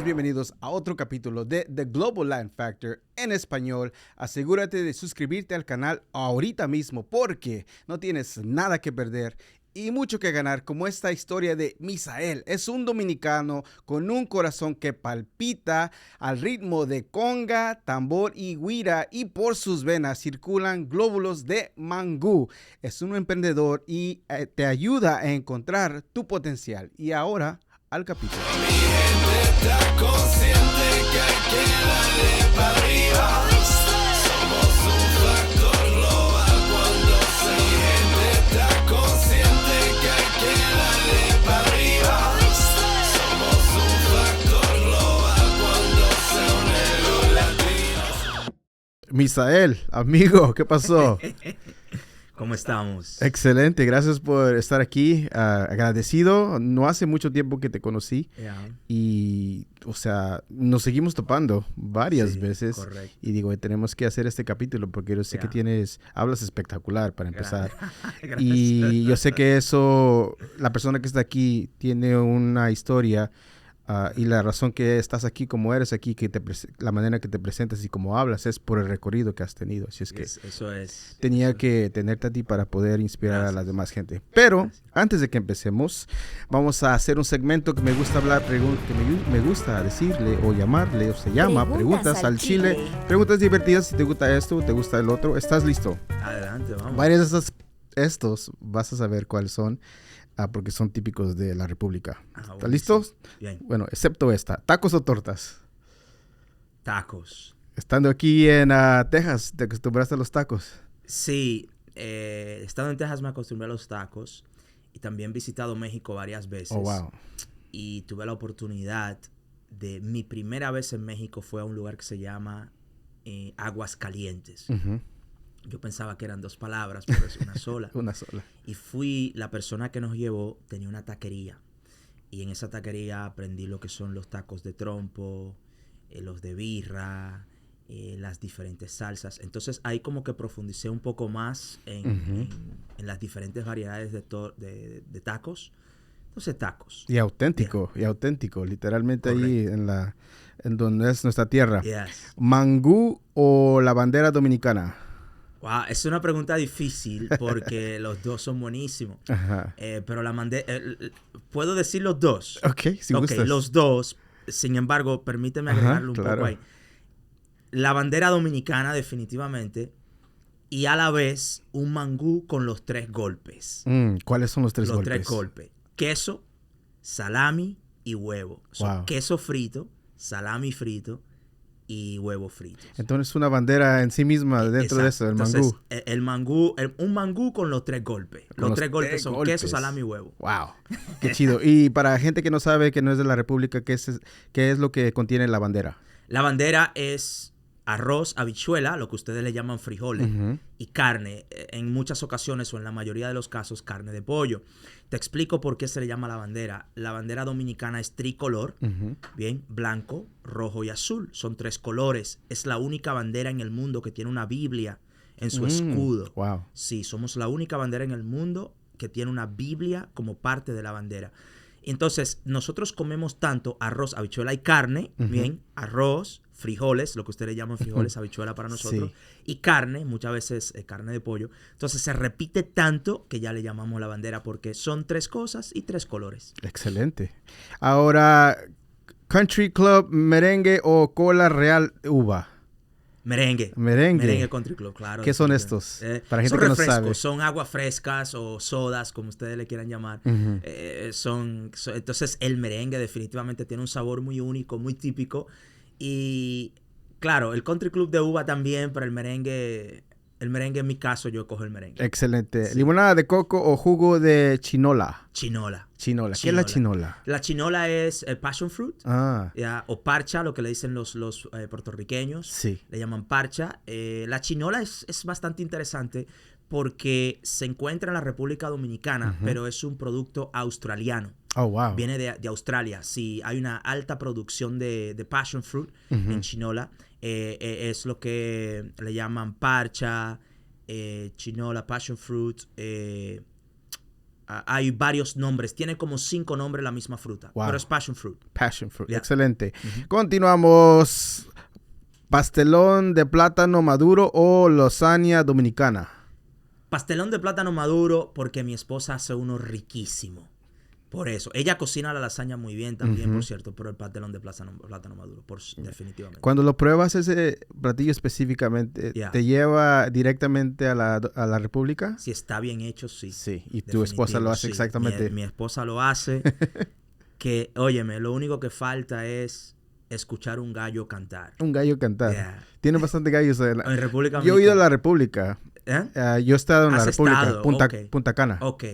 bienvenidos a otro capítulo de The Global Land Factor en español. Asegúrate de suscribirte al canal ahorita mismo porque no tienes nada que perder y mucho que ganar, como esta historia de Misael. Es un dominicano con un corazón que palpita al ritmo de conga, tambor y güira, y por sus venas circulan glóbulos de mangú. Es un emprendedor y te ayuda a encontrar tu potencial. Y ahora al capítulo. Mi gente está consciente que hay que darle para arriba. Somos un factor global cuando se mi gente está consciente que hay que darle para arriba. Somos un factor global cuando se unen los latinos. Misael, amigo, ¿qué pasó? ¿Cómo estamos? Excelente, gracias por estar aquí, agradecido. No hace mucho tiempo que te conocí y, o sea, nos seguimos topando varias veces. Correcto. Y digo, tenemos que hacer este capítulo porque yo sé que hablas espectacular para empezar. Y yo sé que eso, la persona que está aquí tiene una historia. Y la razón que estás aquí como eres aquí, la manera que te presentas y cómo hablas es por el recorrido que has tenido. Así es que eso es. tenía que tenerte a ti para poder inspirar a la demás gente. Pero antes de que empecemos, vamos a hacer un segmento que me gusta hablar, que me gusta decirle o llamarle, o se llama Preguntas al Chile. Preguntas divertidas, si te gusta esto, te gusta el otro. ¿Estás listo? Adelante, vamos. Varios de estos vas a saber cuáles son. Porque son típicos de la República. ¿Estás listos? Bien. Bueno, excepto esta. ¿Tacos o tortas? Tacos. Estando aquí en Texas, ¿te acostumbraste a los tacos? Sí, estando en Texas me acostumbré a los tacos y también he visitado México varias veces. Oh, wow. Y tuve la oportunidad de... Mi primera vez en México fue a un lugar que se llama Aguascalientes. Uh-huh. Yo pensaba que eran dos palabras, pero es una sola. Una sola. Y la persona que nos llevó tenía una taquería. Y en esa taquería aprendí lo que son los tacos de trompo, los de birra, las diferentes salsas. Entonces ahí como que profundicé un poco más en las diferentes variedades de tacos. Entonces tacos. Y auténtico, literalmente. Correcto. Ahí en donde es nuestra tierra. Yes. ¿Mangú o la bandera dominicana? Wow, es una pregunta difícil porque los dos son buenísimos. Ajá. Pero puedo decir los dos. Ok, si gustas. Los dos. Sin embargo, permíteme agregarle un poco ahí. La bandera dominicana, definitivamente. Y a la vez, un mangú con los 3 golpes. ¿Cuáles son los 3 golpes? Los 3 golpes. Queso, salami y huevo. Wow. Queso frito, salami frito y huevo frito. Entonces una bandera en sí misma dentro de eso, el mangú. Entonces, un mangú con los 3 golpes. Los 3 golpes son queso, salami y huevo. Wow, qué chido. Y para gente que no sabe, que no es de la República, ¿qué es lo que contiene la bandera? La bandera es arroz, habichuela, lo que ustedes le llaman frijoles, y carne. En muchas ocasiones o en la mayoría de los casos, carne de pollo. Te explico por qué se le llama la bandera. La bandera dominicana es tricolor, bien, blanco, rojo y azul. Son 3 colores. Es la única bandera en el mundo que tiene una Biblia en su escudo. Wow. Sí, somos la única bandera en el mundo que tiene una Biblia como parte de la bandera. Entonces, nosotros comemos tanto arroz, habichuela y carne, bien, arroz, frijoles, lo que ustedes llaman frijoles, habichuela para nosotros, y carne, muchas veces carne de pollo. Entonces se repite tanto que ya le llamamos la bandera porque son 3 cosas y 3 colores. Excelente. Ahora, Country Club, merengue o cola real uva. Merengue. Merengue Country Club, claro. ¿Qué son estos? Para gente que no sabe. Son aguas frescas o sodas, como ustedes le quieran llamar. Entonces, el merengue definitivamente tiene un sabor muy único, muy típico. Y, claro, el Country Club de uva también, pero el merengue, en mi caso, yo cojo el merengue. Excelente. Sí. ¿Limonada de coco o jugo de chinola? Chinola. ¿Qué es la chinola? La chinola es el passion fruit. ¿Ya? O parcha, lo que le dicen los puertorriqueños. Sí. Le llaman parcha. La chinola es bastante interesante porque se encuentra en la República Dominicana, pero es un producto australiano. Oh, wow. Viene de Australia. Sí, hay una alta producción de passion fruit en chinola. Es lo que le llaman parcha, chinola, passion fruit, hay varios nombres. Tiene como 5 nombres la misma fruta. Wow. Pero es passion fruit. Passion fruit. Yeah. Excelente. Continuamos. ¿Pastelón de plátano maduro o lasaña dominicana? Pastelón de plátano maduro porque mi esposa hace uno riquísimo. Por eso. Ella cocina la lasaña muy bien también, por cierto, pero el pastelón de plátano maduro, definitivamente. Cuando lo pruebas ese platillo específicamente, Yeah. ¿te lleva directamente a la República? Si está bien hecho, sí. Sí, y tu esposa lo hace sí. exactamente. Mi esposa lo hace. Que, óyeme, lo único que falta es escuchar un gallo cantar. Un gallo cantar. Yeah. Tiene bastante gallos. En República Yo he ido a Dominicana. la República. ¿Eh? Yo he estado en la ¿Has República, estado? Punta, Ok. Punta Cana. Ok.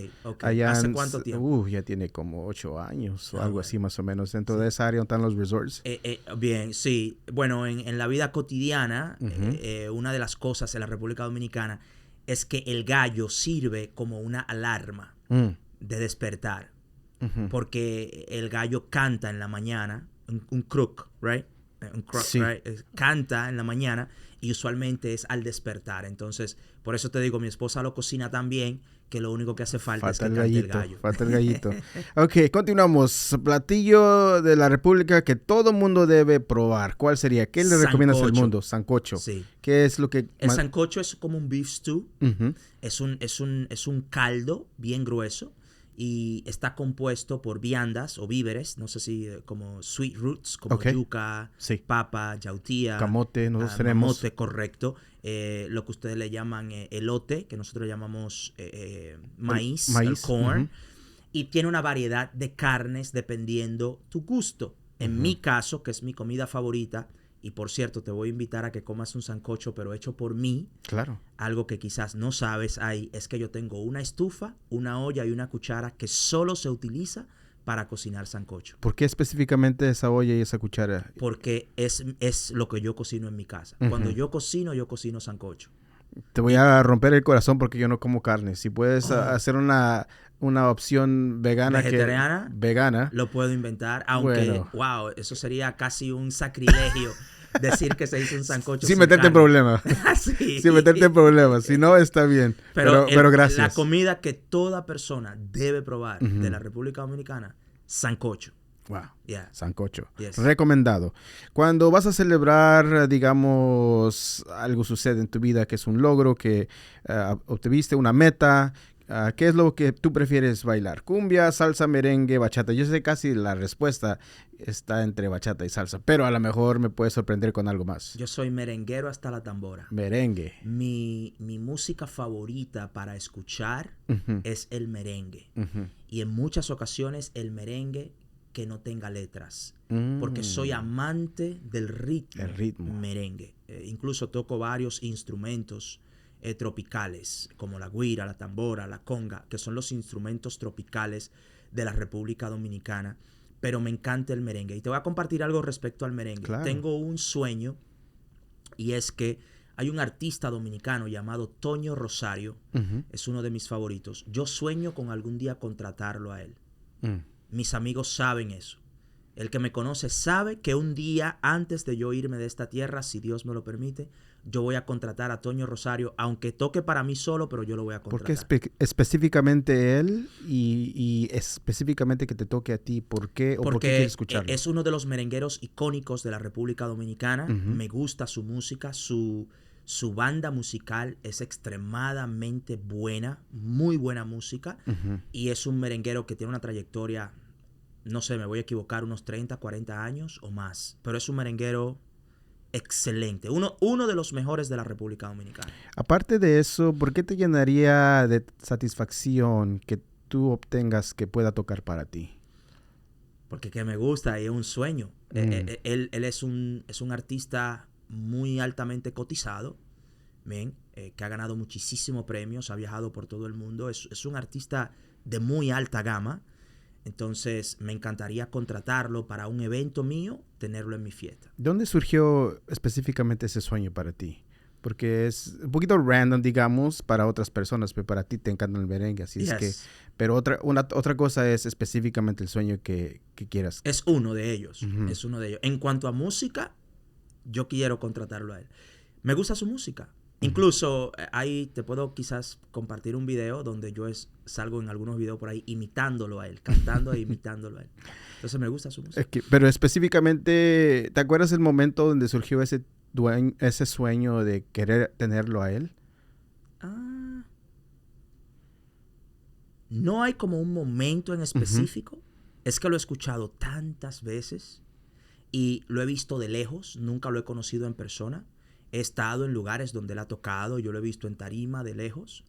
Allá ¿Hace en- cuánto tiempo? Ya tiene como 8 años o Ah, algo bueno. así más o menos. Dentro de esa área donde están los resorts. Bien, sí. Bueno, en la vida cotidiana, una de las cosas en la República Dominicana es que el gallo sirve como una alarma Mm, de despertar. ujú. Porque el gallo canta en la mañana, un crook, right? Un crook, Sí. right? Canta en la mañana y usualmente es al despertar. Entonces, por eso te digo, mi esposa lo cocina tan bien que lo único que hace falta es que cante el gallo. Falta el gallito. Ok, continuamos. Platillo de la República que todo mundo debe probar. ¿Cuál sería? ¿Qué le recomiendas al Sancocho. mundo? Sancocho. Sí. ¿Qué es lo que...? El sancocho es como un beef stew. Ujú. Es un caldo bien grueso y está compuesto por viandas o víveres, no sé si como sweet roots, como Ok. yuca, Sí. papa, yautía. Camote, nosotros tenemos. Camote, correcto. Lo que ustedes le llaman elote, que nosotros le llamamos maíz, el corn. Ujú. Y tiene una variedad de carnes dependiendo tu gusto. En mi caso, que es mi comida favorita, y por cierto, te voy a invitar a que comas un sancocho, pero hecho por mí. Claro. Algo que quizás no sabes ahí es que yo tengo una estufa, una olla y una cuchara que solo se utiliza para cocinar sancocho. ¿Por qué específicamente esa olla y esa cuchara? Porque es lo que yo cocino en mi casa. Ujú. Cuando yo cocino sancocho. Te voy a romper el corazón porque yo no como carne. Si puedes Oh. hacer una opción vegana ¿Vegetariana? vegana. Lo puedo inventar, aunque, Bueno. wow, eso sería casi un sacrilegio decir que se hizo un sancocho Sin meterte en carne. problemas. Sí. Sin meterte en problemas. Si no, está bien. Pero La gracias. comida que toda persona debe probar Ujú. de la República Dominicana, sancocho. Wow. Yeah. Sancocho. Yes. Recomendado. Cuando vas a celebrar, digamos, algo sucede en tu vida que es un logro, que obtuviste una meta, ¿qué es lo que tú prefieres bailar? ¿Cumbia, salsa, merengue, bachata? Yo sé casi la respuesta está entre bachata y salsa, pero a lo mejor me puedes sorprender con algo más. Yo soy merenguero hasta la tambora. Merengue. Mi música favorita para escuchar Ujú, es el merengue. ujú. Y en muchas ocasiones el merengue que no tenga letras. Porque soy Mm. amante del ritmo, El ritmo. merengue. Incluso toco varios instrumentos tropicales, como la güira, la tambora, la conga, que son los instrumentos tropicales de la República Dominicana. Pero me encanta el merengue. Y te voy a compartir algo respecto al merengue. Claro. Tengo un sueño y es que hay un artista dominicano llamado Toño Rosario. Ujú. Es uno de mis favoritos. Yo sueño con algún día contratarlo a él. Mm. Mis amigos saben eso. El que me conoce sabe que un día antes de yo irme de esta tierra, si Dios me lo permite, yo voy a contratar a Toño Rosario, aunque toque para mí solo, pero yo lo voy a ¿Por qué contratar. específicamente él y específicamente que te toque a ti? ¿Por qué o por qué Porque quieres escucharlo? es uno de los merengueros icónicos de la República Dominicana. Ujú. Me gusta su música, su banda musical es extremadamente buena, muy buena música. Ujú. Y es un merenguero que tiene una trayectoria, no sé, me voy a equivocar, unos 30, 40 años o más. Pero es un merenguero excelente. Uno de los mejores de la República Dominicana. Aparte de eso, ¿por qué te llenaría de satisfacción que tú obtengas que pueda tocar para ti? Porque que me gusta y es un sueño. Él es un artista muy altamente cotizado, que ha ganado muchísimos premios, ha viajado por todo el mundo. Es un artista de muy alta gama. Entonces me encantaría contratarlo para un evento mío, tenerlo en mi fiesta. ¿Dónde surgió específicamente ese sueño para ti? Porque es un poquito random, digamos, para otras personas, pero para ti te encanta el merengue, así es que... Yes. Pero otra cosa es específicamente el sueño que quieras. Es uno de ellos. Ujú. Es uno de ellos. En cuanto a música, yo quiero contratarlo a él. Me gusta su música. Incluso ahí te puedo quizás compartir un video donde yo salgo en algunos videos por ahí imitándolo a él, cantando e imitándolo a él. Entonces me gusta su música. Pero específicamente, ¿te acuerdas el momento donde surgió ese sueño de querer tenerlo a él? No hay como un momento en específico. Es que lo he escuchado tantas veces y lo he visto de lejos, nunca lo he conocido en persona. He estado en lugares donde él ha tocado, yo lo he visto en tarima de lejos.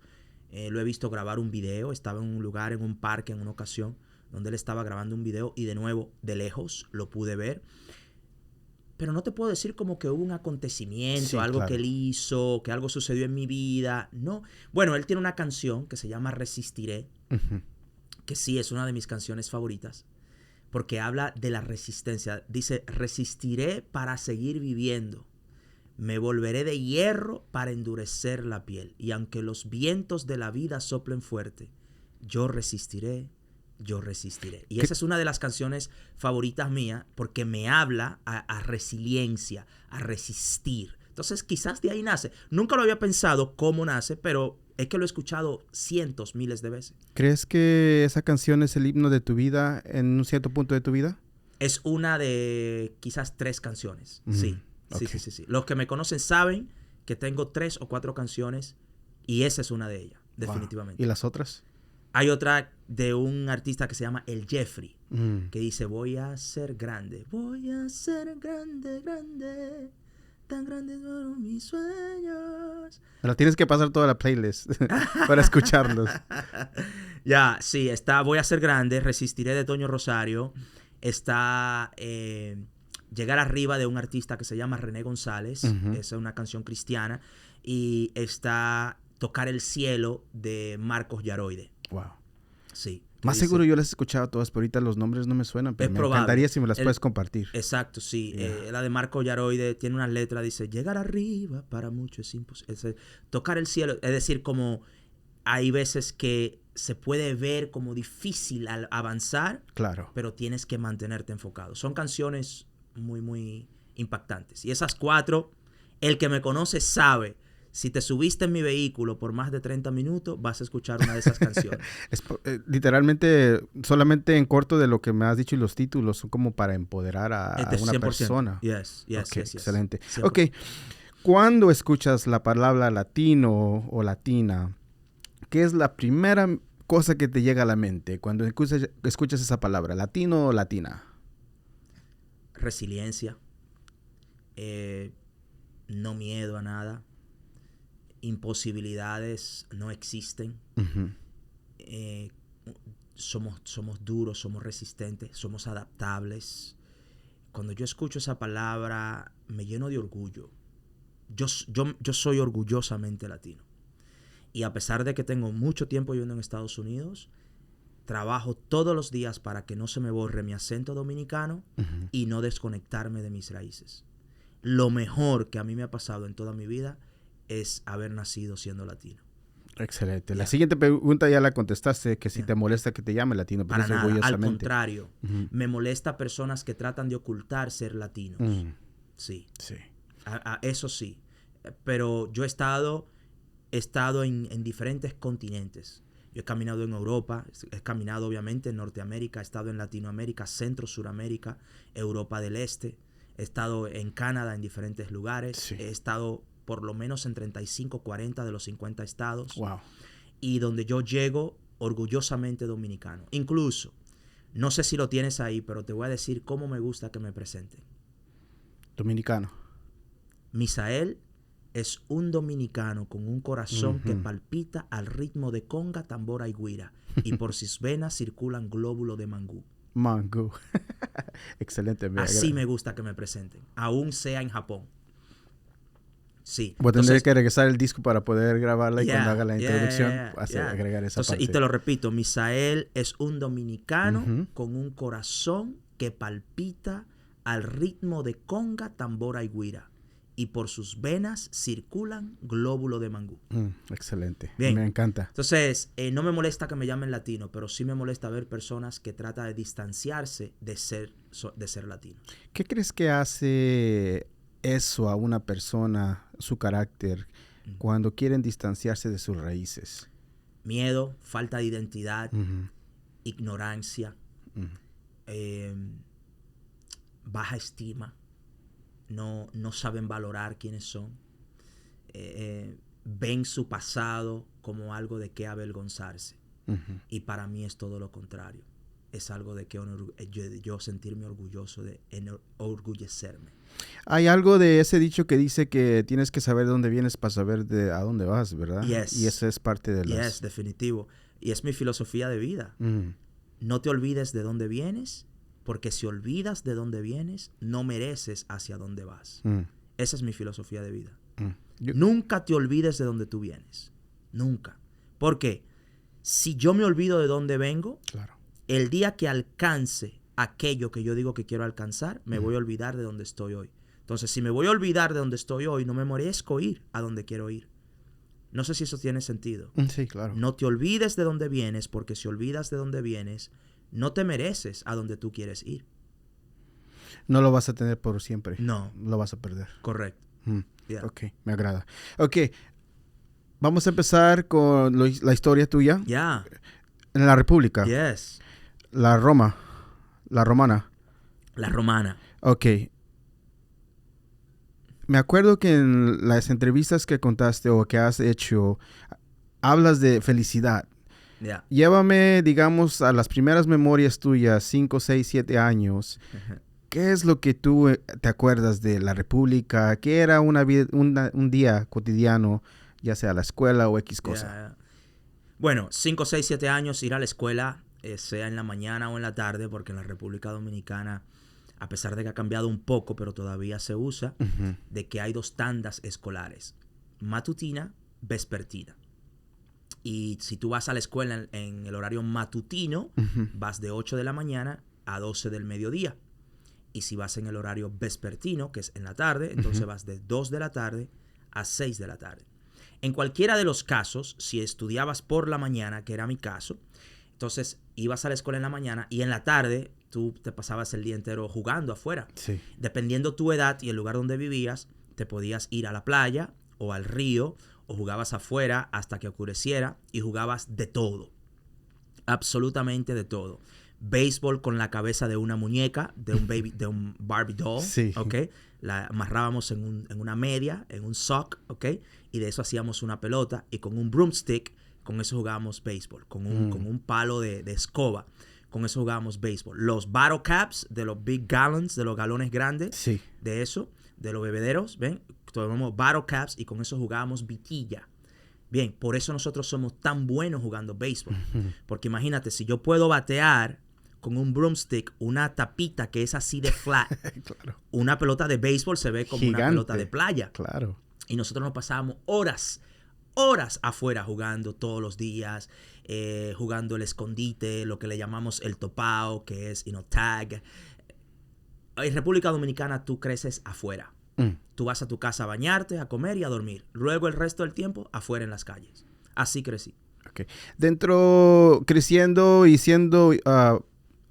Lo he visto grabar un video, estaba en un lugar, en un parque en una ocasión, donde él estaba grabando un video y de nuevo, de lejos, lo pude ver. Pero no te puedo decir como que hubo un acontecimiento, algo que él hizo, que algo sucedió en mi vida. No. Bueno, él tiene una canción que se llama Resistiré, que sí es una de mis canciones favoritas, porque habla de la resistencia. Dice, resistiré para seguir viviendo. Me volveré de hierro para endurecer la piel. Y aunque los vientos de la vida soplen fuerte, yo resistiré. Yo resistiré. Y esa es una de las canciones favoritas mías porque me habla a resiliencia, a resistir. Entonces quizás de ahí nace. Nunca lo había pensado cómo nace, pero es que lo he escuchado cientos, miles de veces. ¿Crees que esa canción es el himno de tu vida en un cierto punto de tu vida? Es una de quizás 3 canciones. Sí. Sí. Los que me conocen saben que tengo 3 o 4 canciones y esa es una de ellas, definitivamente. ¿Y las otras? Hay otra de un artista que se llama El Jeffrey, que dice, voy a ser grande, grande, tan grandes fueron mis sueños. Pero tienes que pasar toda la playlist para escucharlos. Ya, sí, está Voy a ser grande, Resistiré de Toño Rosario, está Llegar arriba de un artista que se llama René González, esa es una canción cristiana, y está Tocar el cielo de Marcos Yaroide. Wow. Sí. Más seguro yo las he escuchado todas, pero ahorita los nombres no me suenan, pero me encantaría si me las puedes compartir. Exacto, sí. La de Marco Yaroide tiene una letra, dice, llegar arriba para muchos es imposible. Tocar el cielo, es decir, como hay veces que se puede ver como difícil al avanzar, claro, pero tienes que mantenerte enfocado. Son canciones muy, muy impactantes. Y esas 4, el que me conoce sabe. Si te subiste en mi vehículo por más de 30 minutos, vas a escuchar una de esas canciones. Literalmente, solamente en corto de lo que me has dicho y los títulos son como para empoderar a una 100%. Persona. Yes. Excelente. 100%. Ok, cuando escuchas la palabra latino o latina, ¿qué es la primera cosa que te llega a la mente cuando escuchas esa palabra, latino o latina? Resiliencia. No miedo a nada. Imposibilidades no existen. Somos duros, somos resistentes, somos adaptables. Cuando yo escucho esa palabra me lleno de orgullo. Yo soy orgullosamente latino. Y a pesar de que tengo mucho tiempo viviendo en Estados Unidos, trabajo todos los días para que no se me borre mi acento dominicano y no desconectarme de mis raíces. Lo mejor que a mí me ha pasado en toda mi vida es haber nacido siendo latino. Excelente. La siguiente pregunta ya la contestaste, que si te molesta que te llame latino. Para nada, al contrario. Me molesta personas que tratan de ocultar ser latinos. Sí. Eso sí. Pero yo he estado en diferentes continentes. Yo he caminado en Europa, he caminado obviamente en Norteamérica, he estado en Latinoamérica, Centro, Suramérica, Europa del Este. He estado en Canadá en diferentes lugares. Sí. He estado por lo menos en 35, 40 de los 50 estados. Wow. Y donde yo llego orgullosamente dominicano. Incluso, no sé si lo tienes ahí, pero te voy a decir cómo me gusta que me presenten. Dominicano. Misael es un dominicano con un corazón que palpita al ritmo de conga, tambora y guira. Y por sus venas circulan glóbulos de mangú. Mangú. Excelente. Así me gusta que me presenten. Aún sea en Japón. Sí. Voy a tener que regresar el disco para poder grabarla y cuando haga la introducción agregar esa parte. Y te lo repito, Misael es un dominicano con un corazón que palpita al ritmo de conga, tambora y guira. Y por sus venas circulan glóbulos de mangú. Excelente. Bien. Me encanta. Entonces, no me molesta que me llamen latino, pero sí me molesta ver personas que tratan de distanciarse de ser latino. ¿Qué crees que hace eso a una persona, su carácter, cuando quieren distanciarse de sus raíces? Miedo, falta de identidad, Ujú, ignorancia, ujú. baja estima, no saben valorar quiénes son, ven su pasado como algo de qué avergonzarse. Ujú. Y para mí es todo lo contrario. Es algo de que yo sentirme orgulloso, de enorgullecerme. Hay algo de ese dicho que dice que tienes que saber de dónde vienes para saber de a dónde vas, ¿verdad? Yes. Y esa es parte de las... Yes, definitivo. Y es mi filosofía de vida. Ujú. No te olvides de dónde vienes, porque si olvidas de dónde vienes, no mereces hacia dónde vas. Mm, Esa es mi filosofía de vida. mm. Yo- Nunca te olvides de dónde tú vienes. Nunca. Porque si yo me olvido de dónde vengo, Claro. el día que alcance aquello que yo digo que quiero alcanzar, me voy a olvidar de dónde estoy hoy. Entonces, si me voy a olvidar de dónde estoy hoy, no me merezco ir a donde quiero ir. No sé si eso tiene sentido. Sí, claro. No te olvides de dónde vienes, porque si olvidas de dónde vienes, no te mereces a donde tú quieres ir. No lo vas a tener por siempre. No, Lo vas a perder. correcto. Mm. Yeah. Ok, me agrada. Ok, vamos a empezar con la historia tuya. Yeah. En la República, Yes. la romana. La romana. Ok. Me acuerdo que en las entrevistas que contaste o que has hecho, hablas de felicidad. Yeah. Llévame, digamos, a las primeras memorias tuyas, 5, 6, 7 años. ¿Qué es lo que tú te acuerdas de la República? ¿Qué era un día cotidiano, ya sea la escuela o X cosa? Yeah. Bueno, 5, 6, 7 años ir a la escuela, sea en la mañana o en la tarde, porque en la República Dominicana, a pesar de que ha cambiado un poco, pero todavía se usa, Ujú. de que hay 2 tandas escolares, matutina, vespertina. Y si tú vas a la escuela en el horario matutino, Ujú. vas de 8 de la mañana a 12 del mediodía. Y si vas en el horario vespertino, que es en la tarde, entonces vas de 2 de la tarde a 6 de la tarde. En cualquiera de los casos, si estudiabas por la mañana, que era mi caso, entonces ibas a la escuela en la mañana y en la tarde tú te pasabas el día entero jugando afuera. Sí. Dependiendo tu edad y el lugar donde vivías, te podías ir a la playa o al río o jugabas afuera hasta que oscureciera y jugabas de todo. Absolutamente de todo. Béisbol con la cabeza de una muñeca, de un Barbie doll, Sí. ¿ok? La amarrábamos en una media, en un sock, ¿ok? Y de eso hacíamos una pelota y con un broomstick, con eso jugábamos béisbol, con un palo de escoba, con eso jugábamos béisbol. Los bottle caps de los big gallons, de los galones grandes, Sí. de eso, de los bebederos, ¿ven? Tomamos bottle caps y con eso jugábamos vitilla. Bien, por eso nosotros somos tan buenos jugando béisbol. Porque imagínate, si yo puedo batear con un broomstick una tapita que es así de flat, Claro. una pelota de béisbol se ve como Gigante. una pelota de playa. Claro. Y nosotros nos pasábamos horas afuera jugando todos los días, jugando el escondite, lo que le llamamos el topao, que es, tag. En República Dominicana tú creces afuera. Mm. Tú vas a tu casa a bañarte, a comer y a dormir. Luego el resto del tiempo afuera en las calles. Así crecí. Ok. Dentro, creciendo y siendo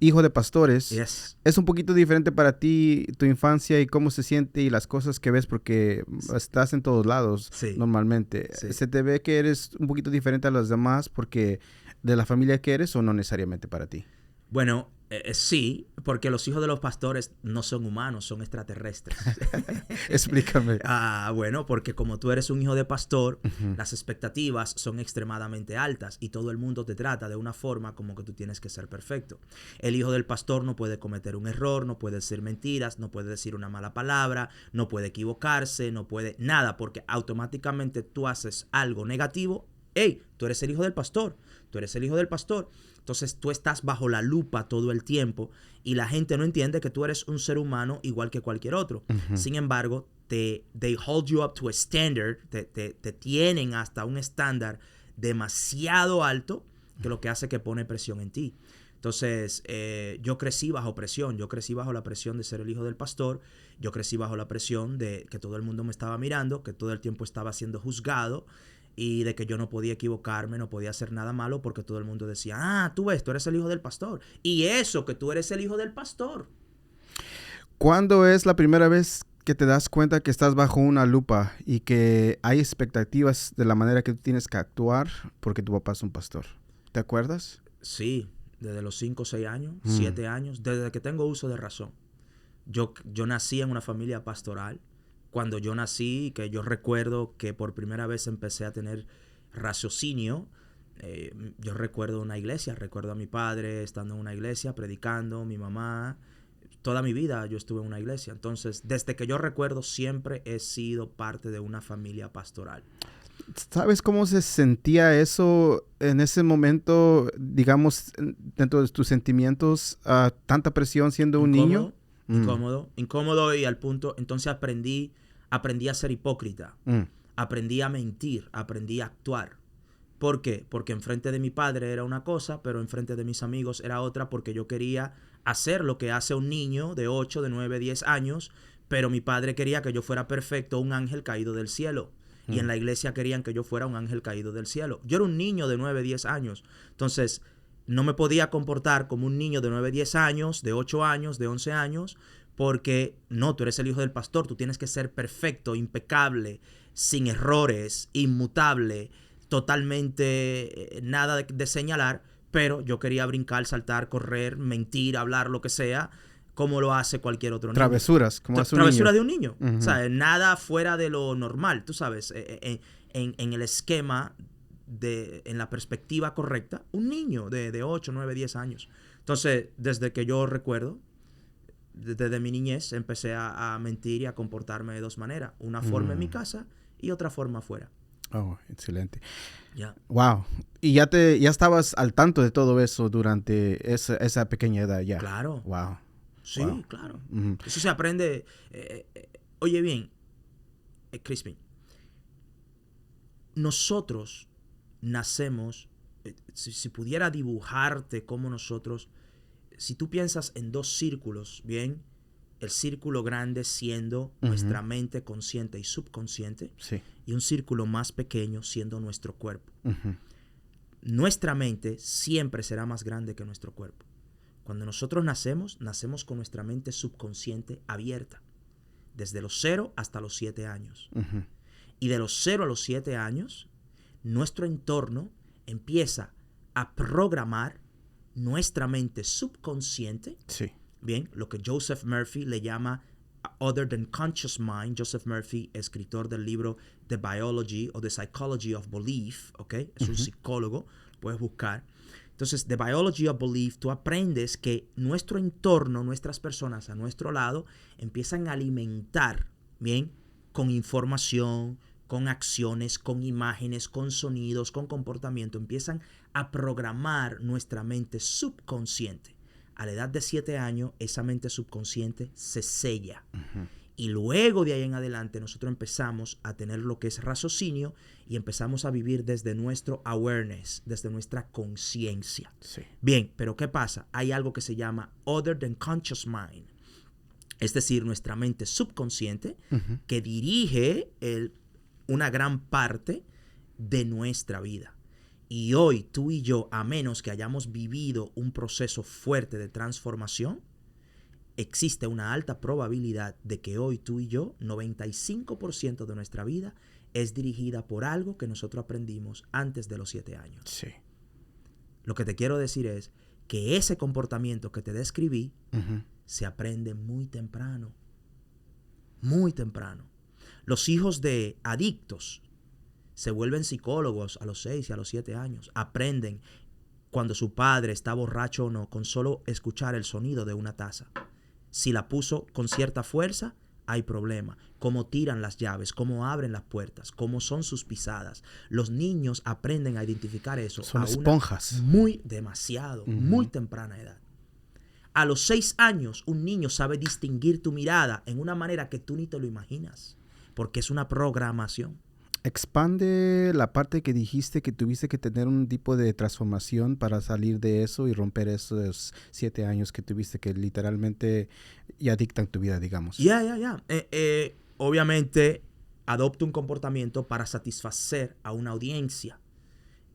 hijo de pastores, Yes. es un poquito diferente para ti, tu infancia y cómo se siente y las cosas que ves porque estás en todos lados Sí. normalmente. Sí. ¿Se te ve que eres un poquito diferente a los demás porque de la familia que eres o no necesariamente para ti? Bueno, sí, porque los hijos de los pastores no son humanos, son extraterrestres. Explícame. Bueno, porque como tú eres un hijo de pastor, Ujú. las expectativas son extremadamente altas y todo el mundo te trata de una forma como que tú tienes que ser perfecto. El hijo del pastor no puede cometer un error, no puede decir mentiras, no puede decir una mala palabra, no puede equivocarse, no puede nada, porque automáticamente tú haces algo negativo. ¡Ey! Tú eres el hijo del pastor. Tú eres el hijo del pastor. Entonces tú estás bajo la lupa todo el tiempo y la gente no entiende que tú eres un ser humano igual que cualquier otro. Sin embargo, they hold you up to a standard, te tienen hasta un estándar demasiado alto que lo que hace que pone presión en ti. Entonces, yo crecí bajo presión. Yo crecí bajo la presión de ser el hijo del pastor. Yo crecí bajo la presión de que todo el mundo me estaba mirando, que todo el tiempo estaba siendo juzgado y de que yo no podía equivocarme, no podía hacer nada malo porque todo el mundo decía, tú ves, tú eres el hijo del pastor. Y eso, que tú eres el hijo del pastor. ¿Cuándo es la primera vez que te das cuenta que estás bajo una lupa y que hay expectativas de la manera que tú tienes que actuar porque tu papá es un pastor? ¿Te acuerdas? Sí, desde los 5 o 6 años, 7 años, desde que tengo uso de razón. Yo nací en una familia pastoral. Cuando yo nací, que yo recuerdo que por primera vez empecé a tener raciocinio, yo recuerdo una iglesia, recuerdo a mi padre estando en una iglesia, predicando, mi mamá. Toda mi vida yo estuve en una iglesia. Entonces, desde que yo recuerdo, siempre he sido parte de una familia pastoral. ¿Sabes cómo se sentía eso en ese momento, digamos, dentro de tus sentimientos, tanta presión siendo un niño? Incómodo y al punto, entonces aprendí a ser hipócrita, aprendí a mentir, aprendí a actuar. ¿Por qué? Porque enfrente de mi padre era una cosa, pero enfrente de mis amigos era otra, porque yo quería hacer lo que hace un niño de 8, de 9, 10 años, pero mi padre quería que yo fuera perfecto, un ángel caído del cielo. Y en la iglesia querían que yo fuera un ángel caído del cielo. Yo era un niño de 9, 10 años. Entonces, no me podía comportar como un niño de 9, 10 años, de 8 años, de 11 años, porque no, tú eres el hijo del pastor, tú tienes que ser perfecto, impecable, sin errores, inmutable, totalmente nada de señalar, pero yo quería brincar, saltar, correr, mentir, hablar, lo que sea, como lo hace cualquier otro niño. Travesuras, como hace un Travesuras niño. de un niño. O sea, nada fuera de lo normal, tú sabes, en el esquema, en la perspectiva correcta, un niño de 8, 9, 10 años. Entonces, desde que yo recuerdo, desde mi niñez, empecé a mentir y a comportarme de dos maneras. Una forma en mi casa y otra forma afuera. Oh, excelente. Ya. Wow. Y ya estabas al tanto de todo eso durante esa pequeña edad ya. Claro. Wow. Sí, Wow. claro. Eso se aprende. Oye bien, Crispin, nosotros nacemos, si pudiera dibujarte como nosotros, si tú piensas en dos círculos, bien, el círculo grande siendo nuestra mente consciente y subconsciente, Sí. y un círculo más pequeño siendo nuestro cuerpo. Nuestra mente siempre será más grande que nuestro cuerpo. Cuando nosotros nacemos con nuestra mente subconsciente abierta, desde los 0 hasta los 7 años. Y de los 0 a los 7 años, nuestro entorno empieza a programar nuestra mente subconsciente. Sí. Bien, lo que Joseph Murphy le llama Other Than Conscious Mind. Joseph Murphy, escritor del libro The Biology or The Psychology of Belief, ¿ok? Es un psicólogo, puedes buscar. Entonces, The Biology of Belief, tú aprendes que nuestro entorno, nuestras personas a nuestro lado, empiezan a alimentar, bien, con información, con acciones, con imágenes, con sonidos, con comportamiento, empiezan a programar nuestra mente subconsciente. A la edad de 7 años, esa mente subconsciente se sella. Y luego de ahí en adelante, nosotros empezamos a tener lo que es raciocinio y empezamos a vivir desde nuestro awareness, desde nuestra conciencia. Sí. Bien, pero ¿qué pasa? Hay algo que se llama Other Than Conscious Mind. Es decir, nuestra mente subconsciente que dirige una gran parte de nuestra vida. Y hoy tú y yo, a menos que hayamos vivido un proceso fuerte de transformación, existe una alta probabilidad de que hoy tú y yo, 95% de nuestra vida es dirigida por algo que nosotros aprendimos antes de los 7 años. Sí. Lo que te quiero decir es que ese comportamiento que te describí se aprende muy temprano. Muy temprano. Los hijos de adictos se vuelven psicólogos a los 6 y a los 7 años. Aprenden cuando su padre está borracho o no, con solo escuchar el sonido de una taza. Si la puso con cierta fuerza, hay problema. Cómo tiran las llaves, cómo abren las puertas, cómo son sus pisadas. Los niños aprenden a identificar eso. Son a esponjas. Muy temprana edad. A los 6 años, un niño sabe distinguir tu mirada en una manera que tú ni te lo imaginas, porque es una programación. Expande la parte que dijiste que tuviste que tener un tipo de transformación para salir de eso y romper esos 7 años que tuviste que literalmente ya dictan tu vida, digamos. Obviamente, adopta un comportamiento para satisfacer a una audiencia.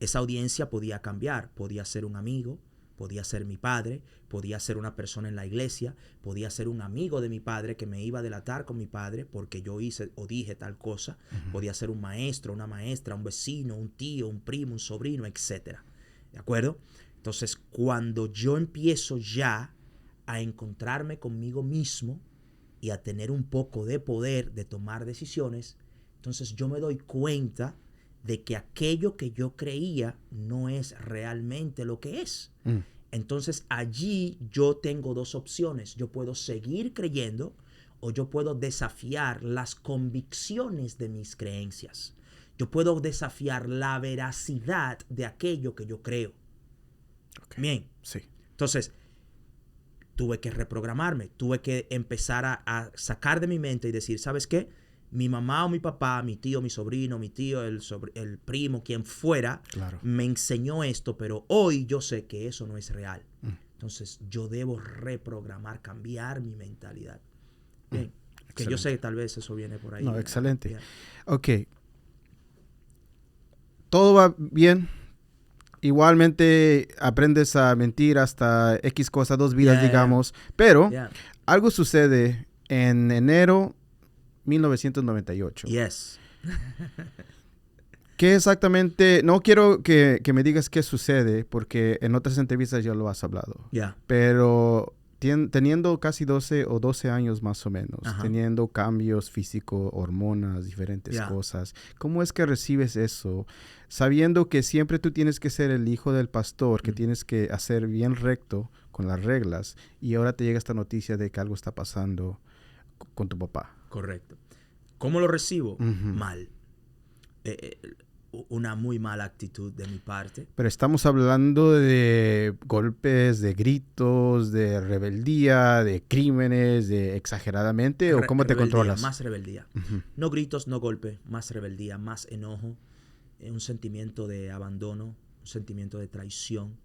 Esa audiencia podía cambiar, podía ser un amigo, Podía ser mi padre, podía ser una persona en la iglesia, podía ser un amigo de mi padre que me iba a delatar con mi padre porque yo hice o dije tal cosa. Podía ser un maestro, una maestra, un vecino, un tío, un primo, un sobrino, etcétera. ¿De acuerdo? Entonces, cuando yo empiezo ya a encontrarme conmigo mismo y a tener un poco de poder de tomar decisiones, entonces yo me doy cuenta de que aquello que yo creía no es realmente lo que es. Entonces allí yo tengo dos opciones. Yo puedo seguir creyendo o yo puedo desafiar las convicciones de mis creencias. Yo puedo desafiar la veracidad de aquello que yo creo. Okay. Bien. Sí. Entonces, tuve que reprogramarme. Tuve que empezar a sacar de mi mente y decir, ¿sabes qué? Mi mamá o mi papá, mi tío, mi sobrino, mi tío, el primo, quien fuera, Claro. me enseñó esto, pero hoy yo sé que eso no es real. Entonces yo debo reprogramar, cambiar mi mentalidad. Bien, que yo sé que tal vez eso viene por ahí. No, excelente. Bien. Ok. Todo va bien. Igualmente aprendes a mentir hasta X cosa, 2 vidas, digamos. Pero algo sucede en enero 1998. Yes. ¿Qué exactamente? No quiero que me digas qué sucede, porque en otras entrevistas ya lo has hablado. Pero teniendo casi 12 o 12 años más o menos, teniendo cambios físicos, hormonas, diferentes cosas, ¿cómo es que recibes eso? Sabiendo que siempre tú tienes que ser el hijo del pastor, que tienes que hacer bien recto con las reglas, y ahora te llega esta noticia de que algo está pasando con tu papá. Correcto. ¿Cómo lo recibo? Mal. Una muy mala actitud de mi parte. Pero estamos hablando de golpes, de gritos, de rebeldía, de crímenes, de exageradamente, ¿o cómo te controlas? Más rebeldía. No gritos, no golpe, más rebeldía, más enojo, un sentimiento de abandono, un sentimiento de traición,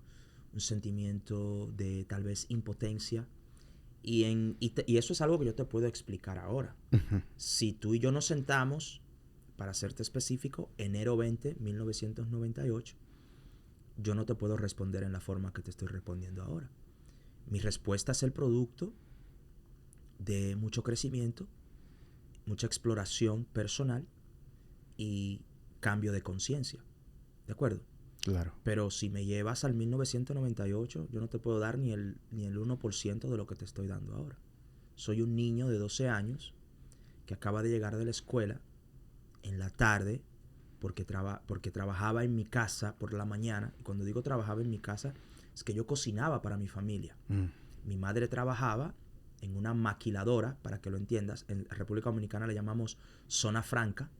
un sentimiento de tal vez impotencia. Y eso es algo que yo te puedo explicar ahora. Si tú y yo nos sentamos, para serte específico, enero 20, 1998, yo no te puedo responder en la forma que te estoy respondiendo ahora. Mi respuesta es el producto de mucho crecimiento, mucha exploración personal y cambio de conciencia. ¿De acuerdo? Claro. Pero si me llevas al 1998, yo no te puedo dar ni el 1% de lo que te estoy dando ahora. Soy un niño de 12 años que acaba de llegar de la escuela en la tarde porque trabajaba en mi casa por la mañana. Y cuando digo trabajaba en mi casa, es que yo cocinaba para mi familia. Mi madre trabajaba en una maquiladora, para que lo entiendas. En la República Dominicana le llamamos zona franca.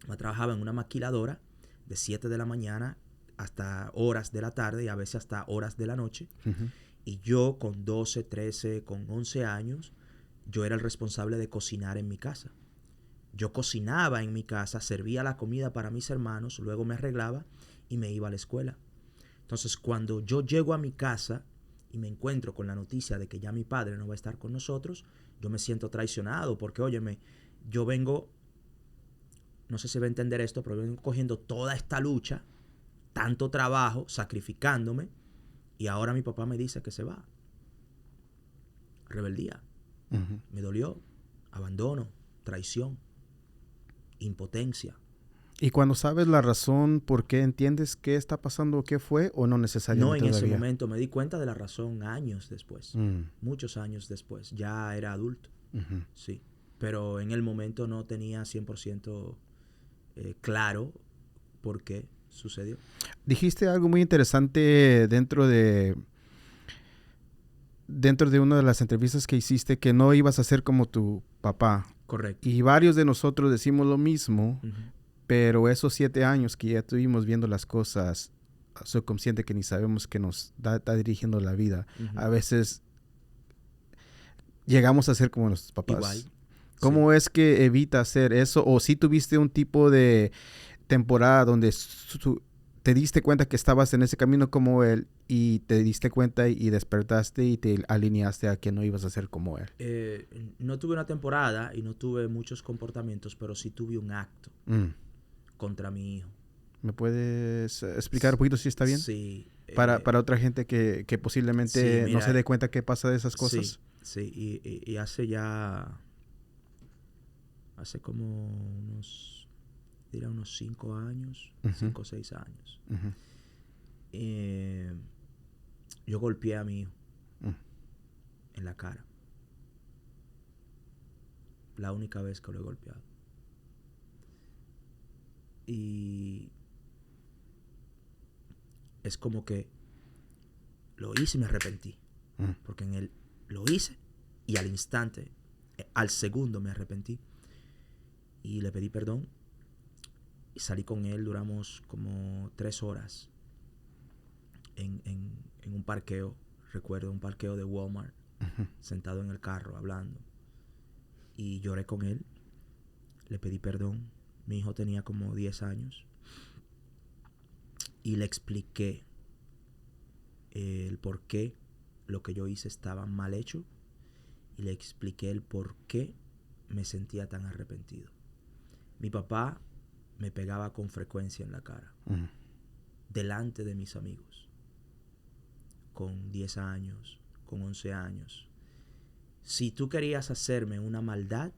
Yo trabajaba en una maquiladora de 7 de la mañana hasta horas de la tarde y a veces hasta horas de la noche. Y yo con 12, 13, con 11 años, yo era el responsable de cocinar en mi casa. Yo cocinaba en mi casa, servía la comida para mis hermanos, luego me arreglaba y me iba a la escuela. Entonces, cuando yo llego a mi casa y me encuentro con la noticia de que ya mi padre no va a estar con nosotros, yo me siento traicionado porque, óyeme, yo vengo, no sé si va a entender esto, pero vengo cogiendo toda esta lucha, tanto trabajo, sacrificándome, y ahora mi papá me dice que se va. Rebeldía. Me dolió. Abandono. Traición. Impotencia. ¿Y cuando sabes la razón, por qué entiendes qué está pasando, qué fue, o no necesariamente? No, en todavía? ese momento me di cuenta de la razón años después. Muchos años después. Ya era adulto. Sí. Pero en el momento no tenía 100% claro por qué sucedió. Dijiste algo muy interesante dentro de una de las entrevistas que hiciste, que no ibas a ser como tu papá. Correcto. Y varios de nosotros decimos lo mismo, pero esos 7 años que ya tuvimos viendo las cosas, subconsciente que ni sabemos que nos está dirigiendo la vida, a veces llegamos a ser como nuestros papás. Igual. ¿Cómo es que evita hacer eso? ¿O si tuviste un tipo de temporada donde te diste cuenta que estabas en ese camino como él y te diste cuenta y despertaste y te alineaste a que no ibas a ser como él? No tuve una temporada y no tuve muchos comportamientos, pero sí tuve un acto contra mi hijo. ¿Me puedes explicar un poquito si está bien? Sí. Para otra gente que posiblemente sí, no mira, se dé cuenta que pasa de esas cosas. Sí, y hace como unos 5 años, Ujú. 5 o 6 años, Ujú. yo golpeé a mi hijo Mm. en la cara. La única vez que lo he golpeado. Y es como que lo hice y me arrepentí. Mm. Porque lo hice y al instante, al segundo me arrepentí. Y le pedí perdón. Y salí con él, duramos como 3 horas en un parqueo. Recuerdo un parqueo de Walmart, Ujú. sentado en el carro hablando. Y lloré con él. Le pedí perdón. Mi hijo tenía como 10 años. Y le expliqué el por qué lo que yo hice estaba mal hecho. Y le expliqué el por qué me sentía tan arrepentido. Mi papá me pegaba con frecuencia en la cara. Mm. Delante de mis amigos. Con 10 años, con 11 años. Si tú querías hacerme una maldad,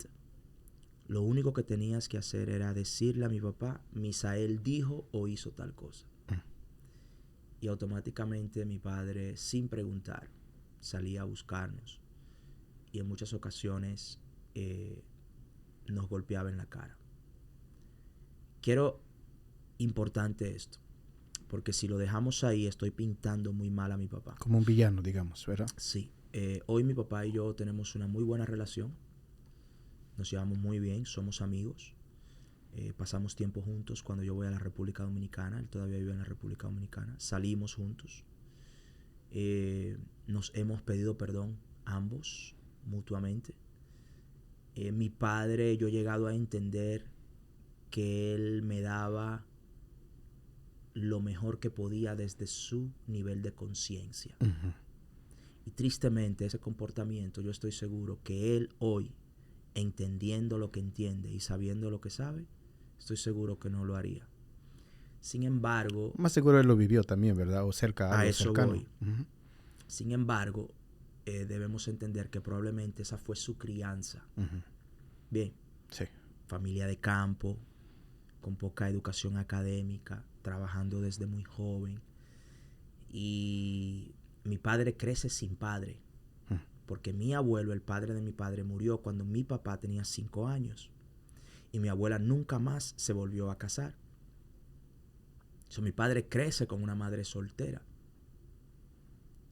lo único que tenías que hacer era decirle a mi papá, Misael dijo o hizo tal cosa. Y automáticamente mi padre, sin preguntar, salía a buscarnos. Y en muchas ocasiones nos golpeaba en la cara. Importante esto, porque si lo dejamos ahí, estoy pintando muy mal a mi papá. Como un villano, digamos, ¿verdad? Sí. Hoy mi papá y yo tenemos una muy buena relación. Nos llevamos muy bien, somos amigos. Pasamos tiempo juntos cuando yo voy a la República Dominicana. Él todavía vive en la República Dominicana. Salimos juntos. Nos hemos pedido perdón ambos, mutuamente. Mi padre, yo he llegado a entender que él me daba lo mejor que podía desde su nivel de conciencia. Ujú. Y tristemente ese comportamiento, yo estoy seguro que él hoy, entendiendo lo que entiende y sabiendo lo que sabe, estoy seguro que no lo haría. Sin embargo, Más seguro él lo vivió también, ¿verdad? O cerca, a algo eso cercano. voy. Ujú. Sin embargo, debemos entender que probablemente esa fue su crianza. Ujú. Bien, Sí. familia de campo, con poca educación académica, trabajando desde muy joven. Y mi padre crece sin padre. Porque mi abuelo, el padre de mi padre, murió cuando mi papá tenía 5 años. Y mi abuela nunca más se volvió a casar. Mi padre crece con una madre soltera.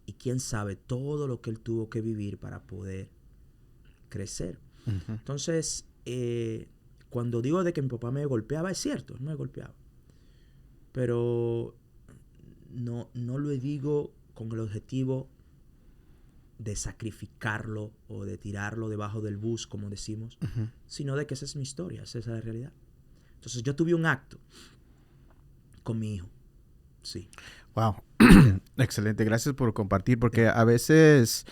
Y quién sabe todo lo que él tuvo que vivir para poder crecer. Ujú. Entonces, cuando digo de que mi papá me golpeaba, es cierto, me golpeaba. Pero no lo digo con el objetivo de sacrificarlo o de tirarlo debajo del bus, como decimos, Ujú. sino de que esa es mi historia, esa es la realidad. Entonces yo tuve un acto con mi hijo. Sí. Wow. Excelente. Gracias por compartir, porque a veces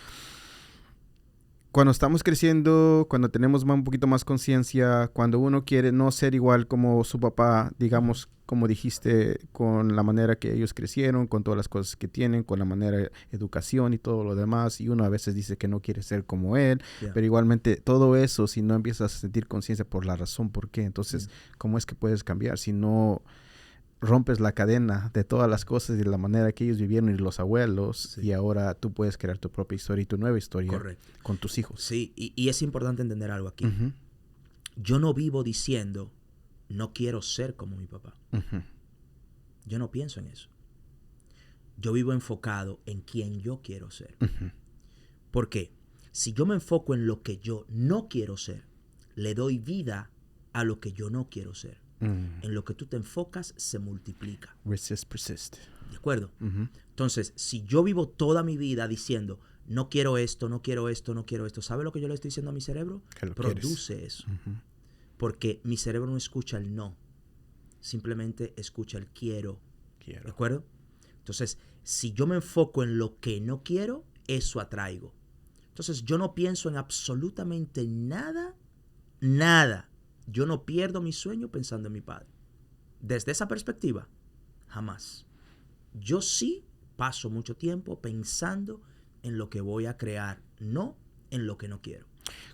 cuando estamos creciendo, cuando tenemos un poquito más conciencia, cuando uno quiere no ser igual como su papá, digamos, como dijiste, con la manera que ellos crecieron, con todas las cosas que tienen, con la manera de educación y todo lo demás, y uno a veces dice que no quiere ser como él, Yeah. pero igualmente todo eso, si no empiezas a sentir conciencia por la razón, ¿por qué? Entonces, ¿cómo es que puedes cambiar? Si no rompes la cadena de todas las cosas y de la manera que ellos vivieron y los abuelos, Sí. y ahora tú puedes crear tu propia historia y tu nueva historia. Correcto. Con tus hijos. Sí, y es importante entender algo aquí. Ujú. Yo no vivo diciendo, no quiero ser como mi papá. Ujú. Yo no pienso en eso. Yo vivo enfocado en quién yo quiero ser. Ujú. ¿Por qué? Si yo me enfoco en lo que yo no quiero ser, le doy vida a lo que yo no quiero ser. En lo que tú te enfocas se multiplica. Resist, persist. ¿De acuerdo? Ujú. Entonces, si yo vivo toda mi vida diciendo, no quiero esto, no quiero esto, no quiero esto, ¿sabe lo que yo le estoy diciendo a mi cerebro? Que lo Produce quieres. eso. Ujú. Porque mi cerebro no escucha el no. Simplemente escucha el quiero. ¿De Quiero. acuerdo? Entonces, si yo me enfoco en lo que no quiero, eso atraigo. Entonces, yo no pienso en absolutamente nada. Yo no pierdo mi sueño pensando en mi padre. Desde esa perspectiva, jamás. Yo sí paso mucho tiempo pensando en lo que voy a crear, no en lo que no quiero.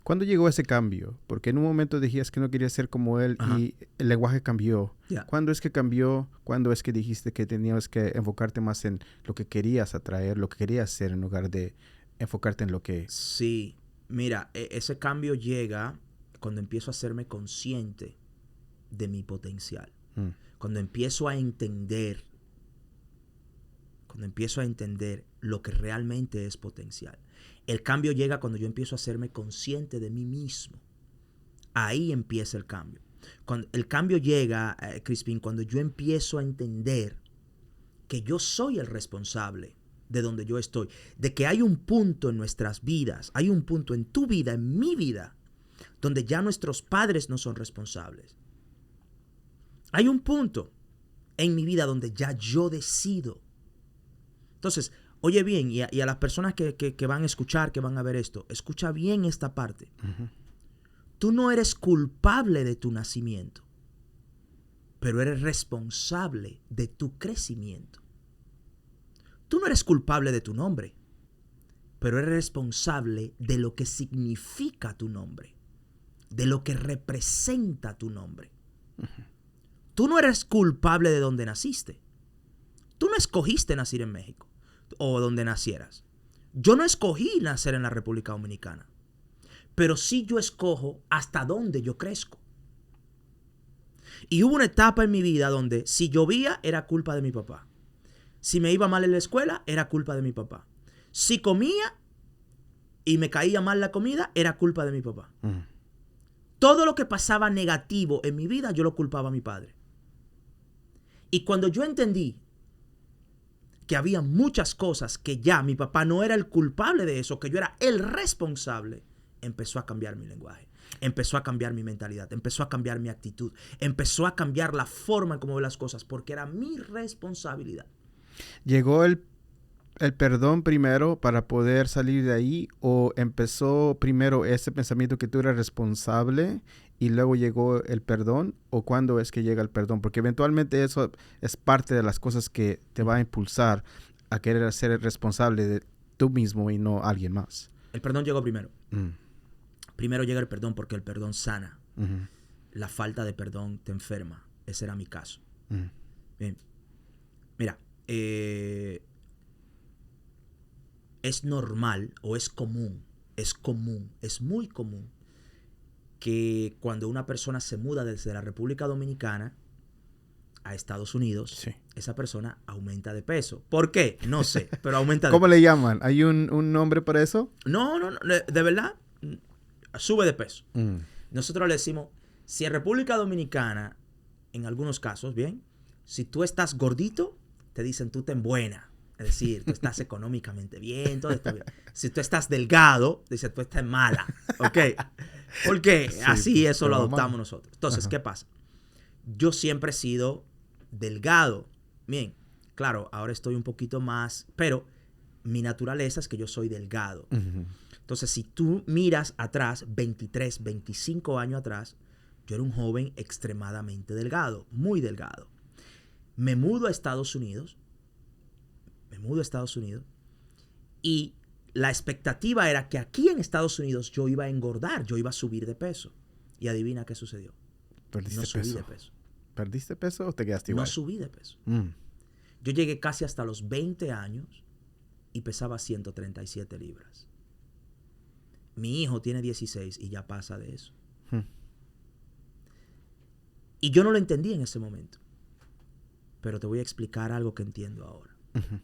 ¿Cuándo llegó ese cambio? Porque en un momento dijiste que no querías ser como él Ajá. y el lenguaje cambió. Ya. ¿Cuándo es que cambió? ¿Cuándo es que dijiste que tenías que enfocarte más en lo que querías atraer, lo que querías hacer en lugar de enfocarte en lo que... Sí, mira, ese cambio llega cuando empiezo a hacerme consciente de mi potencial. Cuando empiezo a entender lo que realmente es potencial. El cambio llega cuando yo empiezo a hacerme consciente de mí mismo. Ahí empieza el cambio. El cambio llega, Crispin, cuando yo empiezo a entender que yo soy el responsable de donde yo estoy. De que hay un punto en nuestras vidas, hay un punto en tu vida, en mi vida, donde ya nuestros padres no son responsables. Hay un punto en mi vida donde ya yo decido. Entonces, oye bien, y a las personas que van a escuchar, que van a ver esto, escucha bien esta parte. Uh-huh. Tú no eres culpable de tu nacimiento, pero eres responsable de tu crecimiento. Tú no eres culpable de tu nombre, pero eres responsable de lo que significa tu nombre, de lo que representa tu nombre. Uh-huh. Tú no eres culpable de donde naciste. Tú no escogiste nacer en México o donde nacieras. Yo no escogí nacer en la República Dominicana, pero sí yo escojo hasta dónde yo crezco. Y hubo una etapa en mi vida donde si llovía era culpa de mi papá. Si me iba mal en la escuela era culpa de mi papá. Si comía y me caía mal la comida era culpa de mi papá. Todo lo que pasaba negativo en mi vida yo lo culpaba a mi padre. Y cuando yo entendí que había muchas cosas que ya mi papá no era el culpable de eso, que yo era el responsable, empezó a cambiar mi lenguaje, empezó a cambiar mi mentalidad, empezó a cambiar mi actitud, empezó a cambiar la forma en cómo veo las cosas, porque era mi responsabilidad. ¿Llegó el perdón primero para poder salir de ahí o empezó primero ese pensamiento que tú eras responsable y luego llegó el perdón? ¿O cuándo es que llega el perdón? Porque eventualmente eso es parte de las cosas que te va a impulsar a querer ser responsable de tú mismo y no alguien más. El perdón llegó primero. Primero llega el perdón porque el perdón sana. Uh-huh. La falta de perdón te enferma. Ese era mi caso. Uh-huh. Bien. Mira, es normal o es muy común que cuando una persona se muda desde la República Dominicana a Estados Unidos, sí, esa persona aumenta de peso. ¿Por qué? No sé, pero aumenta de ¿Cómo peso. le llaman? ¿Hay un nombre para eso? No, de verdad, sube de peso. Nosotros le decimos, si en República Dominicana, en algunos casos, bien, si tú estás gordito, te dicen tú te buena. Es decir, tú estás económicamente bien, todo está bien. Si tú estás delgado, dice tú estás mala. ¿Ok? Porque sí, así pues, eso lo adoptamos mal. Nosotros. Entonces, ajá, ¿qué pasa? Yo siempre he sido delgado. Bien, claro, ahora estoy un poquito más, pero mi naturaleza es que yo soy delgado. Uh-huh. Entonces, si tú miras atrás, 23, 25 años atrás, yo era un joven extremadamente delgado, muy delgado. Me mudo a Estados Unidos y la expectativa era que aquí en Estados Unidos yo iba a engordar, yo iba a subir de peso. Y adivina qué sucedió. No subí de peso. ¿Perdiste peso o te quedaste igual? No subí de peso. Yo llegué casi hasta los 20 años y pesaba 137 libras. Mi hijo tiene 16 y ya pasa de eso. Y yo no lo entendí en ese momento. Pero te voy a explicar algo que entiendo ahora. Uh-huh.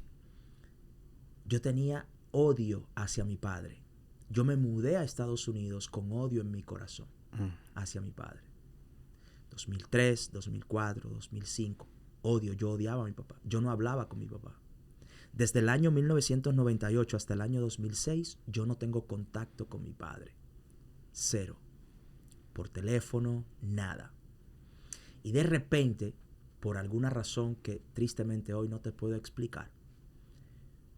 Yo tenía odio hacia mi padre. Yo me mudé a Estados Unidos con odio en mi corazón hacia mi padre. 2003, 2004, 2005. Odio, yo odiaba a mi papá. Yo no hablaba con mi papá. Desde el año 1998 hasta el año 2006, yo no tengo contacto con mi padre. Cero. Por teléfono, nada. Y de repente, por alguna razón que tristemente hoy no te puedo explicar,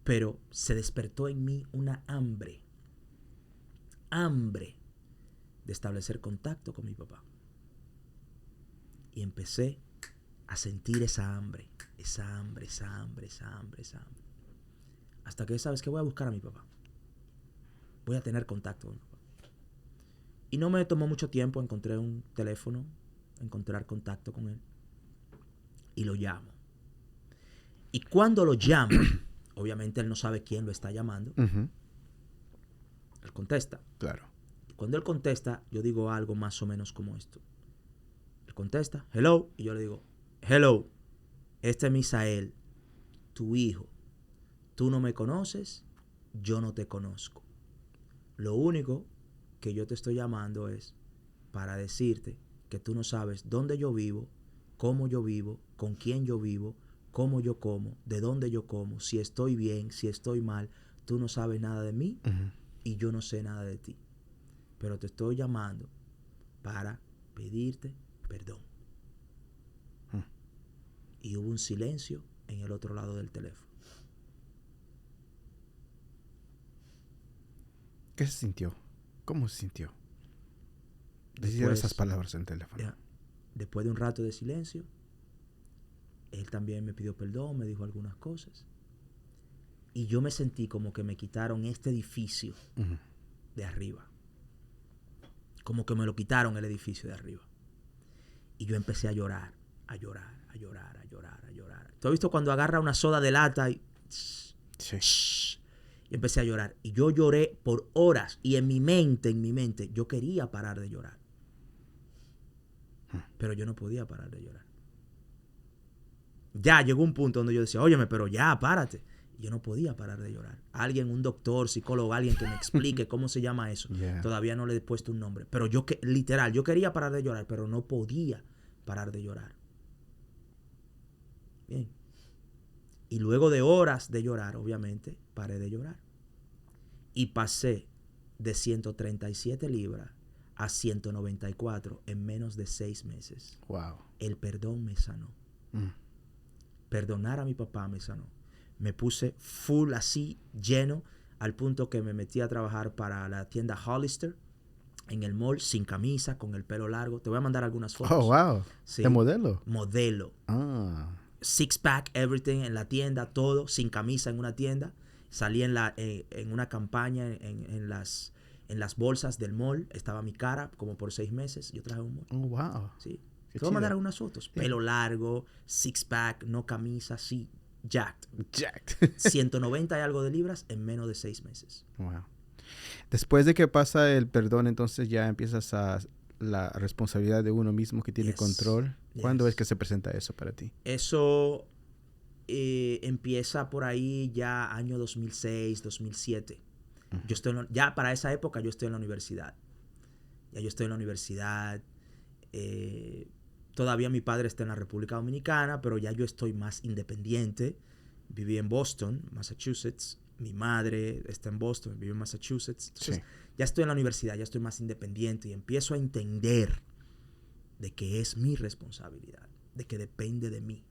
pero se despertó en mí una hambre de establecer contacto con mi papá. Y empecé a sentir esa hambre. Hasta que, ¿sabes qué? Voy a buscar a mi papá. Voy a tener contacto con mi papá. Y no me tomó mucho tiempo. Encontré un teléfono, encontrar contacto con él. Y lo llamo. Y cuando lo llamo, obviamente él no sabe quién lo está llamando. Ujú. Él contesta. Claro. Y cuando él contesta, yo digo algo más o menos como esto. Él contesta, hello. Y yo le digo, hello. Este es Misael, tu hijo. Tú no me conoces, yo no te conozco. Lo único que yo te estoy llamando es para decirte que tú no sabes dónde yo vivo, cómo yo vivo, con quién yo vivo, cómo yo como, de dónde yo como, si estoy bien, si estoy mal. Tú no sabes nada de mí y yo no sé nada de ti. Pero te estoy llamando para pedirte perdón. Y hubo un silencio en el otro lado del teléfono. ¿Qué se sintió? ¿Cómo se sintió? Decir Después- esas palabras en el teléfono. Ya, después de un rato de silencio, él también me pidió perdón, me dijo algunas cosas. Y yo me sentí como que me quitaron este edificio Ujú. de arriba. Como que me lo quitaron el edificio de arriba. Y yo empecé a llorar, a llorar, a llorar, a llorar, a llorar. ¿Tú has visto cuando agarra una soda de lata y... Sí. Y empecé a llorar. Y yo lloré por horas. Y en mi mente, yo quería parar de llorar. Pero yo no podía parar de llorar. Ya llegó un punto donde yo decía, óyeme, pero ya, párate. Y yo no podía parar de llorar. Alguien, un doctor, psicólogo, alguien que me explique cómo se llama eso. Yeah. Todavía no le he puesto un nombre. Pero yo, literal, yo quería parar de llorar, pero no podía parar de llorar. Bien. Y luego de horas de llorar, obviamente, paré de llorar. Y pasé de 137 libras a 194 en menos de 6 meses. Wow. El perdón me sanó. Perdonar a mi papá me sanó. Me puse full así, lleno, al punto que me metí a trabajar para la tienda Hollister en el mall, sin camisa, con el pelo largo. Te voy a mandar algunas fotos. Oh, wow. Sí. ¿De modelo? Modelo. Ah. Six pack, everything en la tienda, todo, sin camisa en una tienda. Salí en una campaña en las bolsas del mall. Estaba mi cara como por 6 meses. Yo traje un mall. Oh, wow. Sí. Qué Te voy a mandar chido. algunas fotos. Pelo largo, six pack, no camisa, sí, jacked. Jacked. 190 y algo de libras en menos de 6 meses. Wow. Después de que pasa el perdón, entonces ya empiezas a la responsabilidad de uno mismo que tiene Yes. control. ¿Cuándo Yes. es que se presenta eso para ti? Eso empieza por ahí ya año 2006, 2007. Yo estoy ya para esa época yo estoy en la universidad. Ya yo estoy en la universidad. Todavía mi padre está en la República Dominicana, pero ya yo estoy más independiente. Viví en Boston, Massachusetts. Mi madre está en Boston, vive en Massachusetts. Entonces, Sí. ya estoy en la universidad, ya estoy más independiente y empiezo a entender de que es mi responsabilidad, de que depende de mí,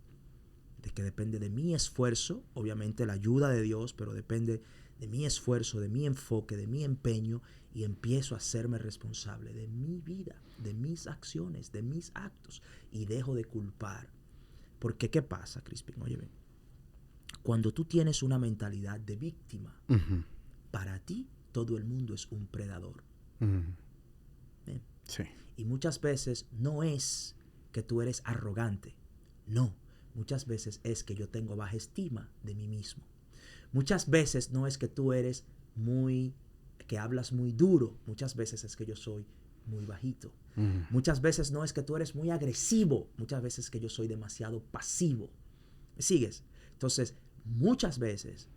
de que depende de mi esfuerzo, obviamente la ayuda de Dios, pero depende de mi esfuerzo, de mi enfoque, de mi empeño, y empiezo a hacerme responsable de mi vida, de mis acciones, de mis actos, y dejo de culpar. Porque, ¿qué pasa, Crispin? Oye, ven, cuando tú tienes una mentalidad de víctima, Ujú. para ti todo el mundo es un predador. Ujú. ¿Ven? Sí. Y muchas veces no es que tú eres arrogante. No. Muchas veces es que yo tengo baja estima de mí mismo. Muchas veces no es que tú eres que hablas muy duro. Muchas veces es que yo soy muy bajito. Ujú. Muchas veces no es que tú eres muy agresivo. Muchas veces es que yo soy demasiado pasivo. ¿Me sigues? Entonces, muchas veces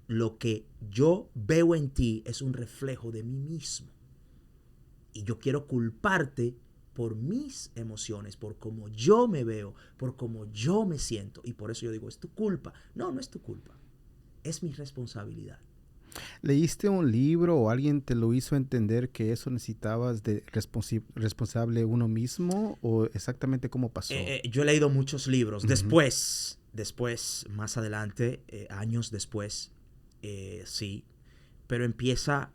lo que yo veo en ti es un reflejo de mí mismo. Y yo quiero culparte por mis emociones, por cómo yo me veo, por cómo yo me siento. Y por eso yo digo, es tu culpa. No, no es tu culpa. Es mi responsabilidad. ¿Leíste un libro o alguien te lo hizo entender que eso necesitabas de responsable uno mismo? ¿O exactamente cómo pasó? Yo he leído muchos libros. Después, más adelante, años después, sí. Pero empieza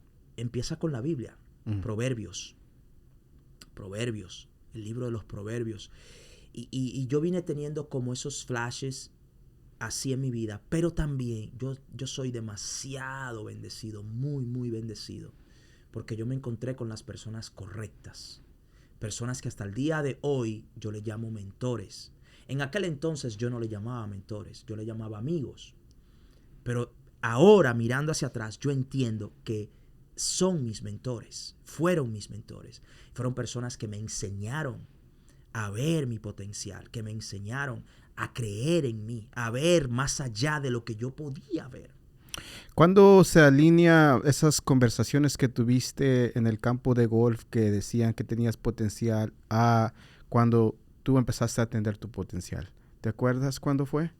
con la Biblia. Proverbios, el libro de los Proverbios. Y yo vine teniendo como esos flashes así en mi vida, pero también yo soy demasiado bendecido, muy, muy bendecido, porque yo me encontré con las personas correctas, personas que hasta el día de hoy yo le llamo mentores. En aquel entonces yo no le llamaba mentores, yo le llamaba amigos, pero ahora mirando hacia atrás yo entiendo que son mis mentores, fueron mis mentores, fueron personas que me enseñaron a ver mi potencial, que me enseñaron a creer en mí, a ver más allá de lo que yo podía ver. ¿Cuándo se alinea esas conversaciones que tuviste en el campo de golf que decían que tenías potencial a cuando tú empezaste a atender tu potencial? ¿Te acuerdas cuándo fue?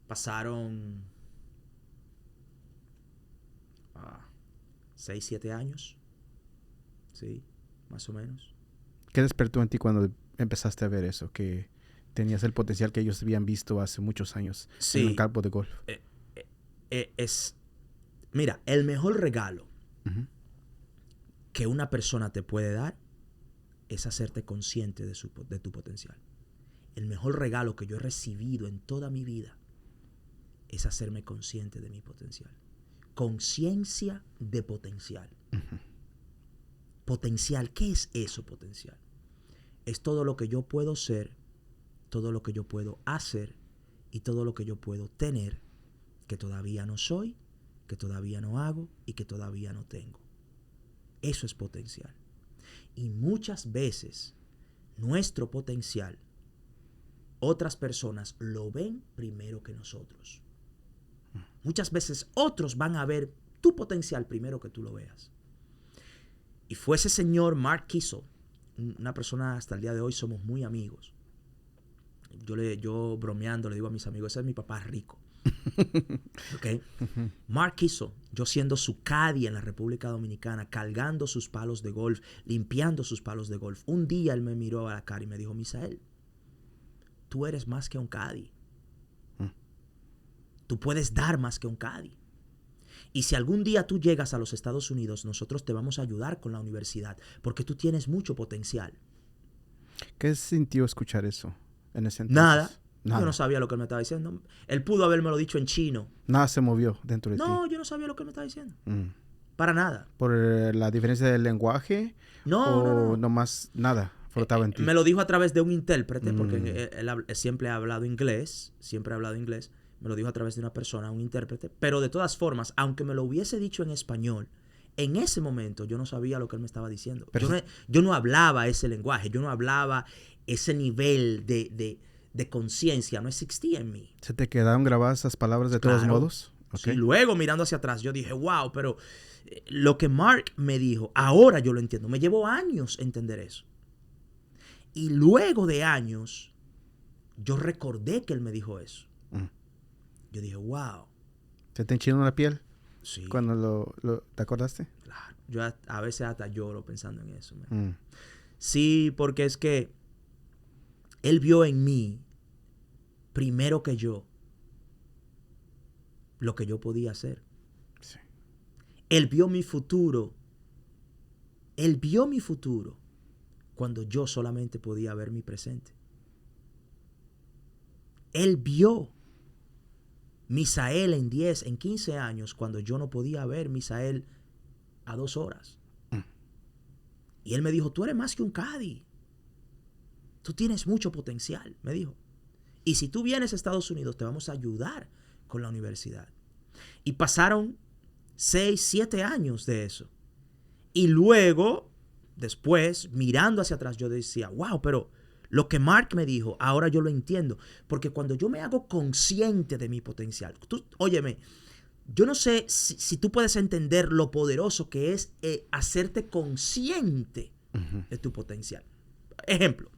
Pasaron 6, 7 años. Sí, más o menos. ¿Qué despertó en ti cuando empezaste a ver eso? Que tenías el potencial que ellos habían visto hace muchos años en el campo de golf. Mira, el mejor regalo que una persona te puede dar es hacerte consciente de tu potencial. El mejor regalo que yo he recibido en toda mi vida es hacerme consciente de mi potencial. Conciencia de potencial. Potencial, ¿qué es eso potencial? Es todo lo que yo puedo ser, todo lo que yo puedo hacer y todo lo que yo puedo tener que todavía no soy, que todavía no hago y que todavía no tengo. Eso es potencial. Y muchas veces nuestro potencial, otras personas lo ven primero que nosotros. Muchas veces otros van a ver tu potencial primero que tú lo veas. Y fue ese señor Mark Kissel, una persona hasta el día de hoy somos muy amigos. Yo bromeando le digo a mis amigos, ese es mi papá rico. ¿Okay? Mark Kissel, yo siendo su caddy en la República Dominicana, cargando sus palos de golf, limpiando sus palos de golf. Un día él me miró a la cara y me dijo, Misael, tú eres más que un caddy. Tú puedes dar más que un caddy. Y si algún día tú llegas a los Estados Unidos, nosotros te vamos a ayudar con la universidad, porque tú tienes mucho potencial. ¿Qué sintió escuchar eso en ese entonces? Nada. Yo no sabía lo que él me estaba diciendo. Él pudo habérmelo dicho en chino. Nada se movió dentro de ti. No, yo no sabía lo que él me estaba diciendo. Para nada. ¿Por la diferencia del lenguaje? No. No más nada flotaba en ti. Me lo dijo a través de un intérprete, porque él siempre ha hablado inglés. Me lo dijo a través de una persona, un intérprete. Pero de todas formas, aunque me lo hubiese dicho en español, en ese momento yo no sabía lo que él me estaba diciendo. Yo no hablaba ese lenguaje. Yo no hablaba ese nivel de conciencia. No existía en mí. ¿Se te quedaron grabadas esas palabras de todos modos? Okay. Sí, luego mirando hacia atrás yo dije, wow, pero lo que Mark me dijo, ahora yo lo entiendo. Me llevó años entender eso. Y luego de años, yo recordé que él me dijo eso. Yo dije, wow. ¿Se te enchinó la piel? Sí. ¿Cuando te acordaste? Claro. Yo a veces hasta lloro pensando en eso. Sí, porque es que él vio en mí, primero que yo, lo que yo podía hacer. Sí. Él vio mi futuro. Él vio mi futuro cuando yo solamente podía ver mi presente. Él vio Misael en 10, en 15 años, cuando yo no podía ver Misael a 2 horas. Y él me dijo, tú eres más que un caddy. Tú tienes mucho potencial, me dijo. Y si tú vienes a Estados Unidos, te vamos a ayudar con la universidad. Y pasaron 6, 7 años de eso. Y luego, después, mirando hacia atrás, yo decía, wow, pero lo que Mark me dijo, ahora yo lo entiendo. Porque cuando yo me hago consciente de mi potencial, óyeme, yo no sé si tú puedes entender lo poderoso que es hacerte consciente de tu potencial. Ejemplo.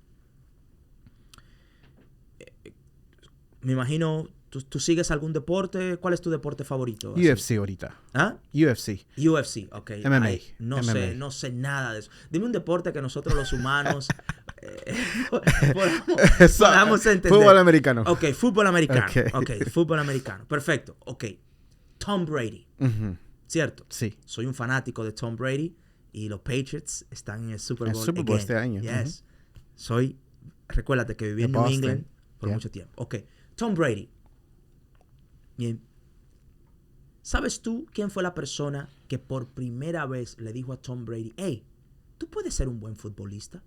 Me imagino, ¿tú sigues algún deporte? ¿Cuál es tu deporte favorito? UFC ahorita. ¿Ah? UFC, ok. MMA. Ay, no sé nada de eso. Dime un deporte que nosotros los humanos podamos entender. Fútbol americano. Ok, fútbol americano. Ok, fútbol americano. Perfecto. Ok. Tom Brady. ¿Cierto? Sí. Soy un fanático de Tom Brady y los Patriots están en el Super Bowl. El Super Bowl este año. Yes. Recuérdate que viví en New England por mucho tiempo. Ok. Tom Brady. Bien. ¿Sabes tú quién fue la persona que por primera vez le dijo a Tom Brady, hey, tú puedes ser un buen futbolista?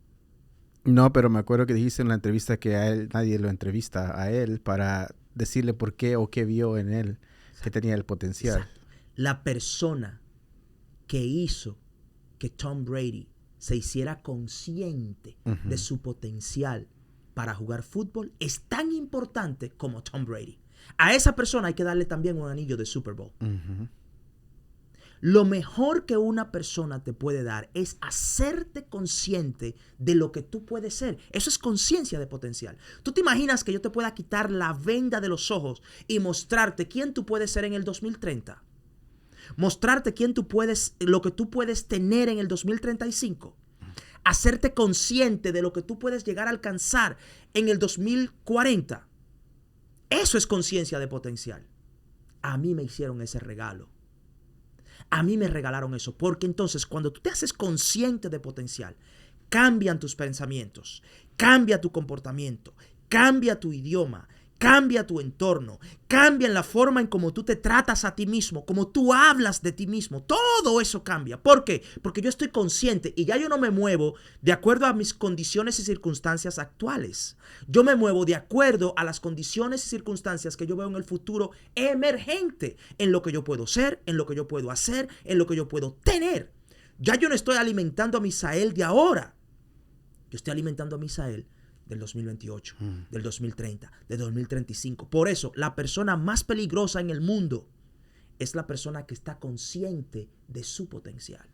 No, pero me acuerdo que dijiste en la entrevista que a él nadie lo entrevista a él para decirle por qué o qué vio en él que tenía el potencial. Exacto. La persona que hizo que Tom Brady se hiciera consciente de su potencial para jugar fútbol es tan importante como Tom Brady. A esa persona hay que darle también un anillo de Super Bowl. Lo mejor que una persona te puede dar es hacerte consciente de lo que tú puedes ser. Eso es conciencia de potencial. ¿Tú te imaginas que yo te pueda quitar la venda de los ojos y mostrarte quién tú puedes ser en el 2030? Mostrarte quién tú puedes, lo que tú puedes tener en el 2035. Hacerte consciente de lo que tú puedes llegar a alcanzar en el 2040. Eso es conciencia de potencial. A mí me hicieron ese regalo. A mí me regalaron eso, porque entonces cuando tú te haces consciente de potencial, cambian tus pensamientos, cambia tu comportamiento, cambia tu idioma, cambia tu entorno, cambia la forma en cómo tú te tratas a ti mismo, cómo tú hablas de ti mismo. Todo eso cambia. ¿Por qué? Porque yo estoy consciente y ya yo no me muevo de acuerdo a mis condiciones y circunstancias actuales. Yo me muevo de acuerdo a las condiciones y circunstancias que yo veo en el futuro emergente, en lo que yo puedo ser, en lo que yo puedo hacer, en lo que yo puedo tener. Ya yo no estoy alimentando a Misael de ahora. Yo estoy alimentando a Misael del 2028, del 2030, del 2035. Por eso, la persona más peligrosa en el mundo es la persona que está consciente de su potencial.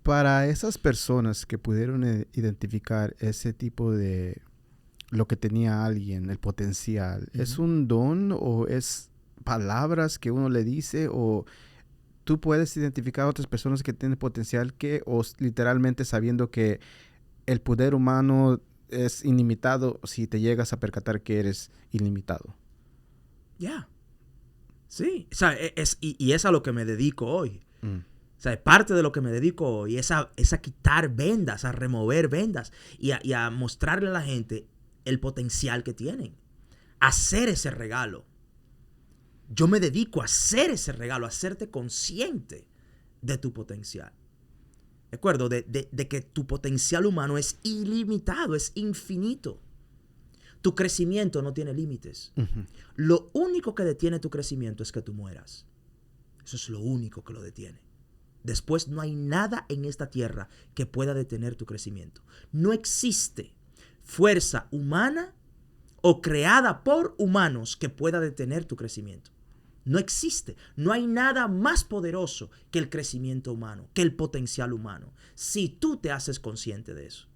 Para esas personas que pudieron identificar ese tipo de lo que tenía alguien, el potencial, ¿es un don o es palabras que uno le dice o tú puedes identificar a otras personas que tienen potencial que o literalmente sabiendo que el poder humano es ilimitado si te llegas a percatar que eres ilimitado? Ya. Sí. O sea, y es a lo que me dedico hoy. O sea, parte de lo que me dedico hoy es a quitar vendas, a remover vendas y a mostrarle a la gente el potencial que tienen. Hacer ese regalo. Yo me dedico a hacer ese regalo, a hacerte consciente de tu potencial. ¿De acuerdo? De que tu potencial humano es ilimitado, es infinito. Tu crecimiento no tiene límites. Lo único que detiene tu crecimiento es que tú mueras. Eso es lo único que lo detiene. Después no hay nada en esta tierra que pueda detener tu crecimiento. No existe fuerza humana o creada por humanos que pueda detener tu crecimiento. No existe. No hay nada más poderoso que el crecimiento humano, que el potencial humano, si tú te haces consciente de eso.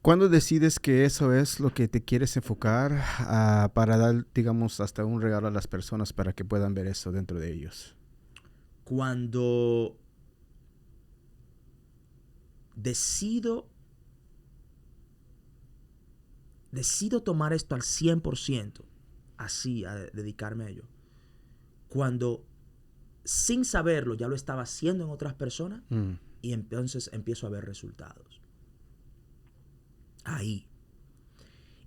¿Cuándo decides que eso es lo que te quieres enfocar para dar, digamos, hasta un regalo a las personas para que puedan ver eso dentro de ellos? Cuando decido tomar esto al 100%, así, a dedicarme a ello. Cuando, sin saberlo, ya lo estaba haciendo en otras personas y entonces empiezo a ver resultados. Ahí.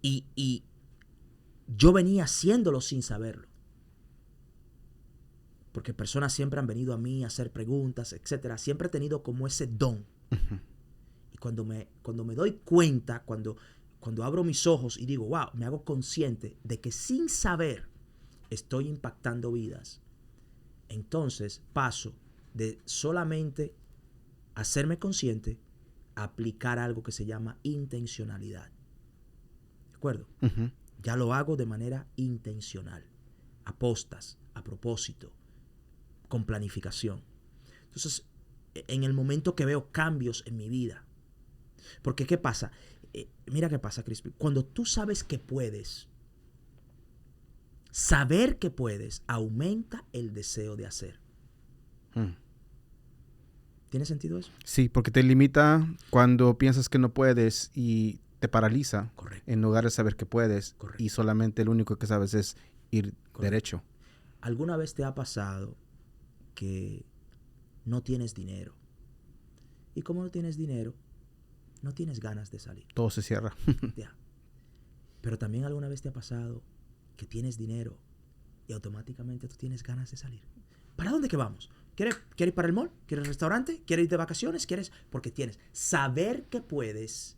Y yo venía haciéndolo sin saberlo. Porque personas siempre han venido a mí a hacer preguntas, etcétera. Siempre he tenido como ese don. Y cuando me doy cuenta, cuando abro mis ojos y digo, wow, me hago consciente de que sin saber estoy impactando vidas, entonces paso de solamente hacerme consciente a aplicar algo que se llama intencionalidad. ¿De acuerdo? Ya lo hago de manera intencional, a postas, a propósito, con planificación. Entonces, en el momento que veo cambios en mi vida, porque ¿qué pasa? Mira qué pasa, Crispy. Cuando tú sabes que puedes, saber que puedes aumenta el deseo de hacer. ¿Tiene sentido eso? Sí, porque te limita cuando piensas que no puedes y te paraliza. Correcto. En lugar de saber que puedes. Correcto. Y solamente lo único que sabes es ir derecho. ¿Alguna vez te ha pasado que no tienes dinero? Y como no tienes dinero, no tienes ganas de salir. Todo se cierra. Ya. Pero también alguna vez te ha pasado que tienes dinero y automáticamente tú tienes ganas de salir. ¿Para dónde que vamos? ¿Quieres ir para el mall? ¿Quieres restaurante? ¿Quieres ir de vacaciones? ¿Quieres? Porque tienes. Saber que puedes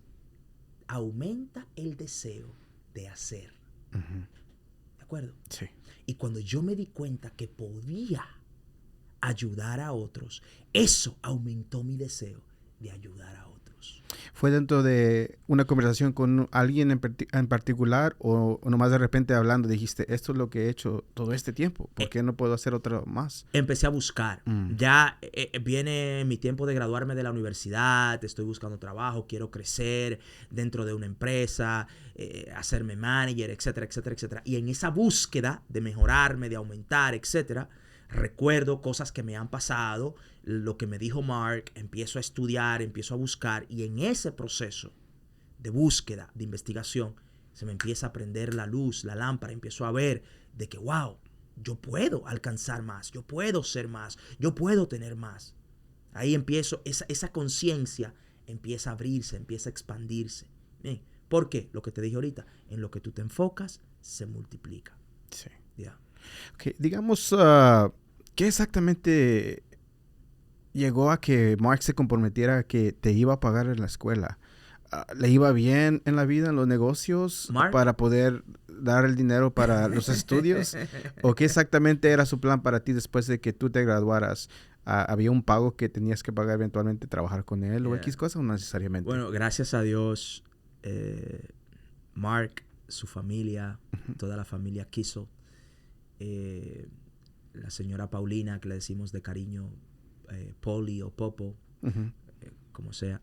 aumenta el deseo de hacer. ¿De acuerdo? Sí. Y cuando yo me di cuenta que podía ayudar a otros, eso aumentó mi deseo de ayudar a otros. ¿Fue dentro de una conversación con alguien en particular o nomás de repente hablando dijiste, esto es lo que he hecho todo este tiempo? ¿Por qué no puedo hacer otro más? Empecé a buscar. Ya viene mi tiempo de graduarme de la universidad, estoy buscando trabajo, quiero crecer dentro de una empresa, hacerme manager, etcétera, etcétera, etcétera. Y en esa búsqueda de mejorarme, de aumentar, etcétera, recuerdo cosas que me han pasado, lo que me dijo Mark, empiezo a estudiar, empiezo a buscar, y en ese proceso de búsqueda, de investigación, se me empieza a prender la luz, la lámpara, empiezo a ver de que, wow, yo puedo alcanzar más, yo puedo ser más, yo puedo tener más. Ahí empiezo, esa conciencia empieza a abrirse, empieza a expandirse. Bien, ¿por qué? Lo que te dije ahorita, en lo que tú te enfocas, se multiplica. Sí. Yeah. Okay, digamos, ¿qué exactamente llegó a que Mark se comprometiera a que te iba a pagar en la escuela? ¿Le iba bien en la vida, en los negocios, Mark, para poder dar el dinero para los estudios? ¿O qué exactamente era su plan para ti después de que tú te graduaras? ¿Había un pago que tenías que pagar eventualmente, trabajar con él o X cosa o no necesariamente? Bueno, gracias a Dios, Mark, su familia, toda la familia Kissel, la señora Paulina, que le decimos de cariño Poli o Popo, como sea,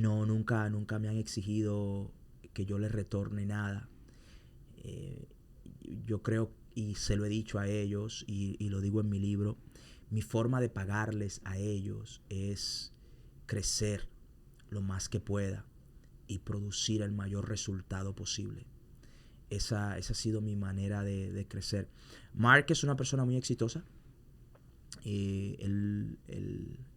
no, nunca me han exigido que yo les retorne nada. Yo creo, y se lo he dicho a ellos, y lo digo en mi libro, mi forma de pagarles a ellos es crecer lo más que pueda y producir el mayor resultado posible. Esa ha sido mi manera de crecer. Mark es una persona muy exitosa. Él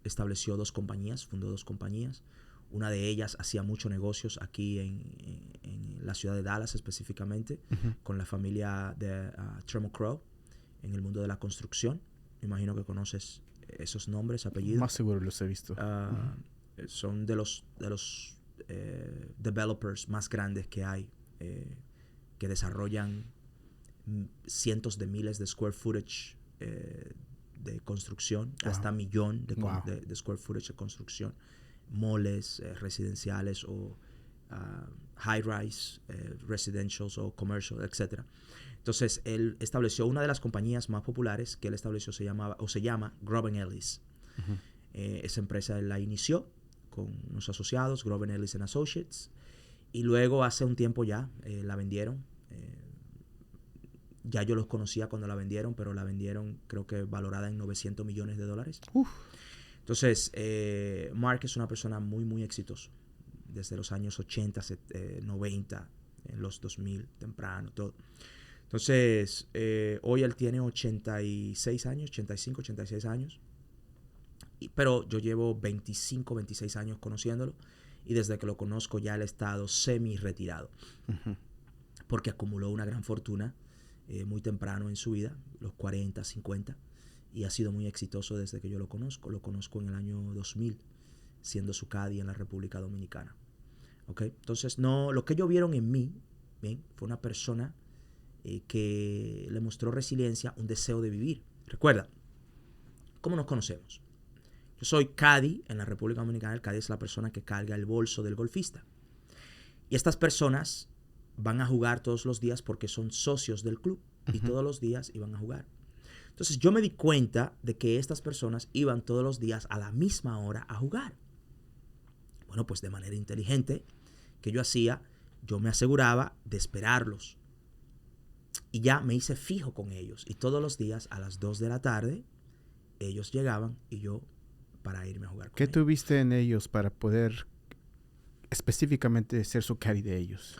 estableció 2 compañías, fundó 2 compañías. Una de ellas hacía muchos negocios aquí en la ciudad de Dallas específicamente, con la familia de Tremor Crow, en el mundo de la construcción. Me imagino que conoces esos nombres, apellidos. Más seguro los he visto. Son de los developers más grandes que hay, que desarrollan cientos de miles de square footage de construcción, hasta millón de square footage de construcción, moles residenciales o high-rise residentials o commercial, etc. Entonces, él estableció una de las compañías más populares que él estableció, se llama Groban Ellis. Esa empresa él la inició con unos asociados, Groban Ellis and Associates, y luego hace un tiempo ya la vendieron. Ya yo los conocía cuando la vendieron, pero la vendieron creo que valorada en $900 millones. Entonces, Mark es una persona muy, muy exitosa. Desde los años 80, 90, en los 2000, temprano, todo. Entonces, hoy él tiene 86 años, 85, 86 años. Pero yo llevo 25, 26 años conociéndolo. Y desde que lo conozco ya él ha estado semi-retirado. Porque acumuló una gran fortuna muy temprano en su vida, los 40, 50. Y ha sido muy exitoso desde que yo lo conozco. Lo conozco en el año 2000, siendo su caddy en la República Dominicana. ¿Okay? Entonces, no, lo que ellos vieron en mí, ¿bien? Fue una persona que le mostró resiliencia, un deseo de vivir. Recuerda, ¿cómo nos conocemos? Yo soy caddy en la República Dominicana. El caddy es la persona que carga el bolso del golfista. Y estas personas van a jugar todos los días porque son socios del club. Y todos los días iban a jugar. Entonces yo me di cuenta de que estas personas iban todos los días a la misma hora a jugar. Bueno, pues de manera inteligente, ¿qué yo hacía? Yo me aseguraba de esperarlos. Y ya me hice fijo con ellos. Y todos los días a las 2 de la tarde, ellos llegaban y yo para irme a jugar con ellos. ¿Qué tuviste en ellos para poder específicamente ser su caddy de ellos?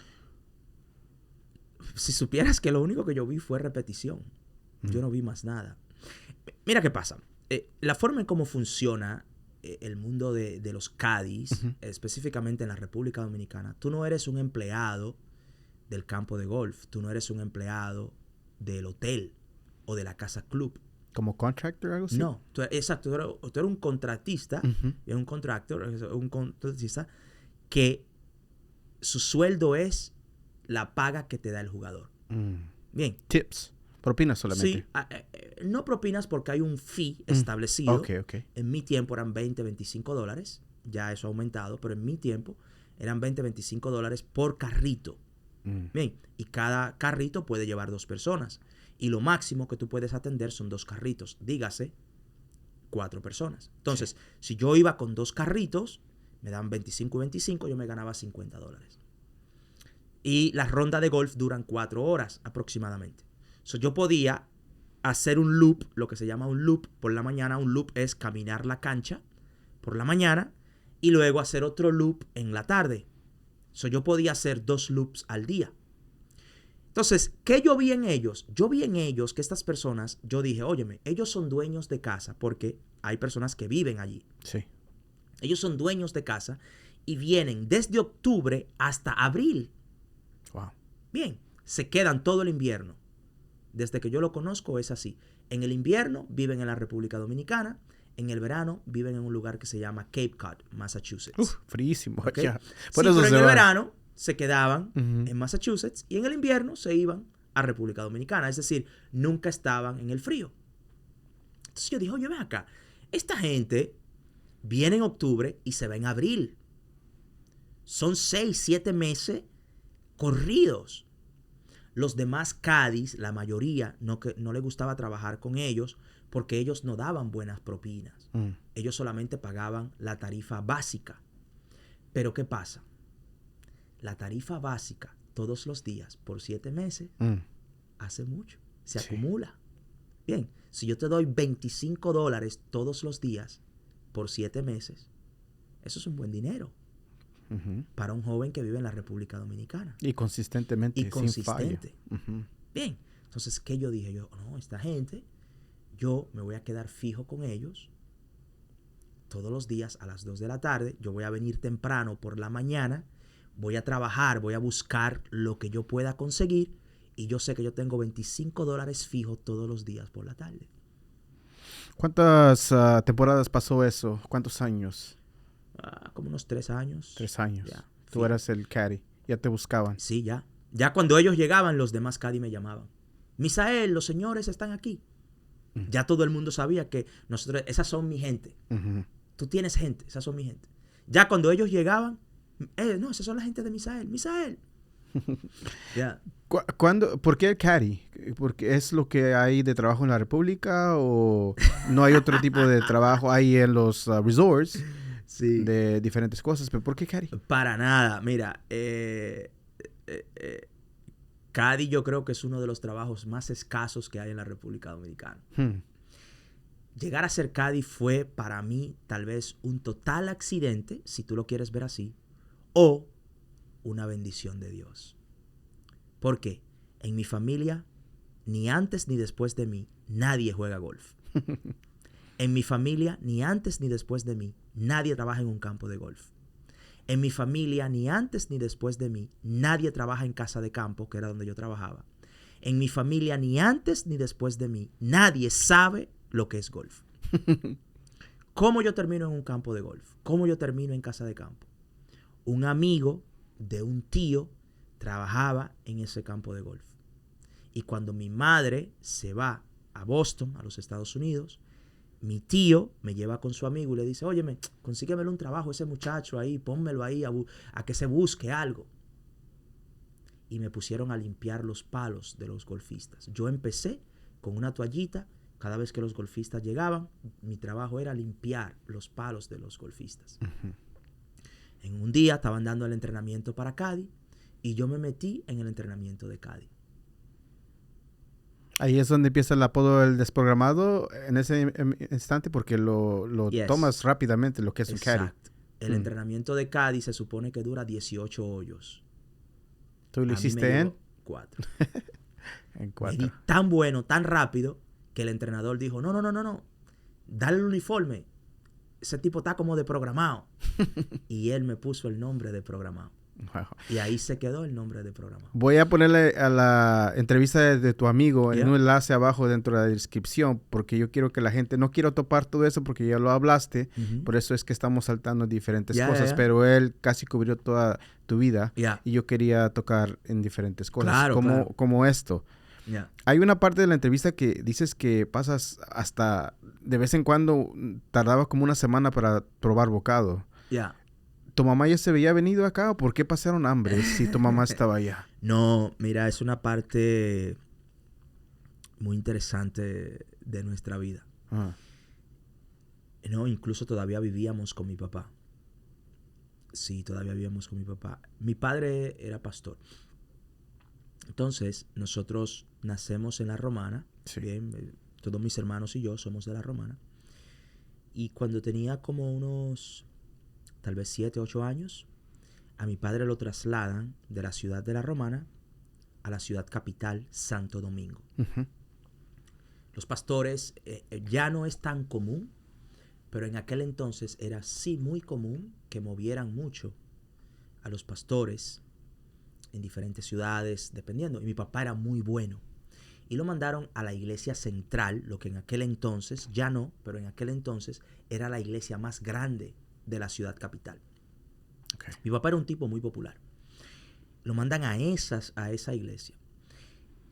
Si supieras que lo único que yo vi fue repetición. Yo no vi más nada. Mira qué pasa. La forma en cómo funciona el mundo de los caddies, específicamente en la República Dominicana, tú no eres un empleado del campo de golf. Tú no eres un empleado del hotel o de la casa club. ¿Como contractor o algo así? No, exacto. Tú eres un contratista, Ujú. un contractor, un contratista que su sueldo es la paga que te da el jugador. Bien. Tips. Propinas solamente. Sí, no propinas porque hay un fee establecido. Ok. En mi tiempo eran $20-25. Ya eso ha aumentado, pero en mi tiempo eran $20-25 por carrito. Bien, y cada carrito puede llevar 2 personas. Y lo máximo que tú puedes atender son 2 carritos. Dígase, 4 personas. Entonces, si yo iba con 2 carritos, me dan 25 y 25, yo me ganaba $50. Y las rondas de golf duran 4 horas aproximadamente. So, yo podía hacer un loop, lo que se llama un loop por la mañana. Un loop es caminar la cancha por la mañana y luego hacer otro loop en la tarde. So, yo podía hacer 2 loops al día. Entonces, ¿qué yo vi en ellos? Yo vi en ellos que estas personas, yo dije, óyeme, ellos son dueños de casa porque hay personas que viven allí. Sí. Ellos son dueños de casa y vienen desde octubre hasta abril. Wow. Bien, se quedan todo el invierno. Desde que yo lo conozco es así. En el invierno viven en la República Dominicana. En el verano viven en un lugar que se llama Cape Cod, Massachusetts. Fríísimo. ¿Ok? Ya. Sí, Por eso pero en se el van. verano se quedaban Ujú. en Massachusetts y en el invierno se iban a República Dominicana. Es decir, nunca estaban en el frío. Entonces yo dije, oye, ven acá. Esta gente viene en octubre y se va en abril. Son 6, 7 meses corridos. Los demás caddies, la mayoría, no le gustaba trabajar con ellos porque ellos no daban buenas propinas. Ellos solamente pagaban la tarifa básica. Pero ¿qué pasa? La tarifa básica todos los días por 7 meses hace mucho. Se Sí. acumula. Bien, si yo te doy $25 todos los días por 7 meses, eso es un buen dinero Ujú. para un joven que vive en la República Dominicana. Y consistentemente. Y sin consistente. fallo. Ujú. Bien, entonces, ¿qué yo dije? Yo, no, esta gente, yo me voy a quedar fijo con ellos todos los días a las 2 de la tarde. Yo voy a venir temprano por la mañana, voy a trabajar, voy a buscar lo que yo pueda conseguir y yo sé que yo tengo $25 fijos todos los días por la tarde. ¿Cuántas temporadas pasó eso? ¿Cuántos años? Como unos 3 años. 3 años. Ya, Tú fijo. eras el caddy. Ya te buscaban. Sí, ya. Ya cuando ellos llegaban, los demás caddy me llamaban. Misael, los señores están aquí. Ya todo el mundo sabía que nosotros, esas son mi gente. Ujú. Tú tienes gente, esas son mi gente. Ya cuando ellos llegaban, no, esas son la gente de Misael. Misael. Ya. ¿Por qué el caddy? ¿Porque es lo que hay de trabajo en la República o no hay otro tipo de trabajo ahí en los resorts Sí. de diferentes cosas? ¿Pero por qué caddy? Para nada. Mira, caddy yo creo que es uno de los trabajos más escasos que hay en la República Dominicana. Llegar a ser caddy fue para mí tal vez un total accidente, si tú lo quieres ver así, o una bendición de Dios. ¿Por qué? En mi familia, ni antes ni después de mí, nadie juega golf. En mi familia, ni antes ni después de mí, nadie trabaja en un campo de golf. En mi familia, ni antes ni después de mí, nadie trabaja en casa de campo, que era donde yo trabajaba. En mi familia, ni antes ni después de mí, nadie sabe lo que es golf. ¿Cómo yo termino en un campo de golf? ¿Cómo yo termino en casa de campo? Un amigo de un tío trabajaba en ese campo de golf. Y cuando mi madre se va a Boston, a los Estados Unidos, mi tío me lleva con su amigo y le dice, óyeme, consíguemelo un trabajo ese muchacho ahí, pónmelo ahí a que se busque algo. Y me pusieron a limpiar los palos de los golfistas. Yo empecé con una toallita. Cada vez que los golfistas llegaban, mi trabajo era limpiar los palos de los golfistas. En un día estaban dando el entrenamiento para caddy y yo me metí en el entrenamiento de caddy. Ahí es donde empieza el apodo del desprogramado en ese instante porque lo Yes. tomas rápidamente lo que es un caddy. Exacto. El entrenamiento de caddy se supone que dura 18 hoyos. ¿Tú A lo mí me hiciste llevó 4. en Me 4? di tan bueno, tan rápido, que el entrenador dijo, no. Dale el uniforme. Ese tipo está como de programado. Y él me puso el nombre de programado. Wow. Y ahí se quedó el nombre del programa. Voy a ponerle a la entrevista de tu amigo en Yeah. un enlace abajo dentro de la descripción, porque yo quiero que la gente, no quiero topar todo eso porque ya lo hablaste, Ujú. por eso es que estamos saltando diferentes Ya, cosas, ya. pero él casi cubrió toda tu vida Ya. y yo quería tocar en diferentes cosas, Claro, claro. como esto. Ya. Hay una parte de la entrevista que dices que pasas hasta, de vez en cuando, tardaba como una semana para probar bocado. Ya. ¿Tu mamá ya se veía venido acá o por qué pasaron hambre si tu mamá estaba allá? No, mira, es una parte muy interesante de nuestra vida. Ah, No, incluso todavía vivíamos con mi papá. Sí, todavía vivíamos con mi papá. Mi padre era pastor. Entonces, nosotros nacemos en La Romana. sí. Bien, todos mis hermanos y yo somos de La Romana. Y cuando tenía como unos, tal vez 7, 8 años, a mi padre lo trasladan de la ciudad de La Romana a la ciudad capital, Santo Domingo. Ujú. Los pastores ya no es tan común, pero en aquel entonces era sí muy común que movieran mucho a los pastores en diferentes ciudades, dependiendo. Y mi papá era muy bueno. Y lo mandaron a la iglesia central, lo que en aquel entonces, ya no, pero en aquel entonces era la iglesia más grande de la ciudad capital. Okay. Mi papá era un tipo muy popular. Lo mandan a esa iglesia.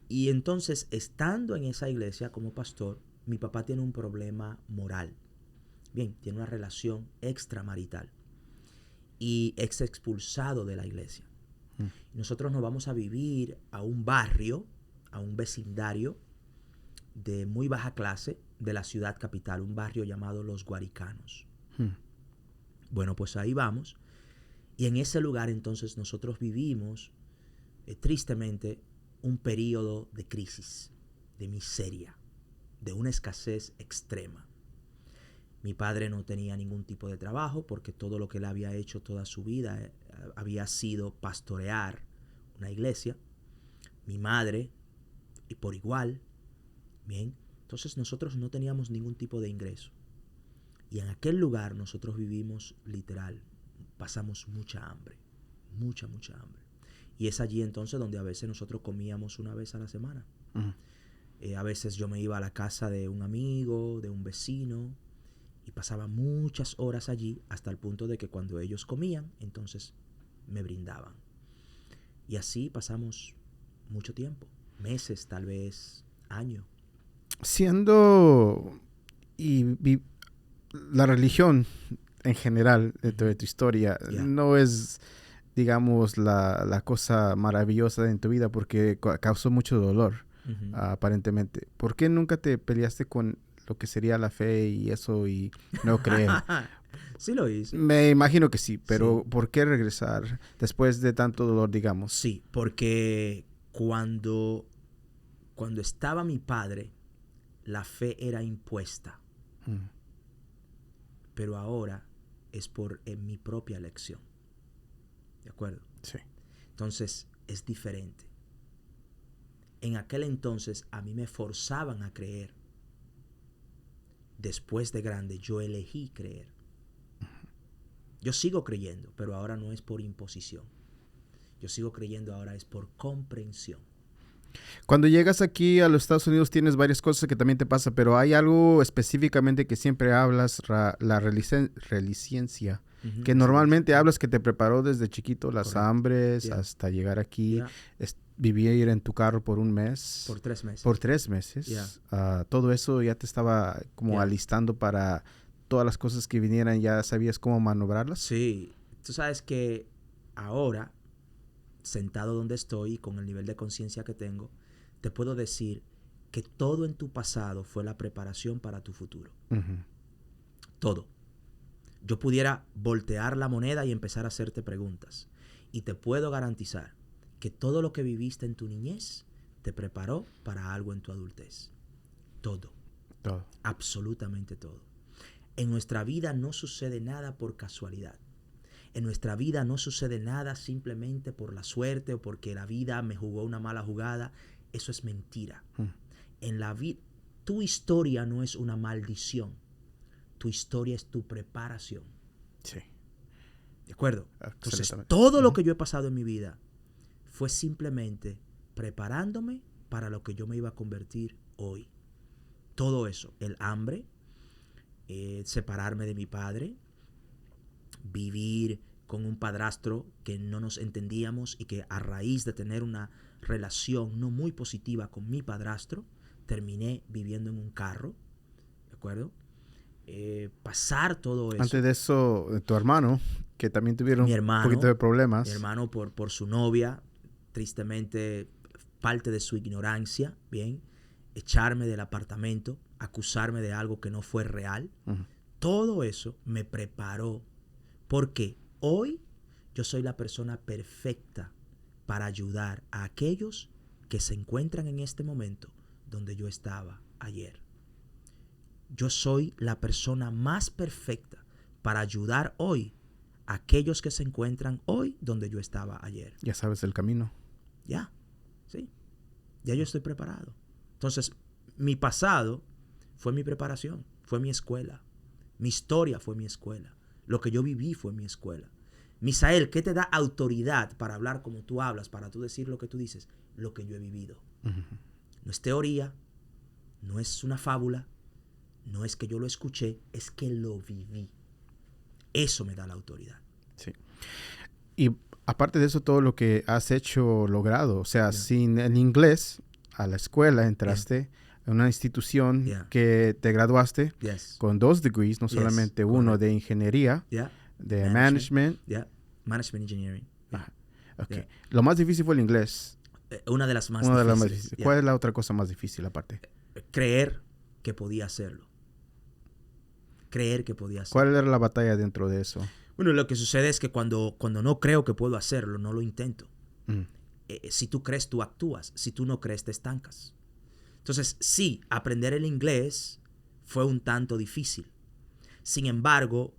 Y entonces, estando en esa iglesia como pastor, mi papá tiene un problema moral. Bien, tiene una relación extramarital. Y es expulsado de la iglesia. Nosotros nos vamos a vivir a un barrio, a un vecindario de muy baja clase de la ciudad capital, un barrio llamado Los Guaricanos. Bueno, pues ahí vamos. Y en ese lugar entonces nosotros vivimos, tristemente, un periodo de crisis, de miseria, de una escasez extrema. Mi padre no tenía ningún tipo de trabajo porque todo lo que él había hecho toda su vida había sido pastorear una iglesia. Mi madre, y por igual, bien. Entonces nosotros no teníamos ningún tipo de ingreso. Y en aquel lugar nosotros vivimos literal, pasamos mucha hambre, mucha hambre. Y es allí entonces donde a veces nosotros comíamos una vez a la semana. A veces yo me iba a la casa de un amigo, de un vecino, y pasaba muchas horas allí hasta el punto de que cuando ellos comían, entonces me brindaban. Y así pasamos mucho tiempo, meses, tal vez años. Siendo la religión en general de tu historia Yeah. no es, digamos, la cosa maravillosa de tu vida porque causó mucho dolor, aparentemente. ¿Por qué nunca te peleaste con lo que sería la fe y eso y no creer? Sí lo hice. Me imagino que sí, pero Sí. ¿por qué regresar después de tanto dolor, digamos? Sí, porque cuando estaba mi padre, la fe era impuesta. Mm. Pero ahora es por mi propia elección. ¿De acuerdo? Sí. Entonces es diferente. En aquel entonces a mí me forzaban a creer. Después de grande yo elegí creer. Yo sigo creyendo, pero ahora no es por imposición. Yo sigo creyendo, ahora es por comprensión. Cuando llegas aquí a los Estados Unidos tienes varias cosas que también te pasa, pero hay algo específicamente que siempre hablas, la reliciencia, que normalmente hablas que te preparó desde chiquito, las Correcto. hambres, Yeah. hasta llegar aquí, Yeah. vivir en tu carro por un mes. Por 3 meses. Por 3 meses. Yeah. Todo eso ya te estaba como Yeah. alistando para todas las cosas que vinieran, ya sabías cómo maniobrarlas. Sí. Tú sabes que ahora, sentado donde estoy, con el nivel de conciencia que tengo, te puedo decir que todo en tu pasado fue la preparación para tu futuro. Uh-huh. Todo. Yo pudiera voltear la moneda y empezar a hacerte preguntas. Y te puedo garantizar que todo lo que viviste en tu niñez te preparó para algo en tu adultez. Todo. Todo. Absolutamente todo. En nuestra vida no sucede nada por casualidad. En nuestra vida no sucede nada simplemente por la suerte o porque la vida me jugó una mala jugada. Eso es mentira. En la vida, tu historia no es una maldición. Tu historia es tu preparación. Sí. ¿De acuerdo? Entonces, Excelentemente. todo lo que yo he pasado en mi vida fue simplemente preparándome para lo que yo me iba a convertir hoy. Todo eso, el hambre, separarme de mi padre, vivir con un padrastro que no nos entendíamos y que a raíz de tener una relación no muy positiva con mi padrastro, terminé viviendo en un carro, ¿de acuerdo? Pasar todo eso. Antes de eso, tu hermano, que también tuvieron Mi un hermano, poquito de problemas. Mi hermano por su novia, tristemente parte de su ignorancia, bien, echarme del apartamento, acusarme de algo que no fue real. Ujú. Todo eso me preparó porque hoy yo soy la persona perfecta para ayudar a aquellos que se encuentran en este momento donde yo estaba ayer. Yo soy la persona más perfecta para ayudar hoy a aquellos que se encuentran hoy donde yo estaba ayer. Ya sabes el camino. Ya, sí. Ya yo estoy preparado. Entonces, mi pasado fue mi preparación, fue mi escuela. Mi historia fue mi escuela. Lo que yo viví fue mi escuela. Misael, ¿qué te da autoridad para hablar como tú hablas, para tú decir lo que tú dices? Lo que yo he vivido. No es teoría, no es una fábula, no es que yo lo escuché, es que lo viví. Eso me da la autoridad. Sí. Y aparte de eso, todo lo que has hecho, logrado, o sea, sin el inglés, a la escuela entraste, en una institución que te graduaste con 2 degrees, no solamente uno de ingeniería, de management. Management engineering. Okay. Lo más difícil fue el inglés. Una de las más Una de las difíciles. más difíciles. ¿Cuál es la otra cosa más difícil aparte? Creer que podía hacerlo. Creer que podía hacerlo. ¿Cuál era la batalla dentro de eso? Bueno, lo que sucede es que cuando no creo que puedo hacerlo, no lo intento. Si tú crees, tú actúas. Si tú no crees, te estancas. Entonces, sí, aprender el inglés fue un tanto difícil. Sin embargo,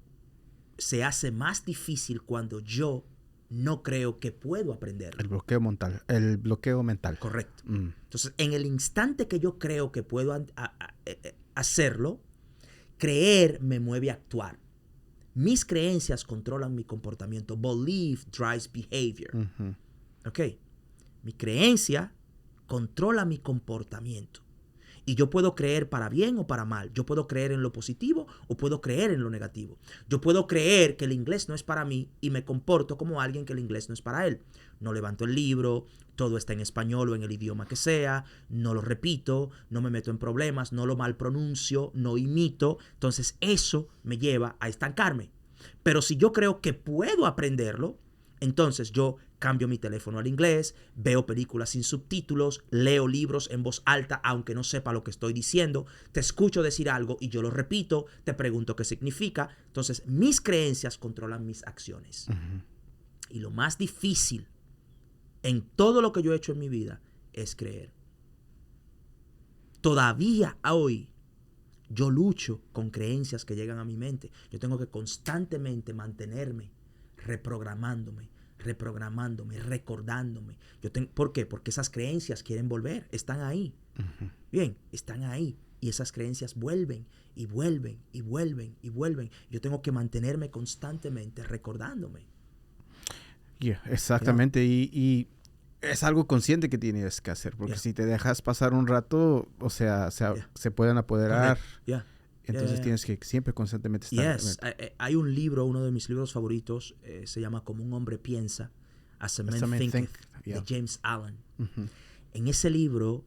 se hace más difícil cuando yo no creo que puedo aprenderlo. El bloqueo mental. El bloqueo mental. Correcto. Entonces, en el instante que yo creo que puedo hacerlo, creer me mueve a actuar. Mis creencias controlan mi comportamiento. Belief drives behavior. ¿Ok? Mi creencia controla mi comportamiento. Y yo puedo creer para bien o para mal. Yo puedo creer en lo positivo o puedo creer en lo negativo. Yo puedo creer que el inglés no es para mí y me comporto como alguien que el inglés no es para él. No levanto el libro, todo está en español o en el idioma que sea, no lo repito, no me meto en problemas, no lo mal pronuncio, no imito. Entonces eso me lleva a estancarme. Pero si yo creo que puedo aprenderlo, entonces yo cambio mi teléfono al inglés, veo películas sin subtítulos, leo libros en voz alta aunque no sepa lo que estoy diciendo, te escucho decir algo y yo lo repito, te pregunto qué significa. Entonces mis creencias controlan mis acciones. Y lo más difícil en todo lo que yo he hecho en mi vida es creer. Todavía hoy yo lucho con creencias que llegan a mi mente. Yo tengo que constantemente mantenerme reprogramándome, recordándome. ¿Por qué? Porque esas creencias quieren volver, están ahí. Bien, están ahí. Y esas creencias vuelven y vuelven y vuelven y vuelven. Yo tengo que mantenerme constantemente recordándome. Exactamente. Y es algo consciente que tienes que hacer. Porque si te dejas pasar un rato, o sea, se pueden apoderar. Entonces tienes que siempre constantemente estar. Hay un libro, uno de mis libros favoritos, se llama Como un hombre piensa, As a Man Thinketh, de James Allen. En ese libro,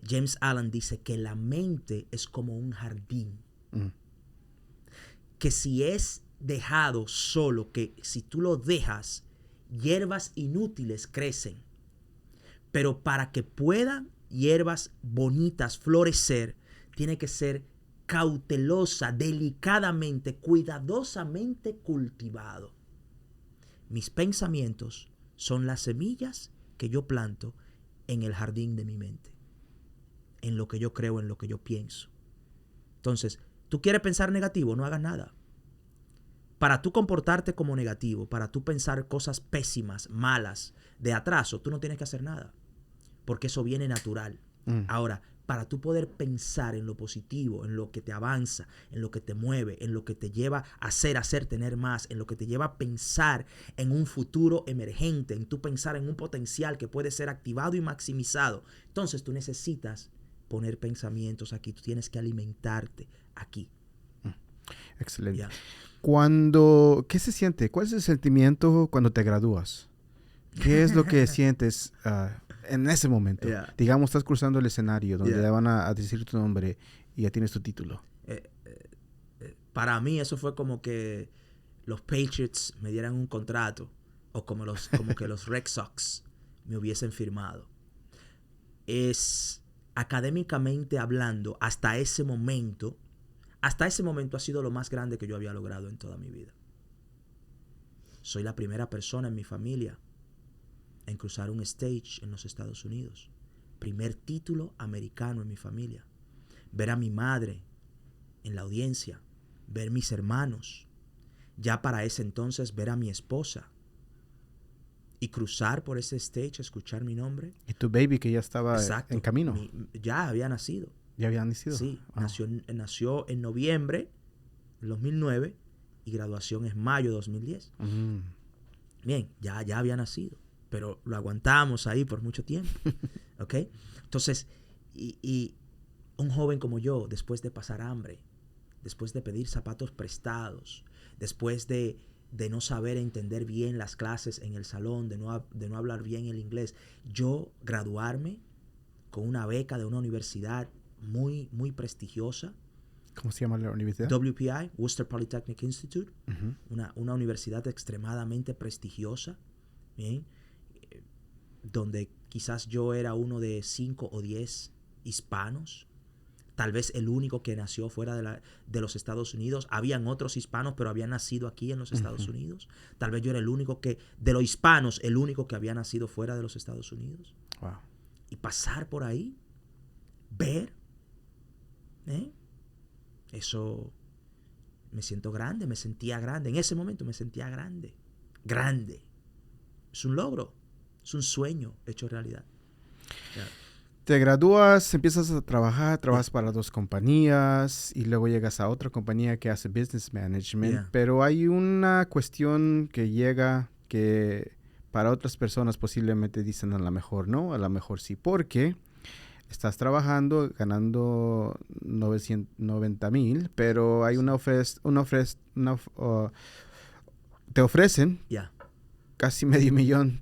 James Allen dice que la mente es como un jardín. Que si es dejado solo, que si tú lo dejas, hierbas inútiles crecen. Pero para que puedan hierbas bonitas florecer, tiene que ser cautelosa, delicadamente, cuidadosamente cultivado. Mis pensamientos son las semillas que yo planto en el jardín de mi mente, en lo que yo creo, en lo que yo pienso. Entonces, ¿tú quieres pensar negativo? No hagas nada. Para tú comportarte como negativo, para tú pensar cosas pésimas, malas, de atraso, tú no tienes que hacer nada, porque eso viene natural. Ahora, para tú poder pensar en lo positivo, en lo que te avanza, en lo que te mueve, en lo que te lleva a hacer, tener más, en lo que te lleva a pensar en un futuro emergente, en tú pensar en un potencial que puede ser activado y maximizado. Entonces tú necesitas poner pensamientos aquí, tú tienes que alimentarte aquí. Excelente. Yeah. ¿Qué se siente? ¿Cuál es el sentimiento cuando te gradúas? ¿Qué es lo que sientes en ese momento? Yeah. Digamos, estás cruzando el escenario donde Yeah. le van a decir tu nombre y ya tienes tu título. Para mí eso fue como que los Patriots me dieran un contrato o como que los Red Sox me hubiesen firmado. Es académicamente hablando, hasta ese momento ha sido lo más grande que yo había logrado en toda mi vida. Soy la primera persona en mi familia en cruzar un stage en los Estados Unidos. Primer título americano en mi familia. Ver a mi madre en la audiencia. Ver mis hermanos. Ya para ese entonces ver a mi esposa. Y cruzar por ese stage, escuchar mi nombre. ¿Y tu baby que ya estaba en camino? Ya había nacido. ¿Ya había nacido? Sí, Wow. nació en noviembre del 2009 y graduación es mayo de 2010. Bien, ya había nacido, pero lo aguantamos ahí por mucho tiempo. ¿Ok? Entonces, y un joven como yo, después de pasar hambre, después de pedir zapatos prestados, después de no saber entender bien las clases en el salón, de no hablar bien el inglés, yo graduarme con una beca de una universidad muy, muy prestigiosa. ¿Cómo se llama la universidad? WPI, Worcester Polytechnic Institute, una universidad extremadamente prestigiosa, ¿bien? Donde quizás yo era uno de 5 o 10 hispanos, tal vez el único que nació fuera de los Estados Unidos. Habían otros hispanos, pero habían nacido aquí en los Estados Unidos. Tal vez yo era el único de los hispanos, el único que había nacido fuera de los Estados Unidos. Wow. Y pasar por ahí, ver, eso, me siento grande, me sentía grande. En ese momento me sentía grande. Grande. Es un logro. Es un sueño hecho realidad. Yeah. Te gradúas, empiezas a trabajas para 2 compañías y luego llegas a otra compañía que hace business management. Yeah. Pero hay una cuestión que llega que para otras personas posiblemente dicen a lo mejor no, a lo mejor sí, porque estás trabajando, ganando 990,000, pero hay te ofrecen Yeah. casi $500,000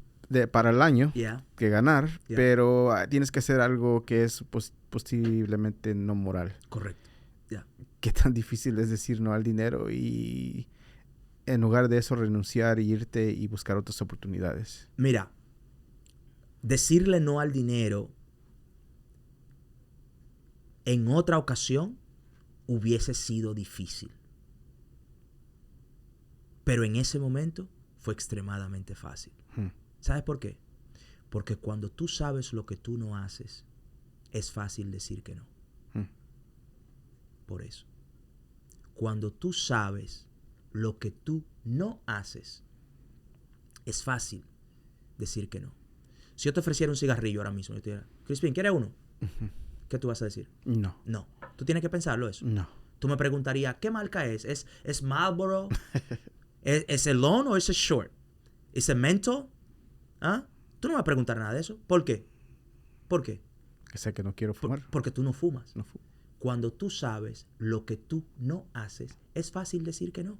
para el año Yeah. que ganar, Yeah. pero tienes que hacer algo que es posiblemente no moral. Correcto. Yeah. ¿Qué tan difícil es decir no al dinero y en lugar de eso renunciar e irte y buscar otras oportunidades? Mira, decirle no al dinero en otra ocasión hubiese sido difícil. Pero en ese momento fue extremadamente fácil. ¿Sabes por qué? Porque cuando tú sabes lo que tú no haces, es fácil decir que no. Por eso. Cuando tú sabes lo que tú no haces, es fácil decir que no. Si yo te ofreciera un cigarrillo ahora mismo, yo te diría, Crispin, ¿quieres uno? ¿Qué tú vas a decir? No. No. Tú tienes que pensarlo eso. No. Tú me preguntarías, ¿qué marca es? ¿Es Marlboro? ¿Es el long o es el short? ¿Es el menthol? ¿Ah? Tú no me vas a preguntar nada de eso. ¿Por qué? ¿Por qué? Que sé que no quiero fumar. Porque tú no fumas. No fumo. Cuando tú sabes lo que tú no haces, es fácil decir que no.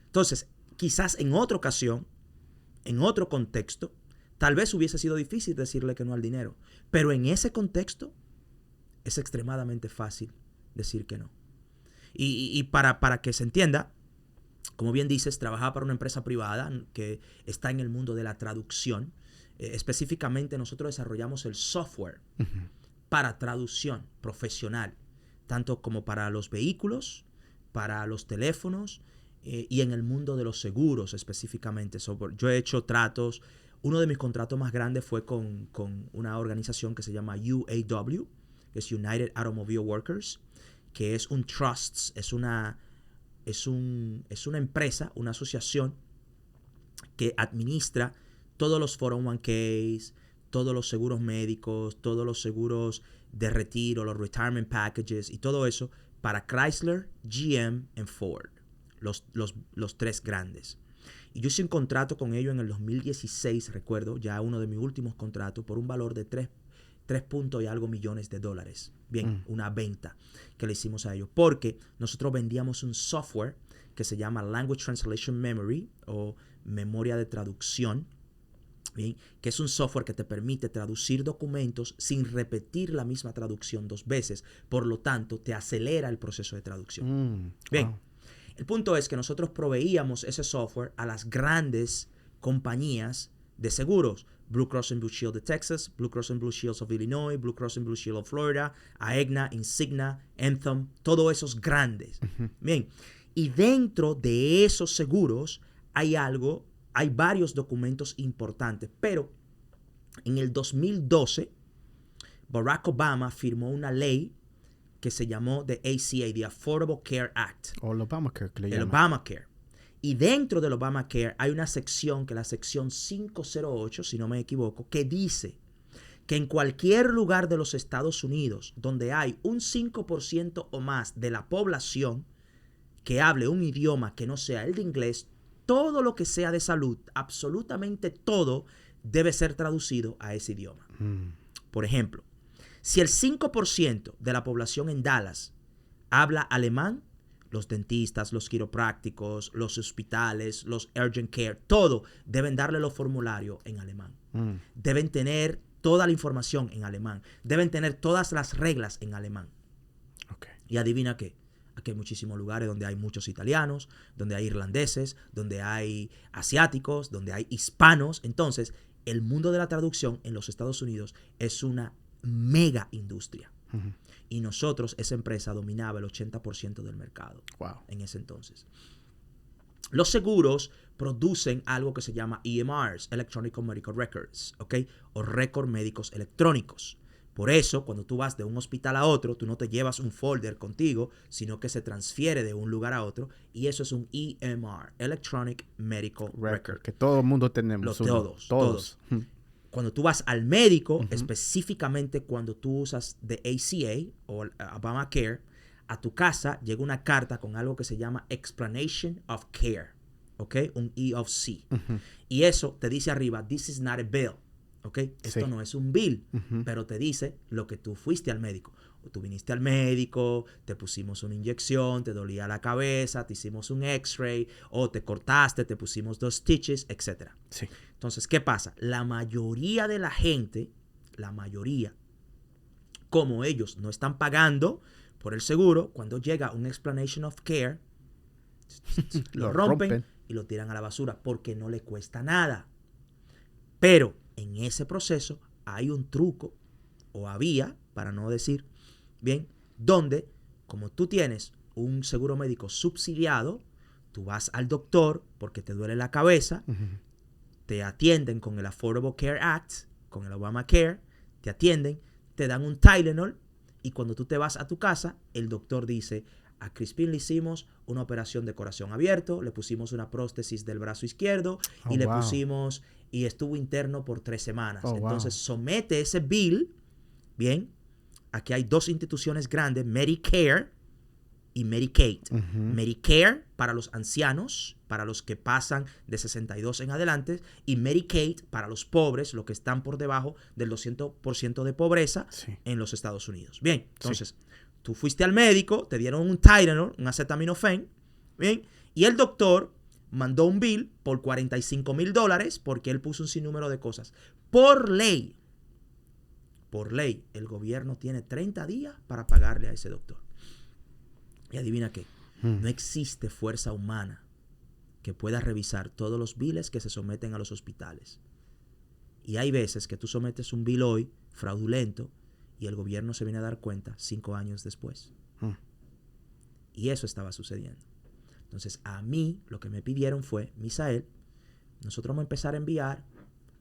Entonces, quizás en otra ocasión, en otro contexto, tal vez hubiese sido difícil decirle que no al dinero. Pero en ese contexto, es extremadamente fácil decir que no. Y para que se entienda, como bien dices, trabajaba para una empresa privada que está en el mundo de la traducción. Específicamente nosotros desarrollamos el software para traducción profesional, tanto como para los vehículos, para los teléfonos y en el mundo de los seguros específicamente. Yo he hecho tratos. Uno de mis contratos más grandes fue con una organización que se llama UAW, que es United Automobile Workers, que es un trust, es una empresa, una asociación que administra todos los 401ks, todos los seguros médicos, todos los seguros de retiro, los retirement packages y todo eso para Chrysler, GM y Ford, los tres grandes. Y yo hice un contrato con ellos en el 2016, recuerdo, ya uno de mis últimos contratos, por un valor de 3 puntos y algo millones de dólares. Bien, una venta que le hicimos a ellos. Porque nosotros vendíamos un software que se llama Language Translation Memory o memoria de traducción. Bien, que es un software que te permite traducir documentos sin repetir la misma traducción 2 veces. Por lo tanto, te acelera el proceso de traducción. Bien. Wow. El punto es que nosotros proveíamos ese software a las grandes compañías de seguros. Blue Cross and Blue Shield de Texas, Blue Cross and Blue Shield of Illinois, Blue Cross and Blue Shield of Florida, Aetna, Insignia, Anthem, todos esos grandes. Bien, y dentro de esos seguros hay varios documentos importantes, pero en el 2012 Barack Obama firmó una ley que se llamó the ACA, the Affordable Care Act. O el Obamacare, que le El llaman. Obamacare. Y dentro del Obamacare hay una sección, que es la sección 508, si no me equivoco, que dice que en cualquier lugar de los Estados Unidos donde hay un 5% o más de la población que hable un idioma que no sea el de inglés, todo lo que sea de salud, absolutamente todo, debe ser traducido a ese idioma. Por ejemplo, si el 5% de la población en Dallas habla alemán, los dentistas, los quiroprácticos, los hospitales, los urgent care, todo deben darle los formularios en alemán. Deben tener toda la información en alemán. Deben tener todas las reglas en alemán. Okay. Y adivina qué. Aquí hay muchísimos lugares donde hay muchos italianos, donde hay irlandeses, donde hay asiáticos, donde hay hispanos. Entonces, el mundo de la traducción en los Estados Unidos es una mega industria. Y nosotros, esa empresa dominaba el 80% del mercado. Wow. En ese entonces. Los seguros producen algo que se llama EMRs, Electronic Medical Records, ¿ok? O récords médicos electrónicos. Por eso, cuando tú vas de un hospital a otro, tú no te llevas un folder contigo, sino que se transfiere de un lugar a otro. Y eso es un EMR, Electronic Medical Record. Que todo el mundo tenemos. Todos. Cuando tú vas al médico, específicamente cuando tú usas the ACA o Obamacare, a tu casa llega una carta con algo que se llama Explanation of Care, ¿ok? Un E of C. Y eso te dice arriba, this is not a bill, ¿ok? Esto no es un bill, pero te dice lo que tú fuiste al médico. O tú viniste al médico, te pusimos una inyección, te dolía la cabeza, te hicimos un x-ray, o te cortaste, te pusimos 2 stitches, etc. Sí. Entonces, ¿qué pasa? La mayoría de la gente, como ellos no están pagando por el seguro, cuando llega un explanation of care, lo rompen y lo tiran a la basura porque no le cuesta nada. Pero en ese proceso hay un truco, o había, para no decir, bien, donde como tú tienes un seguro médico subsidiado, tú vas al doctor porque te duele la cabeza, te atienden con el Affordable Care Act, con el Obamacare, te atienden, te dan un Tylenol y cuando tú te vas a tu casa, el doctor dice, a Crispin le hicimos una operación de corazón abierto, le pusimos una prótesis del brazo izquierdo y le pusimos, y estuvo interno por 3 semanas. Entonces somete ese bill, bien, aquí hay 2 instituciones grandes, Medicare y Medicaid. Medicare para los ancianos, para los que pasan de 62 en adelante, y Medicaid para los pobres, los que están por debajo del 200% de pobreza en los Estados Unidos. Bien, entonces, tú fuiste al médico, te dieron un Tylenol, un acetaminofén, bien, y el doctor mandó un bill por $45,000 porque él puso un sinnúmero de cosas. Por ley, el gobierno tiene 30 días para pagarle a ese doctor. Y adivina qué, no existe fuerza humana que pueda revisar todos los billes que se someten a los hospitales. Y hay veces que tú sometes un bill hoy fraudulento y el gobierno se viene a dar cuenta 5 años después. Y eso estaba sucediendo. Entonces, a mí lo que me pidieron fue, Misael, nosotros vamos a empezar a enviar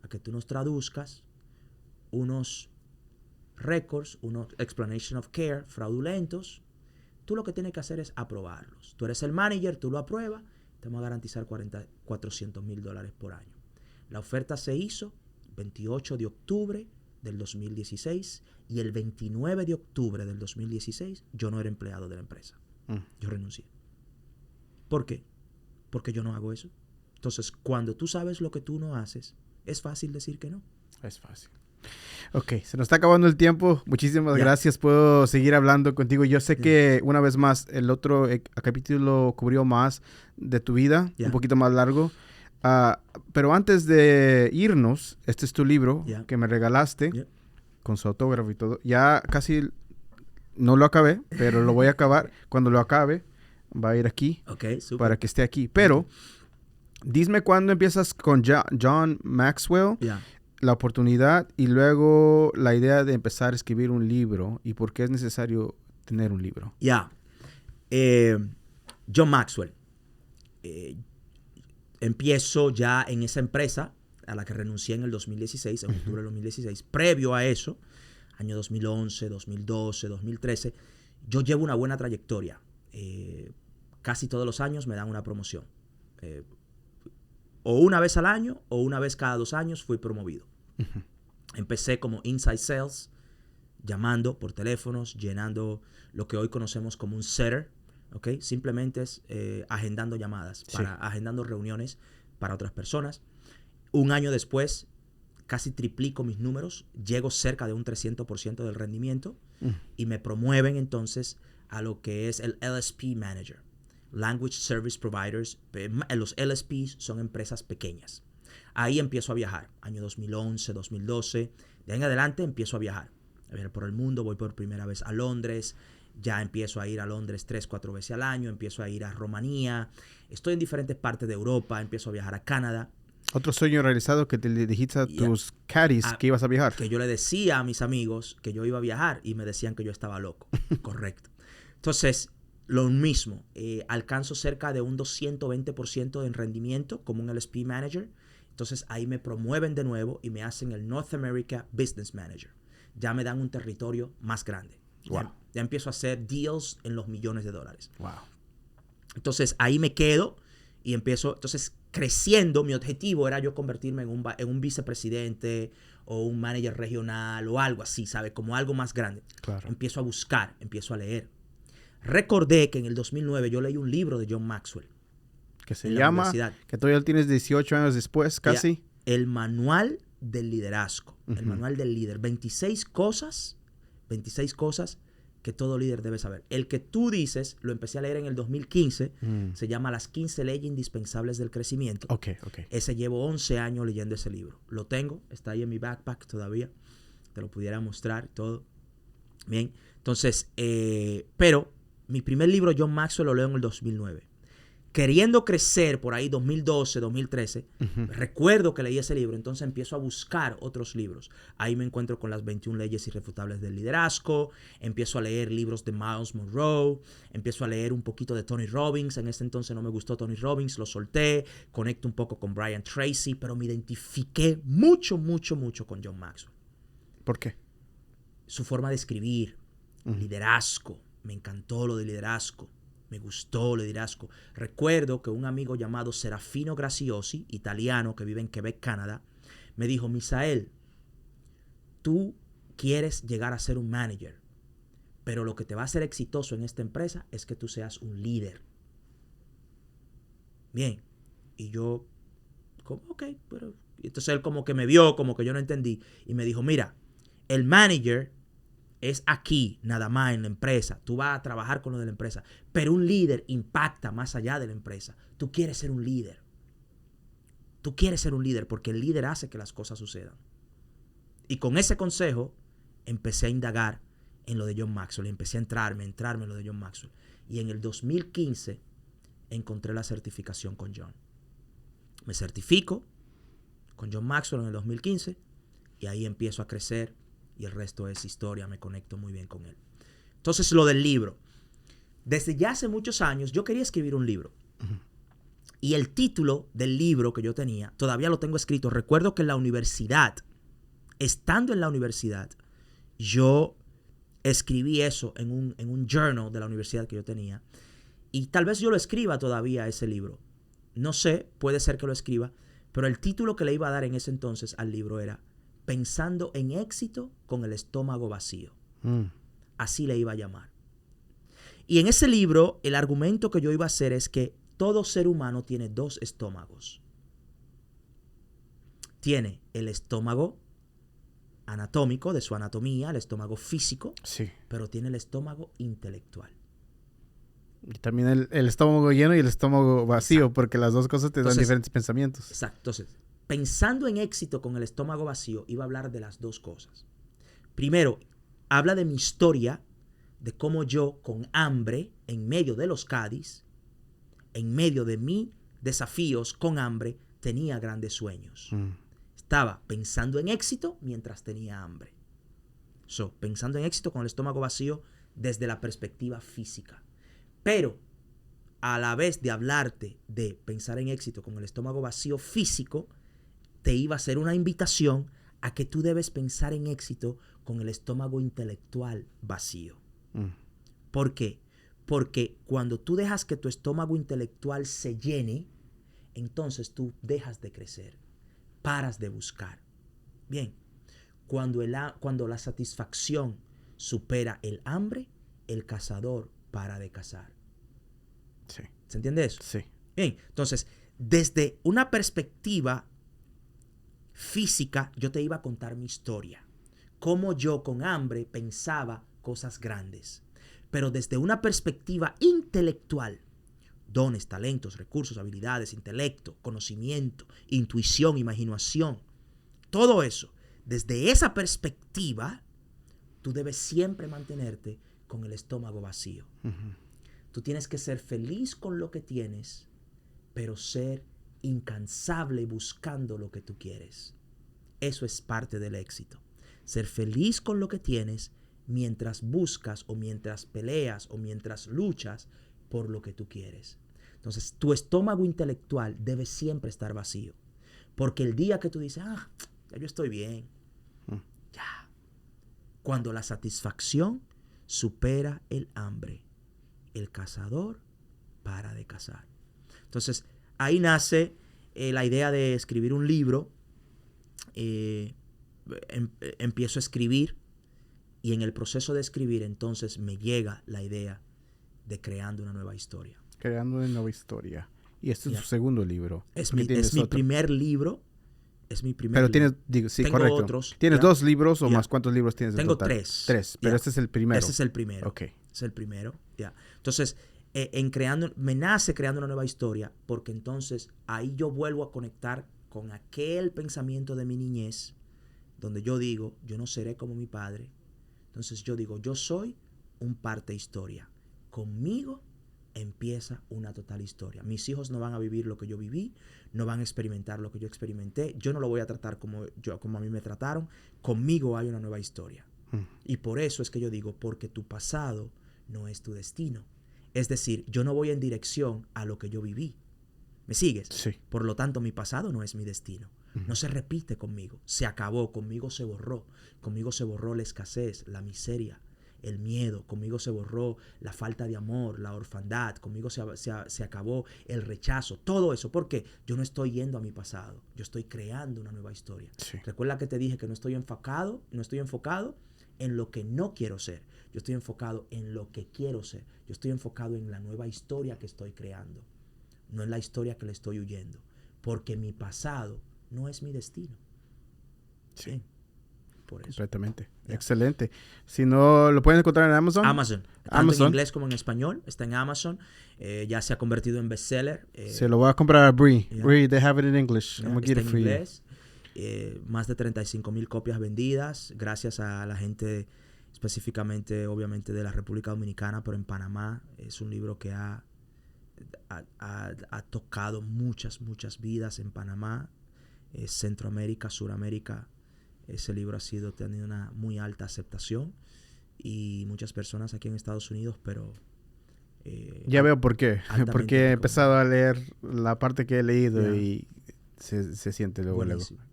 a que tú nos traduzcas unos records, unos explanation of care fraudulentos. Tú lo que tienes que hacer es aprobarlos. Tú eres el manager, tú lo apruebas, te vamos a garantizar $400,000 por año. La oferta se hizo 28 de octubre del 2016 y el 29 de octubre del 2016 yo no era empleado de la empresa. Yo renuncié. ¿Por qué? Porque yo no hago eso. Entonces, cuando tú sabes lo que tú no haces, es fácil decir que no. Es fácil. Ok, se nos está acabando el tiempo. Muchísimas Ya. gracias. Puedo seguir hablando contigo. Yo sé que, una vez más, el otro capítulo cubrió más de tu vida, Ya. un poquito más largo. Pero antes de irnos, este es tu libro Ya. que me regalaste, Ya. con su autógrafo y todo. Ya casi no lo acabé, pero lo voy a acabar. Cuando lo acabe, va a ir aquí Ok, súper. para que esté aquí. Pero, dime cuándo empiezas con John Maxwell. Ya. La oportunidad y luego la idea de empezar a escribir un libro y por qué es necesario tener un libro. Ya. John Maxwell. Empiezo ya en esa empresa a la que renuncié en el 2016, en octubre del 2016. Previo a eso, año 2011, 2012, 2013, yo llevo una buena trayectoria. Casi todos los años me dan una promoción. O una vez al año o una vez cada 2 años fui promovido. Empecé como Inside Sales, llamando por teléfonos, llenando lo que hoy conocemos como un setter, ¿ok? Simplemente es agendando llamadas, agendando reuniones para otras personas. Un año después, casi triplico mis números, llego cerca de un 300% del rendimiento y me promueven entonces a lo que es el LSP Manager. Language Service Providers. Los LSPs son empresas pequeñas. Ahí empiezo a viajar. Año 2011, 2012. De ahí en adelante empiezo a viajar. A viajar por el mundo. Voy por primera vez a Londres. Ya empiezo a ir a Londres 3-4 veces al año. Empiezo a ir a Rumanía. Estoy en diferentes partes de Europa. Empiezo a viajar a Canadá. Otro sueño realizado que te dijiste a tus caddies que ibas a viajar. Que yo le decía a mis amigos que yo iba a viajar y me decían que yo estaba loco. Correcto. Entonces, lo mismo. Alcanzo cerca de un 220% en rendimiento como un LSP Manager. Entonces, ahí me promueven de nuevo y me hacen el North America Business Manager. Ya me dan un territorio más grande. Wow. Ya empiezo a hacer deals en los millones de dólares. Wow. Entonces, ahí me quedo y empiezo. Entonces, creciendo, mi objetivo era yo convertirme en un vicepresidente o un manager regional o algo así, ¿sabes? Como algo más grande. Claro. Empiezo a buscar, empiezo a leer. Recordé que en el 2009 yo leí un libro de John Maxwell. Que se en la llama, universidad. que todavía tienes 18 años después, casi. El Manual del Liderazgo. El Manual del Líder. 26 cosas que todo líder debe saber. El que tú dices, lo empecé a leer en el 2015, se llama Las 15 leyes indispensables del crecimiento. Ok. Ese llevo 11 años leyendo ese libro. Lo tengo, está ahí en mi backpack todavía. Te lo pudiera mostrar todo. Bien, entonces, pero mi primer libro, John Maxwell, lo leo en el 2009. Queriendo crecer por ahí 2012, 2013, recuerdo que leí ese libro, entonces empiezo a buscar otros libros. Ahí me encuentro con las 21 leyes irrefutables del liderazgo, empiezo a leer libros de Miles Monroe, empiezo a leer un poquito de Tony Robbins. En ese entonces no me gustó Tony Robbins, lo solté, conecto un poco con Brian Tracy, pero me identifiqué mucho con John Maxwell. ¿Por qué? Su forma de escribir, liderazgo, me encantó lo de liderazgo. Me gustó el liderazgo. Recuerdo que un amigo llamado Serafino Graziosi, italiano que vive en Quebec, Canadá, me dijo: Misael, tú quieres llegar a ser un manager, pero lo que te va a hacer exitoso en esta empresa es que tú seas un líder. Bien. Y yo, como, ok, pero... Entonces él como que me vio, como que yo no entendí, y me dijo: mira, el manager es aquí, nada más en la empresa. Tú vas a trabajar con lo de la empresa. Pero un líder impacta más allá de la empresa. Tú quieres ser un líder. Tú quieres ser un líder porque el líder hace que las cosas sucedan. Y con ese consejo empecé a indagar en lo de John Maxwell. Y empecé a entrarme en lo de John Maxwell. Y en el 2015 encontré la certificación con John. Me certifico con John Maxwell en el 2015 y ahí empiezo a crecer. Y el resto es historia, me conecto muy bien con él. Entonces, lo del libro. Desde ya hace muchos años, yo quería escribir un libro. Y el título del libro que yo tenía, todavía lo tengo escrito. Recuerdo que en la universidad, estando en la universidad, yo escribí eso en un journal de la universidad que yo tenía. Y tal vez yo lo escriba todavía, ese libro. No sé, puede ser que lo escriba. Pero el título que le iba a dar en ese entonces al libro era Pensando en éxito con el estómago vacío. Así le iba a llamar. Y en ese libro, el argumento que yo iba a hacer es que todo ser humano tiene dos estómagos. Tiene el estómago anatómico, de su anatomía, el estómago físico, Sí. pero tiene el estómago intelectual. Y también el estómago lleno y el estómago vacío, Exacto. porque las dos cosas te dan Entonces, diferentes pensamientos. Exacto. Entonces, pensando en éxito con el estómago vacío, iba a hablar de las dos cosas. Primero, habla de mi historia, de cómo yo, con hambre, en medio de los Cádiz, en medio de mis desafíos con hambre, tenía grandes sueños. Estaba pensando en éxito mientras tenía hambre. Pensando en éxito con el estómago vacío desde la perspectiva física. Pero, a la vez de hablarte de pensar en éxito con el estómago vacío físico, te iba a hacer una invitación a que tú debes pensar en éxito con el estómago intelectual vacío. ¿Por qué? Porque cuando tú dejas que tu estómago intelectual se llene, entonces tú dejas de crecer, paras de buscar. Bien, cuando la satisfacción supera el hambre, el cazador para de cazar. Sí. ¿Se entiende eso? Sí. Bien, entonces, desde una perspectiva física, yo te iba a contar mi historia. Cómo yo con hambre pensaba cosas grandes. Pero desde una perspectiva intelectual, dones, talentos, recursos, habilidades, intelecto, conocimiento, intuición, imaginación, todo eso, desde esa perspectiva, tú debes siempre mantenerte con el estómago vacío. Tú tienes que ser feliz con lo que tienes, pero ser incansable buscando lo que tú quieres. Eso es parte del éxito. Ser feliz con lo que tienes mientras buscas o mientras peleas o mientras luchas por lo que tú quieres. Entonces, tu estómago intelectual debe siempre estar vacío. Porque el día que tú dices, ya yo estoy bien, ya. Cuando la satisfacción supera el hambre, el cazador para de cazar. Entonces, ahí nace la idea de escribir un libro. Empiezo a escribir y en el proceso de escribir entonces me llega la idea de creando una nueva historia. Creando una nueva historia. Y este es su segundo libro. Es mi primer libro. Es mi primer Pero libro. tienes, sí, Tengo correcto. otros. ¿Tienes dos libros o más? ¿Cuántos libros tienes en Tengo total? tres. Pero este es el primero. Este es el primero. Ok. Es el primero. Entonces, me nace creando una nueva historia porque entonces ahí yo vuelvo a conectar con aquel pensamiento de mi niñez donde yo digo, yo no seré como mi padre. Entonces yo digo, yo soy un parte historia. Conmigo empieza una total historia. Mis hijos no van a vivir lo que yo viví, no van a experimentar lo que yo experimenté. Yo no lo voy a tratar como a mí me trataron. Conmigo hay una nueva historia. Y por eso es que yo digo, porque tu pasado no es tu destino. Es decir, yo no voy en dirección a lo que yo viví. ¿Me sigues? Sí. Por lo tanto, mi pasado no es mi destino. No se repite conmigo. Se acabó. Conmigo se borró. Conmigo se borró la escasez, la miseria, el miedo. Conmigo se borró la falta de amor, la orfandad. Conmigo se acabó el rechazo. Todo eso. Porque yo no estoy yendo a mi pasado. Yo estoy creando una nueva historia. Sí. Recuerda que te dije que no estoy enfocado en lo que no quiero ser. Yo estoy enfocado en lo que quiero ser. Yo estoy enfocado en la nueva historia que estoy creando. No en la historia que le estoy huyendo. Porque mi pasado no es mi destino. Sí. Bien. Por eso. Completamente. Excelente. Si no, ¿lo pueden encontrar en Amazon? Tanto en inglés como en español. Está en Amazon. Ya se ha convertido en bestseller. Se lo voy a comprar a Bree. Yeah. Bree, they have it in English. I'm going to get it for you. Más de 35,000 copias vendidas. Gracias a la gente específicamente, obviamente, de la República Dominicana, pero en Panamá. Es un libro que ha tocado muchas vidas en Panamá, Centroamérica, Suramérica. Ese libro ha tenido una muy alta aceptación y muchas personas aquí en Estados Unidos, pero ya veo por qué. Porque he empezado a leer la parte que he leído y se siente luego.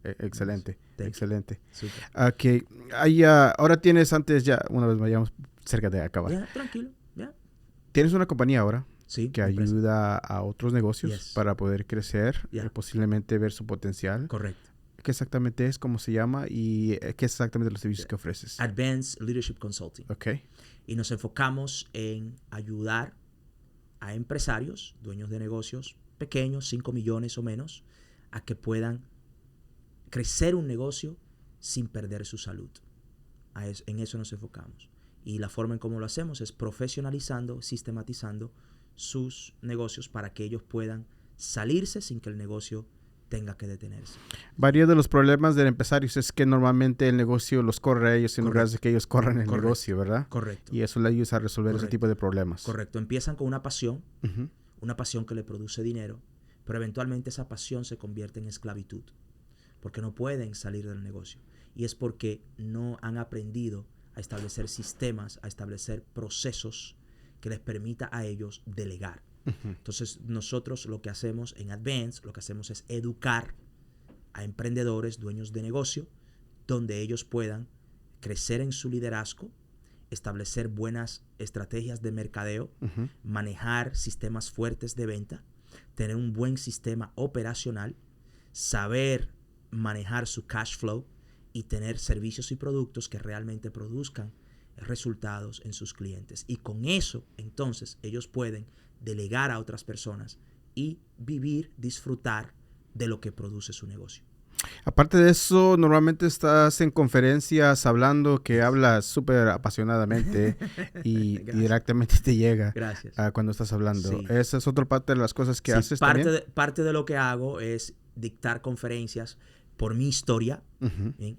Excelente, excelente. Okay. Ahora tienes, antes ya, una vez vayamos cerca de acabar. Tranquilo. Tienes una compañía ahora. Sí, que ayuda a otros negocios para poder crecer, Yeah. posiblemente ver su potencial. Correcto. ¿Qué exactamente es? ¿Cómo se llama? ¿Y qué es exactamente los servicios que ofreces? Advanced Leadership Consulting. Ok. Y nos enfocamos en ayudar a empresarios, dueños de negocios pequeños, 5 millones o menos, a que puedan crecer un negocio sin perder su salud. En eso nos enfocamos. Y la forma en cómo lo hacemos es profesionalizando, sistematizando sus negocios para que ellos puedan salirse sin que el negocio tenga que detenerse. Varios de los problemas de empresarios es que normalmente el negocio los corre a ellos en lugar de que ellos corran el Correcto. negocio, ¿verdad? Correcto. Y eso le ayuda a resolver ese Correcto. tipo de problemas. Correcto. Empiezan con una pasión Ujú. que le produce dinero, pero eventualmente esa pasión se convierte en esclavitud, porque no pueden salir del negocio. Y es porque no han aprendido a establecer sistemas, a establecer procesos que les permita a ellos delegar. Entonces, nosotros lo que hacemos en Advance, lo que hacemos es educar a emprendedores, dueños de negocio, donde ellos puedan crecer en su liderazgo, establecer buenas estrategias de mercadeo, manejar sistemas fuertes de venta, tener un buen sistema operacional, saber manejar su cash flow y tener servicios y productos que realmente produzcan resultados en sus clientes. Y con eso, entonces, ellos pueden delegar a otras personas y vivir, disfrutar de lo que produce su negocio. Aparte de eso, normalmente estás en conferencias hablando que hablas súper apasionadamente y directamente te llega Gracias. Cuando estás hablando. Sí. Esa es otra parte de las cosas que haces también. Parte de lo que hago es dictar conferencias por mi historia,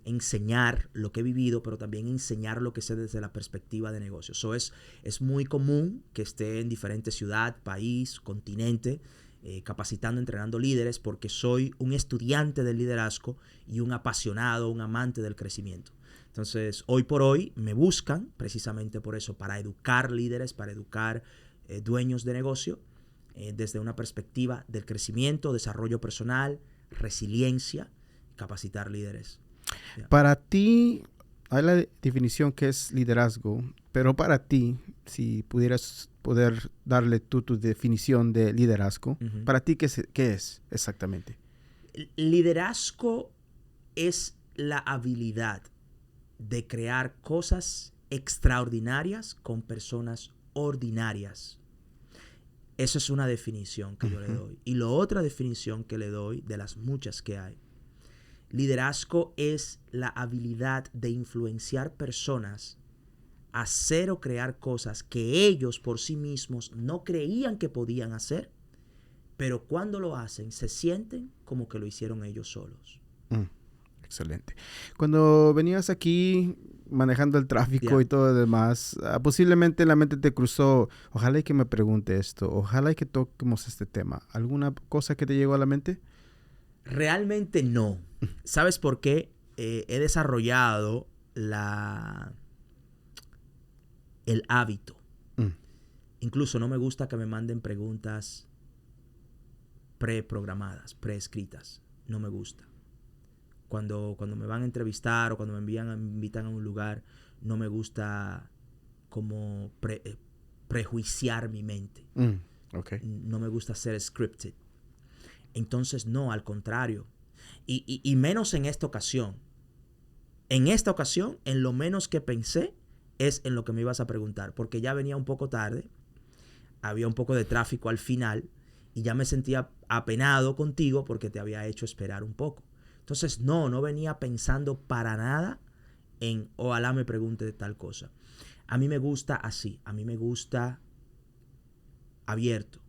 enseñar lo que he vivido, pero también enseñar lo que sé desde la perspectiva de negocio. Eso es muy común que esté en diferentes ciudades, país, continente, capacitando, entrenando líderes, porque soy un estudiante del liderazgo y un apasionado, un amante del crecimiento. Entonces, hoy por hoy me buscan precisamente por eso, para educar líderes, para educar dueños de negocio, desde una perspectiva del crecimiento, desarrollo personal, resiliencia, capacitar líderes. Para ti, hay la definición que es liderazgo, pero para ti, si pudieras poder darle tu definición de liderazgo, para ti, ¿qué es exactamente? Liderazgo es la habilidad de crear cosas extraordinarias con personas ordinarias. Eso es una definición que yo le doy. Y la otra definición que le doy, de las muchas que hay, liderazgo es la habilidad de influenciar personas a hacer o crear cosas que ellos por sí mismos no creían que podían hacer, pero cuando lo hacen se sienten como que lo hicieron ellos solos. Excelente. Cuando venías aquí manejando el tráfico y todo lo demás, posiblemente la mente te cruzó, ojalá y que me pregunte esto, ojalá y que toquemos este tema. ¿Alguna cosa que te llegó a la mente? Realmente no. ¿Sabes por qué? He desarrollado el hábito. Incluso no me gusta que me manden preguntas preprogramadas, preescritas. No me gusta. Cuando me van a entrevistar o cuando me invitan a un lugar, no me gusta como prejuiciar mi mente. Okay. No me gusta ser scripted. Entonces, no, al contrario. Y menos en esta ocasión. En esta ocasión, en lo menos que pensé, es en lo que me ibas a preguntar. Porque ya venía un poco tarde, había un poco de tráfico al final, y ya me sentía apenado contigo porque te había hecho esperar un poco. Entonces, no venía pensando para nada en ojalá me pregunte de tal cosa. A mí me gusta así, a mí me gusta abierto.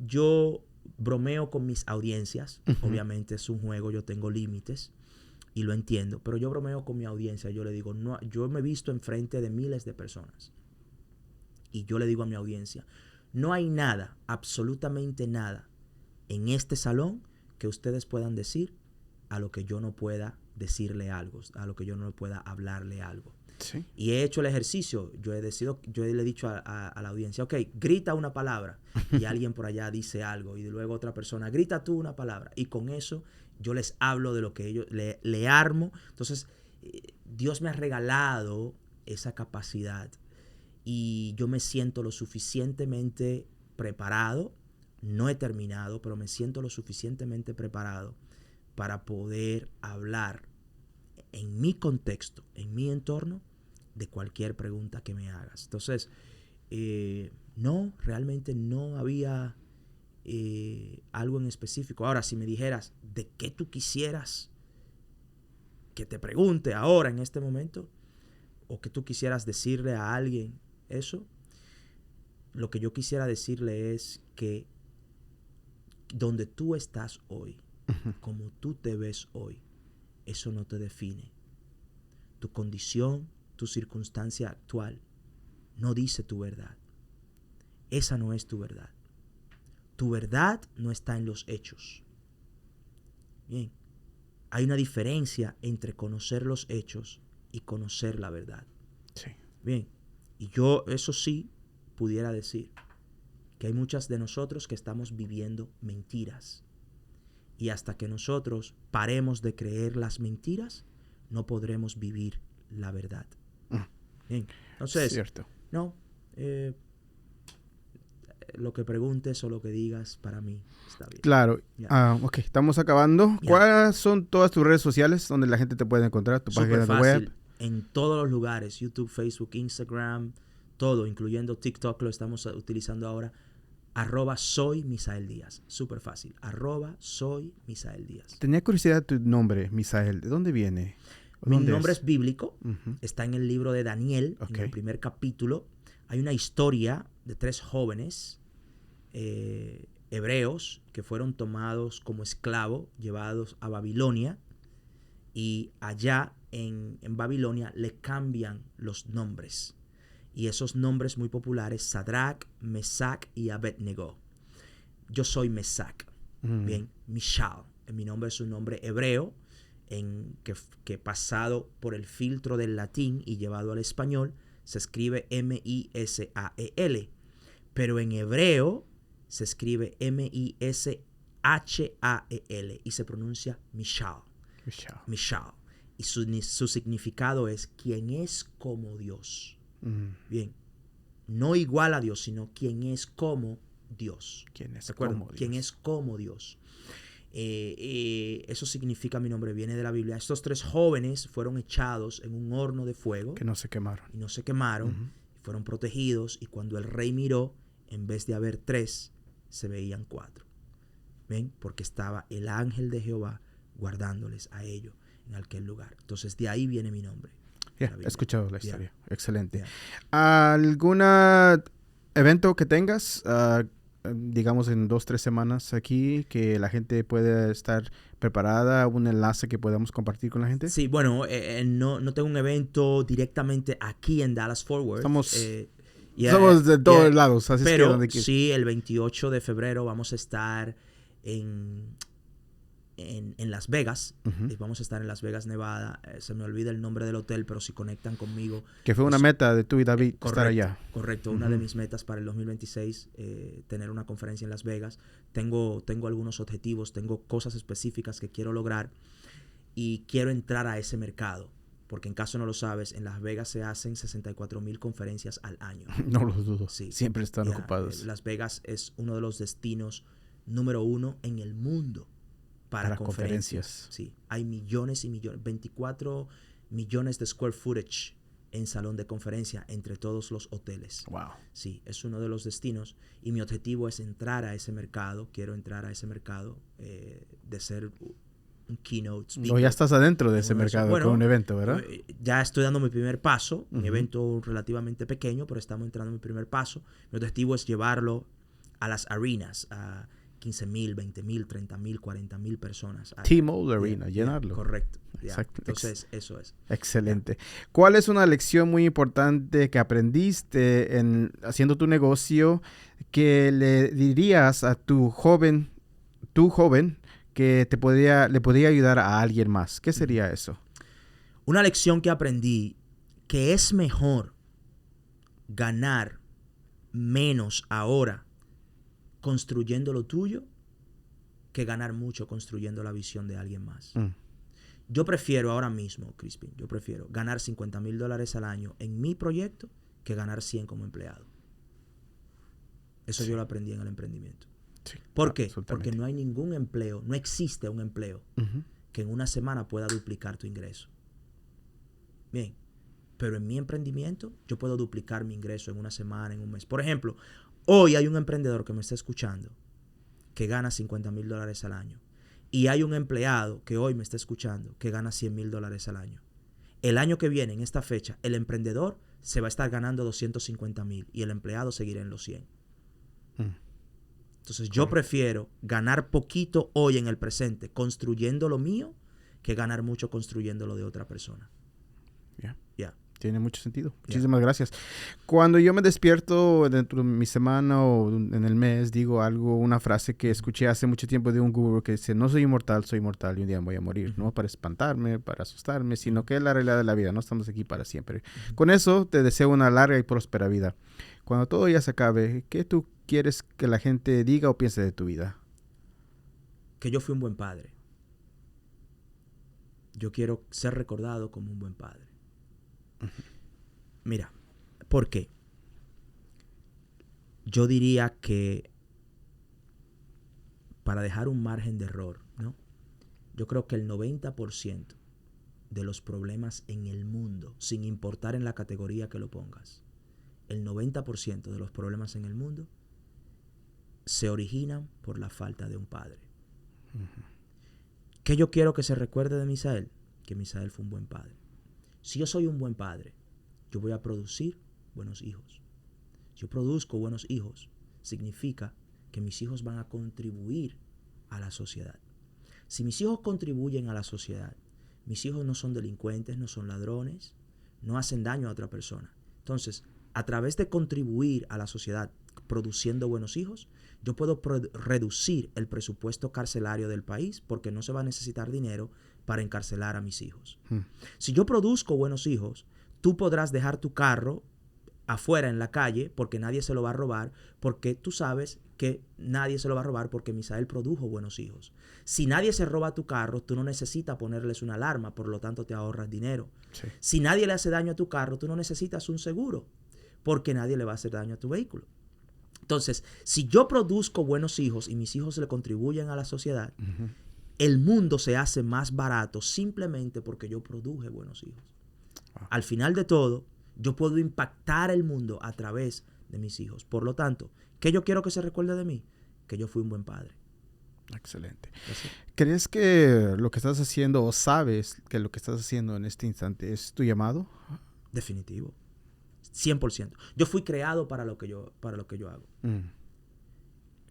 Yo bromeo con mis audiencias, obviamente es un juego, yo tengo límites y lo entiendo, pero yo bromeo con mi audiencia, yo le digo, no, yo me he visto enfrente de miles de personas y yo le digo a mi audiencia, no hay nada, absolutamente nada en este salón que ustedes puedan decir a lo que yo no pueda decirle algo, a lo que yo no pueda hablarle algo. Sí. Y he hecho el ejercicio, yo le he dicho a la audiencia, ok, grita una palabra y alguien por allá dice algo y luego otra persona, grita tú una palabra y con eso yo les hablo de lo que ellos, le armo. Entonces, Dios me ha regalado esa capacidad y yo me siento lo suficientemente preparado, no he terminado, pero me siento lo suficientemente preparado para poder hablar en mi contexto, en mi entorno, de cualquier pregunta que me hagas. Entonces, no, realmente no había algo en específico. Ahora, si me dijeras de qué tú quisieras que te pregunte ahora, en este momento, o que tú quisieras decirle a alguien eso, lo que yo quisiera decirle es que donde tú estás hoy, como tú te ves hoy, eso no te define. Tu condición, tu circunstancia actual, no dice tu verdad. Esa no es tu verdad. Tu verdad no está en los hechos. Bien. Hay una diferencia entre conocer los hechos y conocer la verdad. Sí. Bien. Y yo, eso sí, pudiera decir que hay muchas de nosotros que estamos viviendo mentiras. Y hasta que nosotros paremos de creer las mentiras, no podremos vivir la verdad. Bien. Entonces, Cierto. no, lo que preguntes o lo que digas, para mí está bien. Claro. Ya. Ok, estamos acabando. Ya. ¿Cuáles son todas tus redes sociales donde la gente te puede encontrar? Tu Súper página fácil. web. En todos los lugares, YouTube, Facebook, Instagram, todo, incluyendo TikTok, lo estamos utilizando ahora. @soy Misael Díaz. Súper fácil. @soy Misael Díaz. Tenía curiosidad tu nombre, Misael. ¿De dónde viene? Mi ¿Dónde nombre es bíblico. Ujú. Está en el libro de Daniel, Ok. en el primer capítulo. Hay una historia de 3 jóvenes hebreos que fueron tomados como esclavos, llevados a Babilonia. Y allá en Babilonia le cambian los nombres. Y esos nombres muy populares, Sadrach, Mesach y Abednego. Yo soy Mesach. Bien, Mishal. Mi nombre es un nombre hebreo que pasado por el filtro del latín y llevado al español se escribe Misael. Pero en hebreo se escribe Mishael y se pronuncia Mishal. Mishal. Y su significado es quien es como Dios. Bien. No igual a Dios, sino quien es como Dios. ¿Quién es ¿Recuerdan? como Dios? Quien es como Dios. Eso significa mi nombre, viene de la Biblia. Estos 3 jóvenes fueron echados en un horno de fuego. Que no se quemaron. Y no se quemaron. Fueron protegidos. Y cuando el rey miró, en vez de haber 3, se veían 4. ¿Ven? Porque estaba el ángel de Jehová guardándoles a ellos en aquel lugar. Entonces de ahí viene mi nombre. Ya, he escuchado la historia. Excelente. Yeah. ¿Algún evento que tengas, digamos en 2-3 semanas aquí, que la gente pueda estar preparada? ¿Un enlace que podamos compartir con la gente? Sí, bueno, no tengo un evento directamente aquí en Dallas Fort Worth. Somos de todos lados, así pero es que donde quieras. sí, el 28 de febrero vamos a estar en Las Vegas. Vamos a estar en Las Vegas, Nevada. Se me olvida el nombre del hotel, pero si conectan conmigo. Que fue una meta de tú y David estar allá. Correcto. Una de mis metas para el 2026, tener una conferencia en Las Vegas. Tengo algunos objetivos, tengo cosas específicas que quiero lograr y quiero entrar a ese mercado. Porque en caso no lo sabes, en Las Vegas se hacen 64,000 conferencias al año. No lo dudo. Sí. Siempre están ocupados. Las Vegas es uno de los destinos número 1 en el mundo para conferencias. Sí, hay millones y millones, 24 millones de square footage en salón de conferencia entre todos los hoteles. Wow. Sí, es uno de los destinos y mi objetivo es entrar a ese mercado. Quiero entrar a ese mercado de ser un keynote speaker. No, ya estás adentro de ese mercado con un evento, ¿verdad? Ya estoy dando mi primer paso, un evento relativamente pequeño, pero estamos entrando en mi primer paso. Mi objetivo es llevarlo a las arenas, a 15,000, 20,000, 30,000, 40,000 personas. T-Mobile Arena, llenarlo. Correcto. Exacto. Entonces, eso es. Excelente. ¿Cuál es una lección muy importante que aprendiste haciendo tu negocio que le dirías a tu joven que le podría ayudar a alguien más? ¿Qué sería eso? Una lección que aprendí, que es mejor ganar menos ahora construyendo lo tuyo que ganar mucho construyendo la visión de alguien más. Yo prefiero ahora mismo, Crispin, ganar $50,000 al año en mi proyecto que ganar 100 como empleado. Eso yo lo aprendí en el emprendimiento. Sí, ¿Por qué? absolutamente. Porque no hay ningún empleo, no existe un empleo Ujú. que en una semana pueda duplicar tu ingreso. Bien, pero en mi emprendimiento yo puedo duplicar mi ingreso en una semana, en un mes. Por ejemplo, hoy hay un emprendedor que me está escuchando que gana $50,000 al año. Y hay un empleado que hoy me está escuchando que gana $100,000 al año. El año que viene, en esta fecha, el emprendedor se va a estar ganando 250,000 y el empleado seguirá en los 100. Mm. Entonces yo prefiero ganar poquito hoy en el presente construyendo lo mío que ganar mucho construyendo lo de otra persona. Ya. Ya. Tiene mucho sentido. Muchísimas gracias. Cuando yo me despierto dentro de mi semana o en el mes, digo algo, una frase que escuché hace mucho tiempo de un gurú que dice, no soy inmortal, soy mortal y un día voy a morir. No para espantarme, para asustarme, sino que es la realidad de la vida. No estamos aquí para siempre. Con eso te deseo una larga y próspera vida. Cuando todo ya se acabe, ¿qué tú quieres que la gente diga o piense de tu vida? Que yo fui un buen padre. Yo quiero ser recordado como un buen padre. Mira, ¿por qué? Yo diría que para dejar un margen de error, ¿no? Yo creo que el 90% de los problemas en el mundo, sin importar en la categoría que lo pongas, el 90% de los problemas en el mundo se originan por la falta de un padre. ¿Qué yo quiero que se recuerde de Misael? Que Misael fue un buen padre. Si yo soy un buen padre, yo voy a producir buenos hijos. Si yo produzco buenos hijos, significa que mis hijos van a contribuir a la sociedad. Si mis hijos contribuyen a la sociedad, mis hijos no son delincuentes, no son ladrones, no hacen daño a otra persona. Entonces, a través de contribuir a la sociedad produciendo buenos hijos, yo puedo reducir el presupuesto carcelario del país porque no se va a necesitar dinero para encarcelar a mis hijos. Si yo produzco buenos hijos, tú podrás dejar tu carro afuera en la calle porque nadie se lo va a robar, porque tú sabes que nadie se lo va a robar porque Misael produjo buenos hijos. Si nadie se roba tu carro, tú no necesitas ponerles una alarma, por lo tanto te ahorras dinero. Sí. Si nadie le hace daño a tu carro, tú no necesitas un seguro porque nadie le va a hacer daño a tu vehículo. Entonces, si yo produzco buenos hijos y mis hijos le contribuyen a la sociedad, el mundo se hace más barato simplemente porque yo produje buenos hijos. Al final de todo, yo puedo impactar el mundo a través de mis hijos. Por lo tanto, ¿qué yo quiero que se recuerde de mí? Que yo fui un buen padre. Excelente. Gracias. ¿Crees que lo que estás haciendo o sabes que lo que estás haciendo en este instante es tu llamado? Definitivo. 100%. Yo fui creado para lo que yo hago.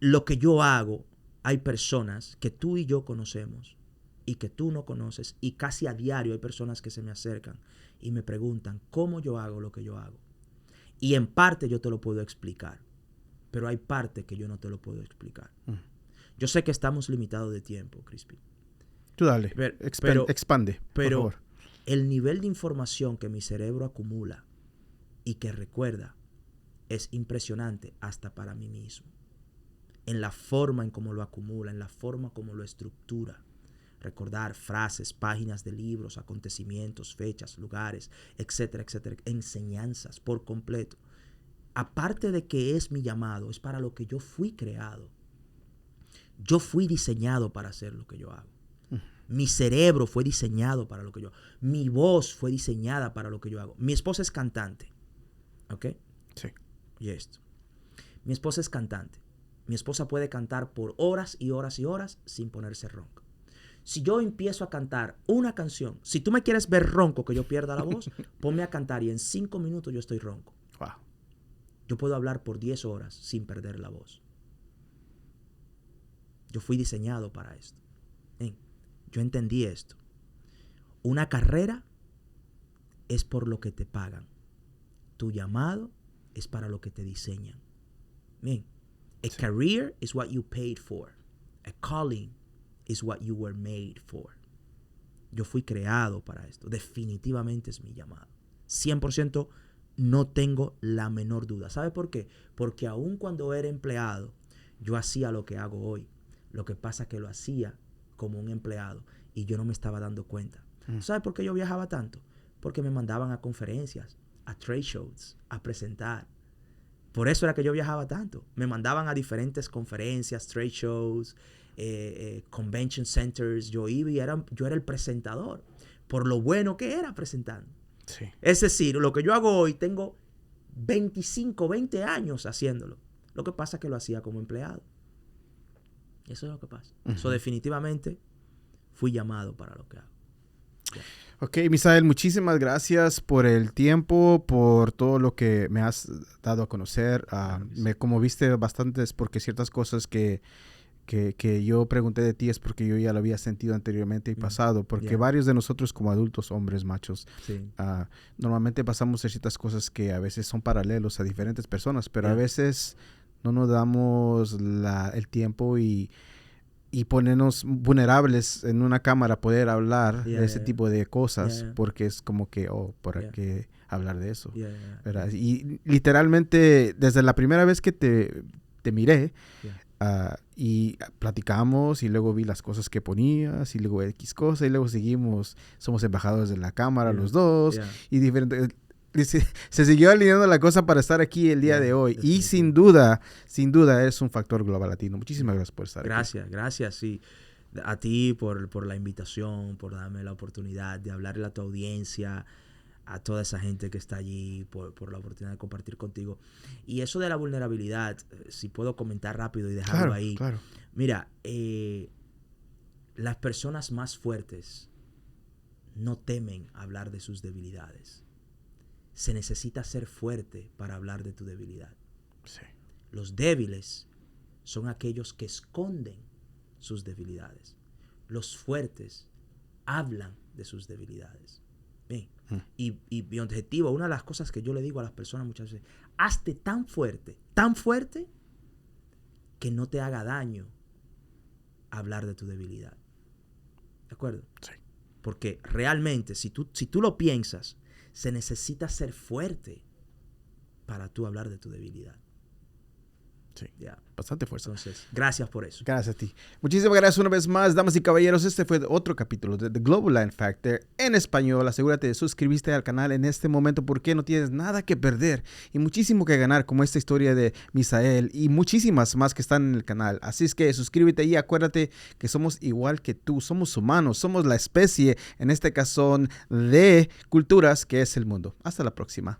Lo que yo hago, hay personas que tú y yo conocemos y que tú no conoces, y casi a diario hay personas que se me acercan y me preguntan cómo yo hago lo que yo hago. Y en parte yo te lo puedo explicar, pero hay parte que yo no te lo puedo explicar. Yo sé que estamos limitados de tiempo, Crispy. Tú dale, Pero expande, por favor. El nivel de información que mi cerebro acumula y que recuerda es impresionante hasta para mí mismo. En la forma en cómo lo acumula, en la forma como lo estructura. Recordar frases, páginas de libros, acontecimientos, fechas, lugares, etcétera, etcétera. Enseñanzas por completo. Aparte de que es mi llamado, es para lo que yo fui creado. Yo fui diseñado para hacer lo que yo hago. Mi cerebro fue diseñado para lo que yo hago. Mi voz fue diseñada para lo que yo hago. Mi esposa es cantante. ¿Ok? Sí. Y esto. Mi esposa es cantante. Mi esposa puede cantar por horas y horas y horas sin ponerse ronca. Si yo empiezo a cantar una canción, si tú me quieres ver ronco, que yo pierda la voz, ponme a cantar y en 5 minutos yo estoy ronco. Wow. Yo puedo hablar por 10 horas sin perder la voz. Yo fui diseñado para esto. Yo entendí esto. Una carrera es por lo que te pagan. Tu llamado es para lo que te diseñan. Bien. A career is what you paid for. A calling is what you were made for. Yo fui creado para esto. Definitivamente es mi llamado. 100% no tengo la menor duda. ¿Sabe por qué? Porque aun cuando era empleado, yo hacía lo que hago hoy. Lo que pasa es que lo hacía como un empleado y yo no me estaba dando cuenta. ¿Sabe por qué yo viajaba tanto? Porque me mandaban a conferencias, a trade shows, a presentar. Por eso era que yo viajaba tanto. Me mandaban a diferentes conferencias, trade shows, convention centers. Yo iba y yo era el presentador. Por lo bueno que era presentando. Sí. Es decir, lo que yo hago hoy, tengo 25, 20 años haciéndolo. Lo que pasa es que lo hacía como empleado. Eso es lo que pasa. Eso definitivamente fui llamado para lo que hago. Ok, Misael, muchísimas gracias por el tiempo, por todo lo que me has dado a conocer. Me conmoviste bastantes porque ciertas cosas que yo pregunté de ti es porque yo ya lo había sentido anteriormente y pasado. Porque varios de nosotros como adultos, hombres, machos, normalmente pasamos ciertas cosas que a veces son paralelos a diferentes personas, pero a veces no nos damos el tiempo y ponernos vulnerables en una cámara, poder hablar de ese tipo de cosas, porque es como que, ¿por qué hablar de eso? ¿Verdad? Y literalmente, desde la primera vez que te miré, y platicamos, y luego vi las cosas que ponías, y luego X cosas, y luego seguimos, somos embajadores de la cámara los dos, y diferentes... Se siguió alineando la cosa para estar aquí el día de hoy. Y sin duda es un factor global latino. Muchísimas gracias por estar aquí. Gracias, sí. A ti por la invitación, por darme la oportunidad de hablarle a tu audiencia, a toda esa gente que está allí, por la oportunidad de compartir contigo. Y eso de la vulnerabilidad, si puedo comentar rápido y dejarlo ahí. Claro. Mira, las personas más fuertes no temen hablar de sus debilidades. Se necesita ser fuerte para hablar de tu debilidad. Sí. Los débiles son aquellos que esconden sus debilidades. Los fuertes hablan de sus debilidades. Bien. Y mi objetivo, una de las cosas que yo le digo a las personas muchas veces, hazte tan fuerte, que no te haga daño hablar de tu debilidad. ¿De acuerdo? Sí. Porque realmente, si tú lo piensas, se necesita ser fuerte para tú hablar de tu debilidad. Sí, bastante fuerza. Entonces, gracias por eso. Gracias a ti. Muchísimas gracias una vez más, damas y caballeros. Este fue otro capítulo de The Global Line Factor en español. Asegúrate de suscribirte al canal en este momento porque no tienes nada que perder y muchísimo que ganar, como esta historia de Misael y muchísimas más que están en el canal. Así es que suscríbete y acuérdate que somos igual que tú. Somos humanos, somos la especie, en este caso, de culturas que es el mundo. Hasta la próxima.